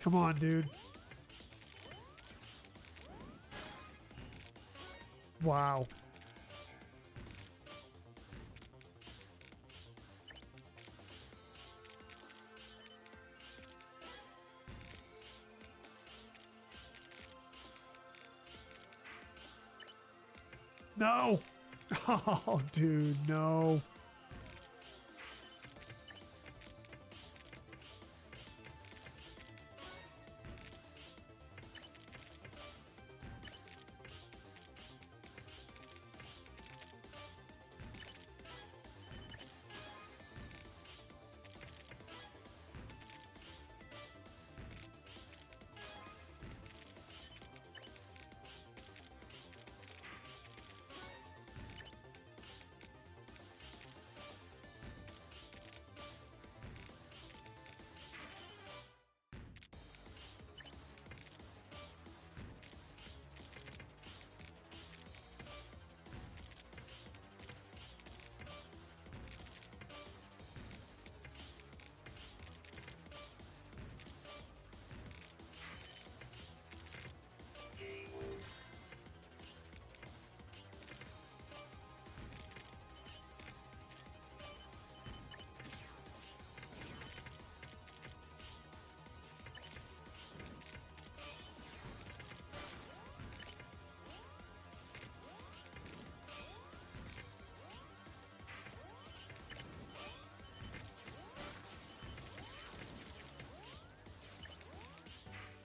Come on, dude. Wow. No. Oh, dude, no.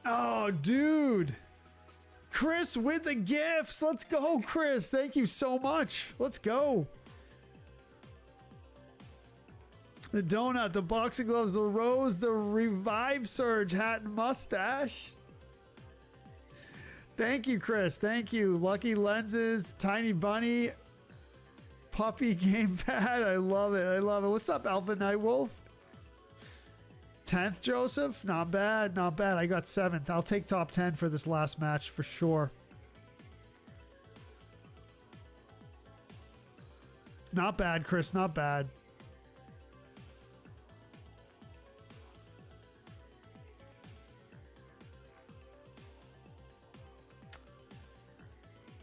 Oh, dude. Chris with the gifts. Let's go, Chris. Thank you so much. Let's go. The donut, the boxing gloves, the rose, the revive surge hat and mustache. Thank you, Chris. Thank you. Lucky lenses, tiny bunny, puppy gamepad. I love it. I love it. What's up, Alpha Nightwolf? 10th, Joseph? Not bad. Not bad. I got 7th. I'll take top 10 for this last match for sure. Not bad, Chris. Not bad.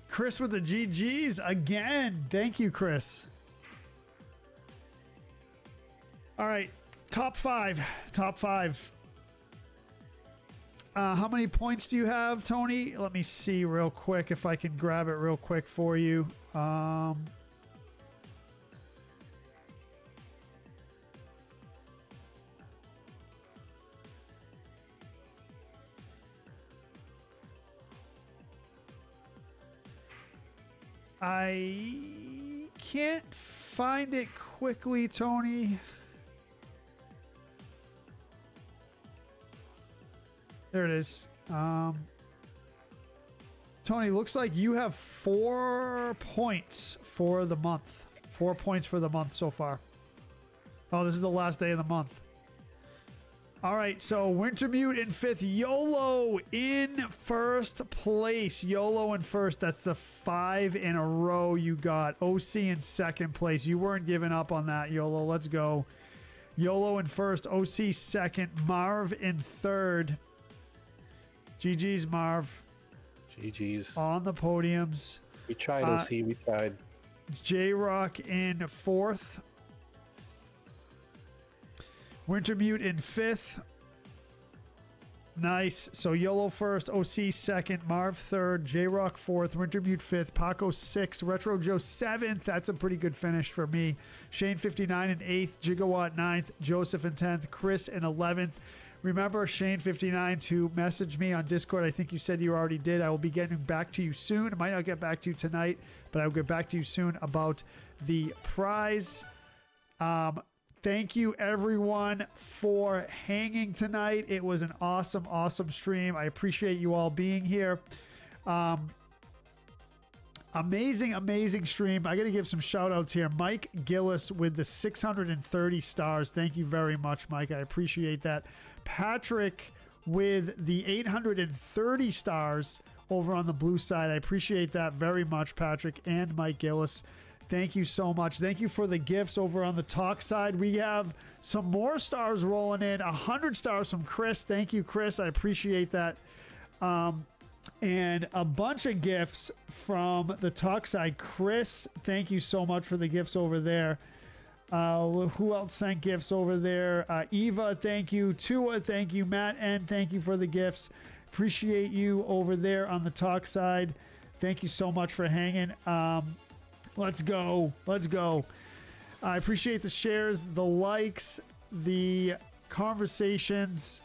Chris with the GGs again. Thank you, Chris. All right. Top 5. Top 5. How many points do you have, Tony? Let me see real quick if I can grab it real quick for you. I can't find it quickly, Tony. There it is. Tony, looks like you have 4 points for the month. 4 points for the month so far. Oh, this is the last day of the month. All right, so Wintermute in 5th, YOLO in 1st place. YOLO in 1st. That's the 5 in a row you got. OC in 2nd place. You weren't giving up on that, YOLO. Let's go. YOLO in 1st, OC 2nd, Marv in 3rd. GG's, Marv. GG's. On the podiums. We tried, OC. We tried. J-Rock in 4th. Wintermute in 5th. Nice. So YOLO 1st, OC 2nd, Marv 3rd, J-Rock 4th, Wintermute 5th, Paco 6th, Retro Joe 7th. That's a pretty good finish for me. Shane 59 in 8th, Gigawatt 9th, Joseph in 10th, Chris in 11th. Remember, Shane 59 to message me on Discord. I think you said you already did. I will be getting back to you soon. I might not get back to you tonight, but I'll get back to you soon about the prize. Thank you, everyone, for hanging tonight. It was an awesome, awesome stream. I appreciate you all being here. Amazing, amazing stream. I got to give some shout outs here. Mike Gillis with the 630 stars. Thank you very much, Mike. I appreciate that. Patrick with the 830 stars over on the blue side. I appreciate that very much, Patrick and Mike Gillis. Thank you so much. Thank you for the gifts over on the talk side. We have some more stars rolling in. 100 stars from Chris. Thank you, Chris. I appreciate that. And a bunch of gifts from the talk side. Chris, thank you so much for the gifts over there. Who else sent gifts over there? Eva, thank you. Tua, thank you. Matt N, thank you for the gifts. Appreciate you over there on the talk side. Thank you so much for hanging. Let's go. Let's go. I appreciate the shares, the likes, the conversations.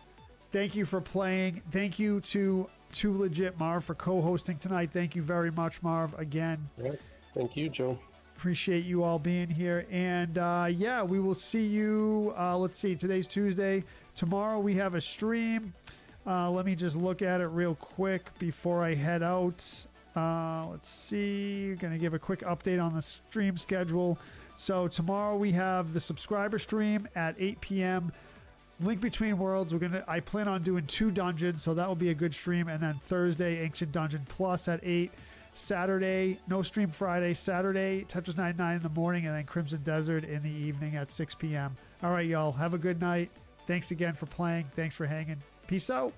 Thank you for playing. Thank you to Too Legit Marv for co-hosting tonight. Thank you very much, Marv, again. Yeah, thank you, Joe. Appreciate you all being here. And yeah, we will see you. Let's see. Today's Tuesday. Tomorrow we have a stream. Let me just look at it real quick before I head out. Let's see. Going to give a quick update on the stream schedule. So tomorrow we have the subscriber stream at 8 p.m. Link Between Worlds. I plan on doing 2 dungeons, so that will be a good stream. And then Thursday, Ancient Dungeon Plus at 8. Saturday, no stream Friday. Saturday, Tetris 99 in the morning, and then Crimson Desert in the evening at 6 p.m. All right, y'all. Have a good night. Thanks again for playing. Thanks for hanging. Peace out.